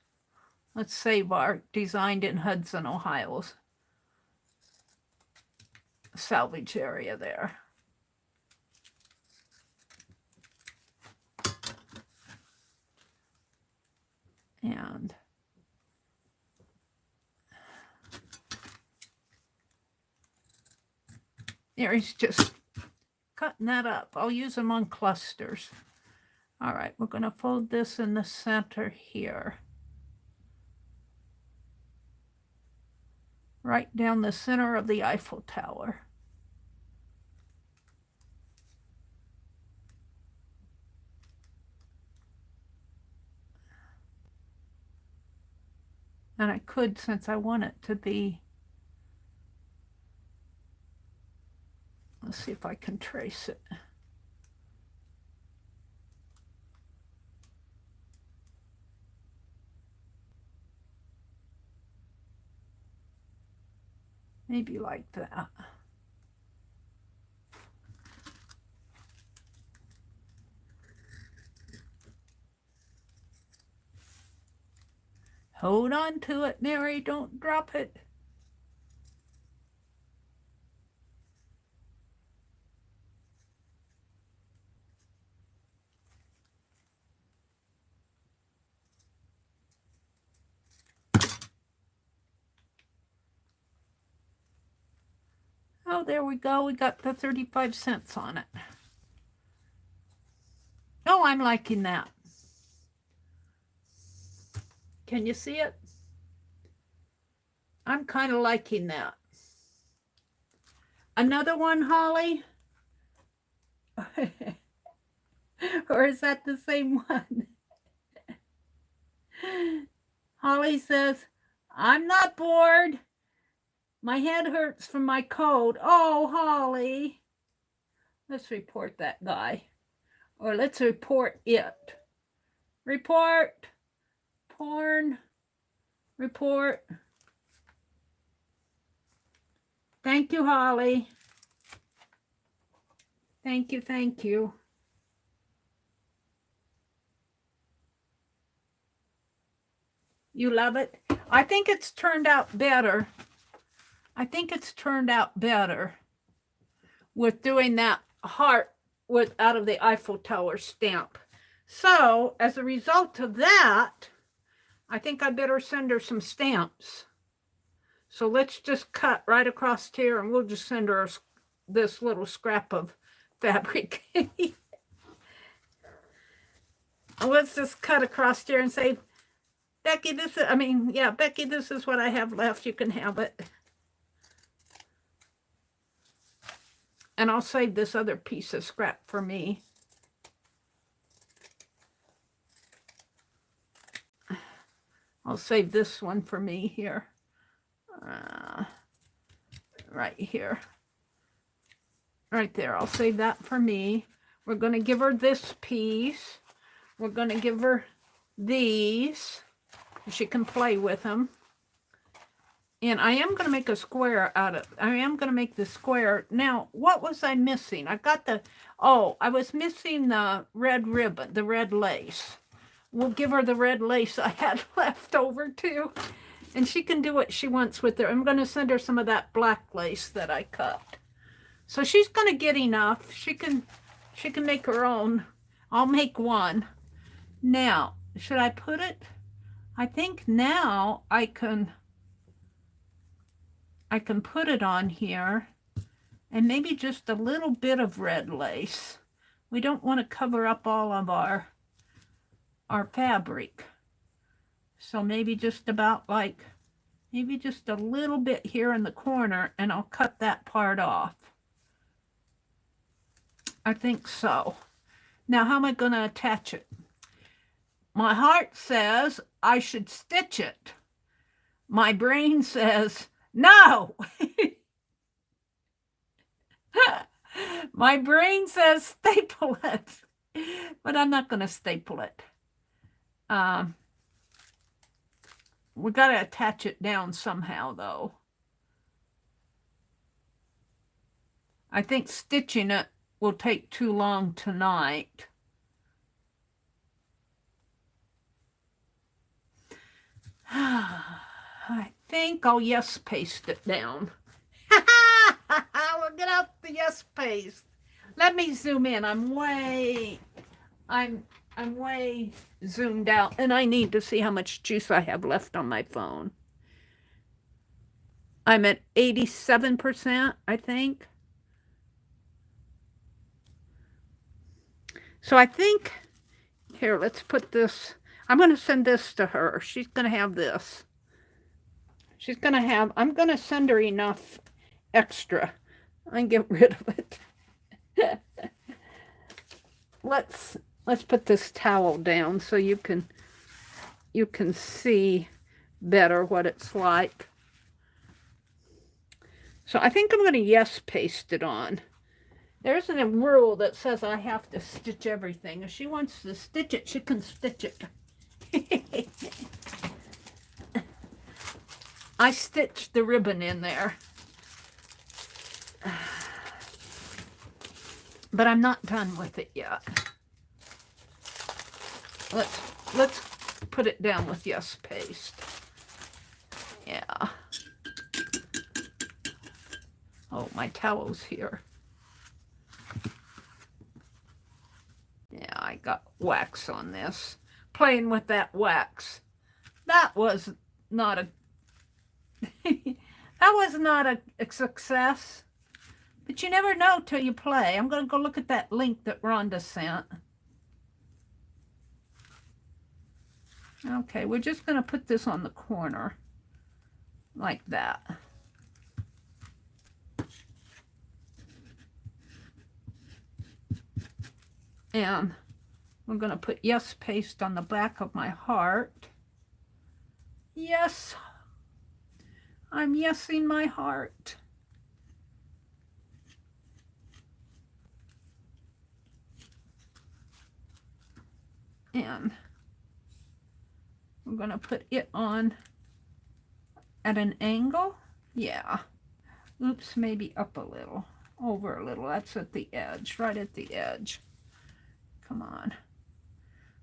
Let's save our designed in Hudson, Ohio's salvage area there. And there he's just cutting that up. I'll use them on clusters. All right, we're going to fold this in the center here. Right down the center of the Eiffel Tower. And I could, since I want it to be, let's see if I can trace it. Maybe like that. Hold on to it, Meri. Don't drop it. Oh, there we go. We got the 35 cents on it. Oh, I'm liking that. Can you see it? I'm kind of liking that. Another one, Holly? Or is that the same one? Holly says, I'm not bored. My head hurts from my cold. Oh, Holly. Let's report that guy. Or let's report it. Report. Porn. report. Thank you, Holly. Thank you, thank you. You love it? I think it's turned out better. I think it's turned out better with doing that heart with out of the Eiffel Tower stamp. So as a result of that, I think I better send her some stamps. So let's just cut right across here and we'll just send her this little scrap of fabric. Let's just cut across here and say, Becky, this is, Becky, this is what I have left. You can have it. And I'll save this other piece of scrap for me. I'll save this one for me here. Right here. Right there. I'll save that for me. We're going to give her this piece. We're going to give her these. She can play with them. And I am going to make a square out of, I am going to make the square. Now, what was I missing? I got the, I was missing the red ribbon, the red lace. We'll give her the red lace I had left over too. And she can do what she wants with her. I'm going to send her some of that black lace that I cut. So she's going to get enough. She can make her own. I'll make one. Now, should I put it? I think now I can put it on here and maybe just a little bit of red lace. We don't want to cover up all of our fabric. So maybe just about like, maybe just a little bit here in the corner and I'll cut that part off. I think so. Now, how am I going to attach it? My heart says I should stitch it. My brain says, no. My brain says staple it, but I'm not going to staple it. We got to attach it down somehow, though. I think stitching it will take too long tonight. I think I'll yes paste it down. We'll get out the yes paste. Let me zoom in. I'm way zoomed out, and I need to see how much juice I have left on my phone. I'm at 87%, I think. So I think, here, let's put this. I'm going to send this to her. She's going to have this. She's going to have, I'm going to send her enough extra and get rid of it. Let's put this towel down so you can see better what it's like. So I think I'm going to yes paste it on. There isn't a rule that says I have to stitch everything. If she wants to stitch it, she can stitch it. I stitched the ribbon in there. But I'm not done with it yet. Let's put it down with yes paste. Yeah. Oh, my towel's here. Yeah, I got wax on this. Playing with that wax. That was not a that was not a success. But you never know till you play. I'm going to go look at that link that Rhonda sent. Okay, we're just going to put this on the corner like that. And we're going to put yes paste on the back of my heart. Yes, I'm yesing my heart. And we're going to put it on at an angle. Yeah. Oops, maybe up a little, over a little. That's at the edge, right at the edge. Come on.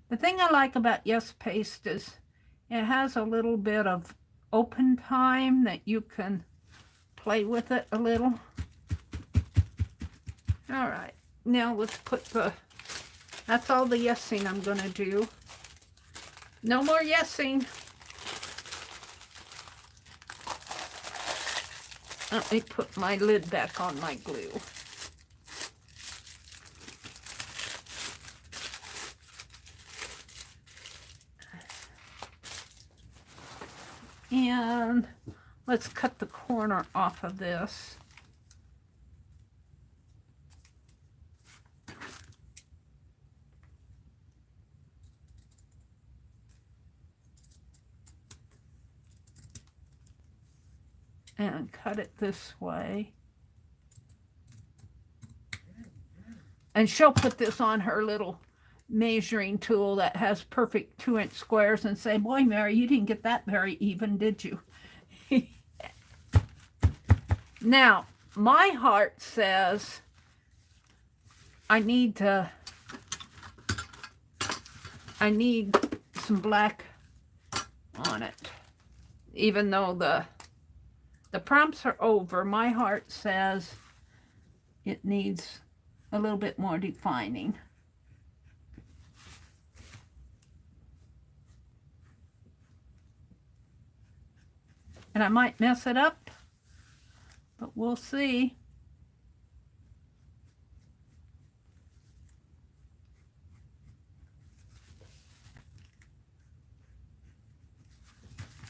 The thing I like about Yes Paste is it has a little bit of open time that you can play with it a little. All right, now let's put that's all the yesing I'm gonna do. No more yesing. Let me put my lid back on my glue. And let's cut the corner off of this. And cut it this way. And she'll put this on her little measuring tool that has perfect 2-inch squares and say, boy, Meri, you didn't get that very even, did you? Now, my heart says I need some black on it. Even though the prompts are over, my heart says it needs a little bit more defining. And I might mess it up, but we'll see.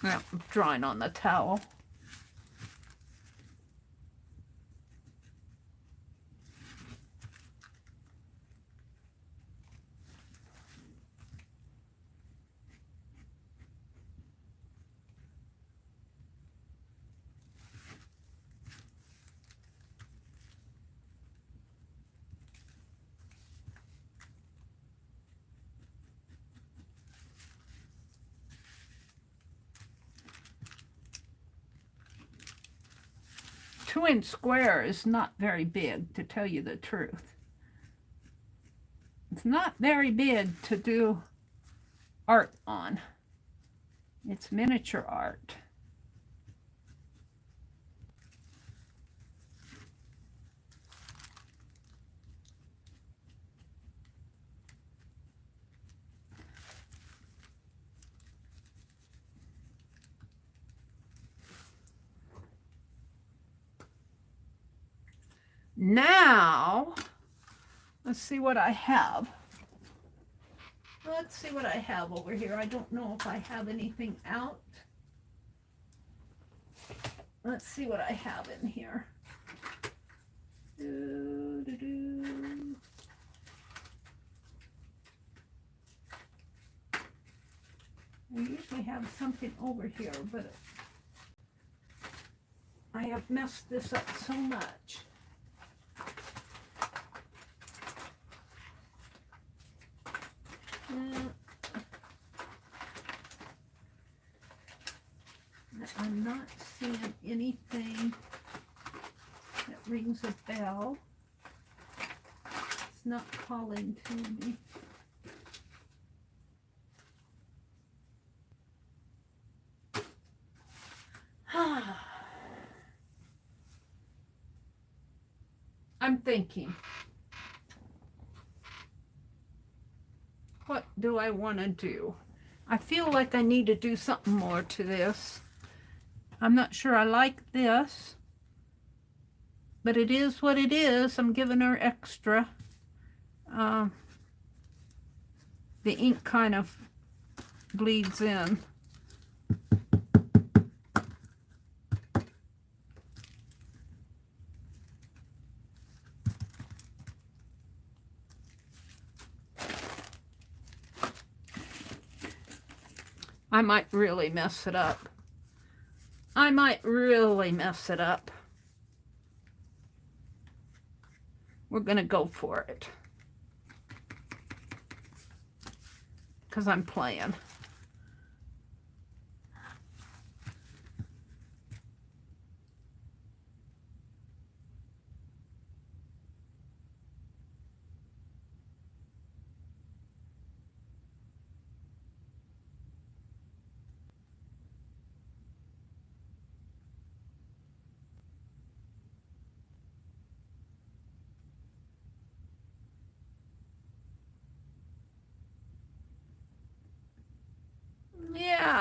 Now, I'm drawing on the towel. Two-inch square is not very big, to tell you the truth. It's not very big to do art on. It's miniature art. Now, let's see what I have. Let's see what I have over here. I don't know if I have anything out. Let's see what I have in here. I usually have something over here, but I have messed this up so much. I'm not seeing anything that rings a bell. It's not calling to me. I'm thinking, what do I want to do? I feel like I need to do something more to this. I'm not sure I like this, but it is what it is. I'm giving her extra. The ink kind of bleeds in. I might really mess it up. I might really mess it up. We're going to go for it. Because I'm playing.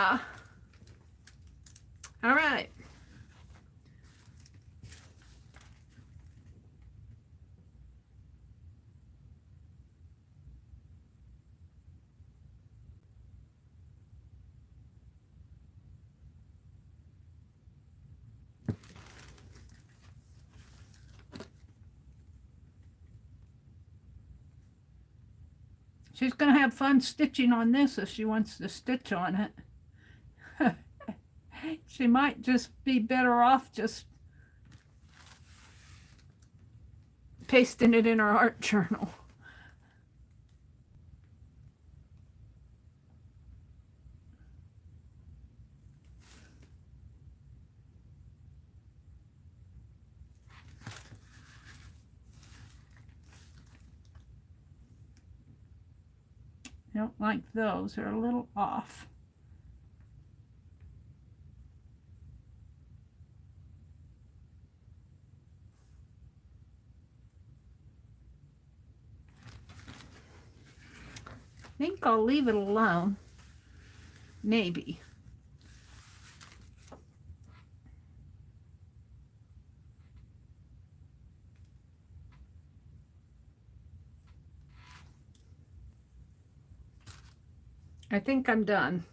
Yeah. All right. She's going to have fun stitching on this if she wants to stitch on it. She might just be better off just pasting it in her art journal. I don't like those. They're a little off. I think I'll leave it alone. Maybe. I think I'm done.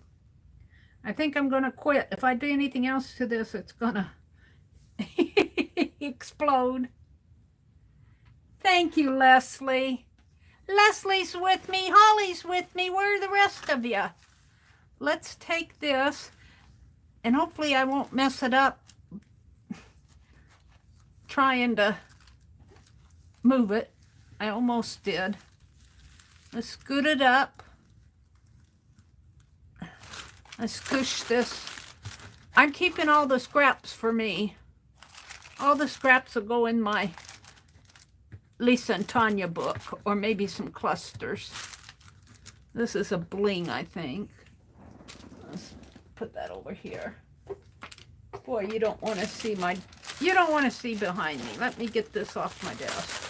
I think I'm going to quit. If I do anything else to this, it's going to explode. Thank you, Leslie. Leslie's with me. Holly's with me. Where are the rest of you? Let's take this, and hopefully I won't mess it up trying to move it. I almost did. Let's scoot it up. Let's squish this. I'm keeping all the scraps for me. All the scraps will go in my Lisa and Tanya book, or maybe some clusters. This is a bling, I think. Let's put that over here. Boy, you don't want to see you don't want to see behind me. Let me get this off my desk.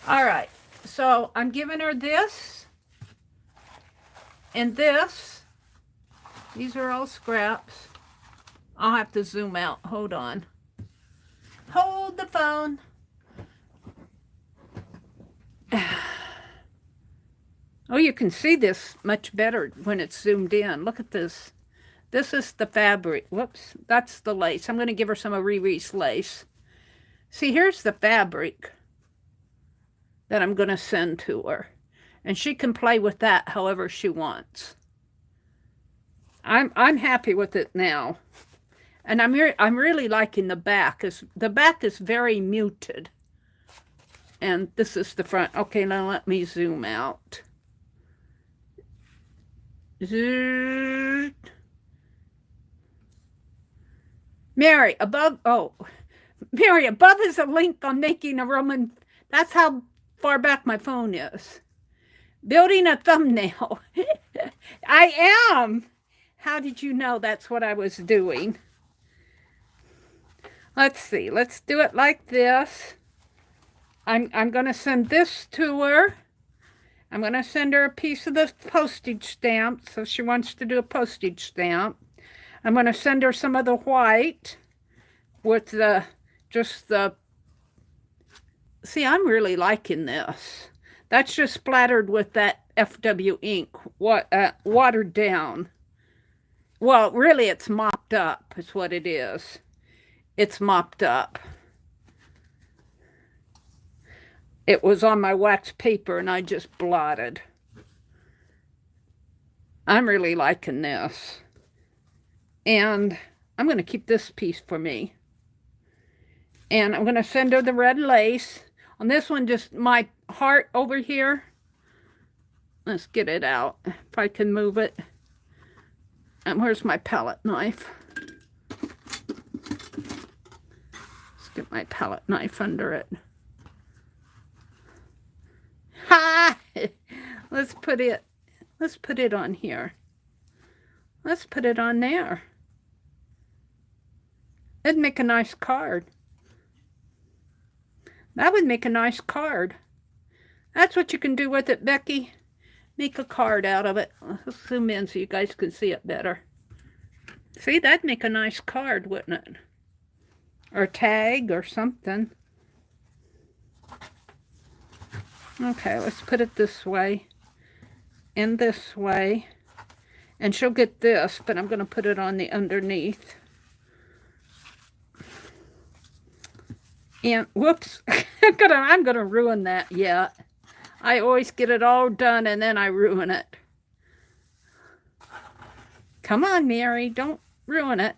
All right, so I'm giving her this and this. These are all scraps. I'll have to zoom out. Hold on. Hold the phone. Oh, you can see this much better when it's zoomed in. Look at this. This is the fabric. Whoops, that's the lace. I'm going to give her some of Riri's lace. See, here's the fabric that I'm going to send to her. And she can play with that however she wants. I'm happy with it now. And I'm really liking the back. The back is very muted. And this is the front. Okay, now let me zoom out. Meri, above, oh, Meri, above is a link on making a Roman, that's how far back my phone is. Building a thumbnail. I am. How did you know that's what I was doing? Let's see. Let's do it like this. I'm going to send this to her. I'm going to send her a piece of the postage stamp, so she wants to do a postage stamp. I'm going to send her some of the white with see, I'm really liking this. That's just splattered with that FW ink, watered down. Well, really, it's mopped up, is what it is. It's mopped up. It was on my wax paper, and I just blotted. I'm really liking this. And I'm going to keep this piece for me. And I'm going to send her the red lace. On this one, just my heart over here. Let's get it out, if I can move it. And where's my palette knife? Let's get my palette knife under it. Ha! Let's put it on here. Let's put it on there. It'd make a nice card. That would make a nice card. That's what you can do with it, Becky. Make a card out of it. Let's zoom in so you guys can see it better. See, that'd make a nice card, wouldn't it? Or tag or something. Okay, let's put it this way and this way. And she'll get this, but I'm going to put it on the underneath. And whoops, I'm gonna ruin that yet. I always get it all done and then I ruin it. Come on, Meri, don't ruin it.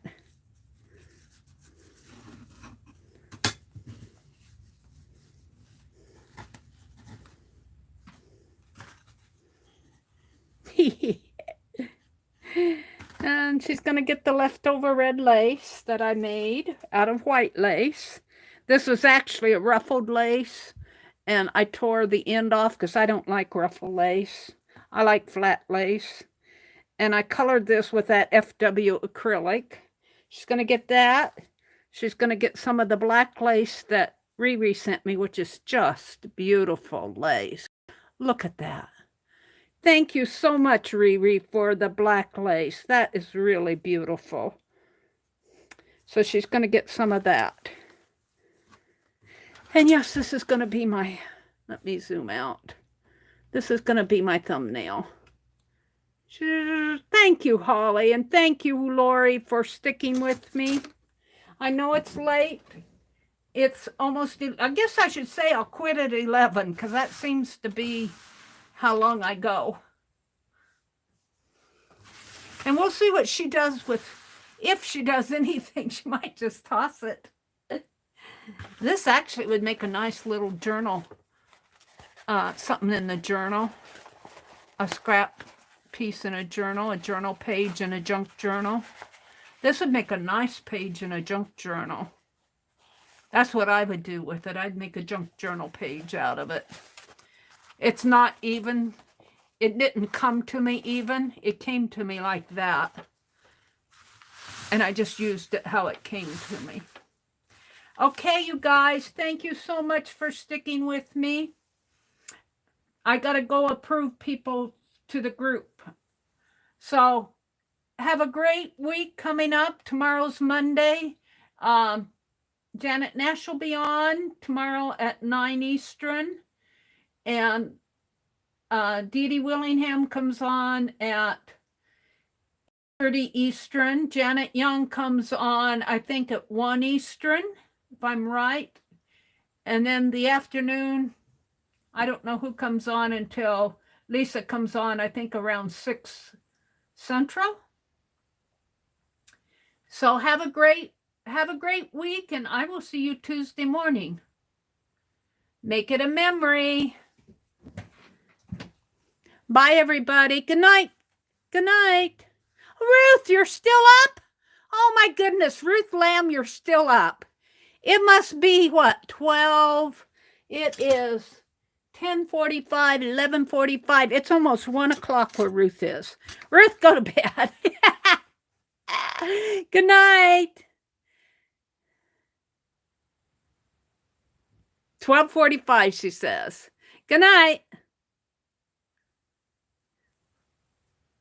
And she's gonna get the leftover red lace that I made out of white lace. This was actually a ruffled lace, and I tore the end off because I don't like ruffled lace. I like flat lace. And I colored this with that FW acrylic. She's going to get that. She's going to get some of the black lace that Riri sent me, which is just beautiful lace. Look at that. Thank you so much, Riri, for the black lace. That is really beautiful. So she's going to get some of that. And yes, this is going to be my, let me zoom out. This is going to be my thumbnail. Thank you, Holly, and thank you, Lori, for sticking with me. I know it's late. It's almost, I guess I should say I'll quit at 11 because that seems to be how long I go. And we'll see what she does with, if she does anything, she might just toss it. This actually would make a nice little journal, something in the journal, a scrap piece in a journal page in a junk journal. This would make a nice page in a junk journal. That's what I would do with it. I'd make a junk journal page out of it. It's not even, it didn't come to me even. It came to me like that. And I just used it how it came to me. Okay, you guys, thank you so much for sticking with me. I got to go approve people to the group. So have a great week coming up. Tomorrow's Monday. Janet Nash will be on tomorrow at 9 Eastern. And Dee Dee Willingham comes on at 30 Eastern. Janet Young comes on, I think, at 1 Eastern, if I'm right. And then the afternoon, I don't know who comes on until Lisa comes on, I think, around 6 Central. So have a great week, and I will see you Tuesday morning. Make it a memory. Bye, everybody. Good night. Good night. Ruth, you're still up? Oh, my goodness. Ruth Lamb, you're still up. It must be, what, 12? It is 10:45, 11:45. It's almost 1 o'clock where Ruth is. Ruth, go to bed. Good night. 12:45, she says. Good night.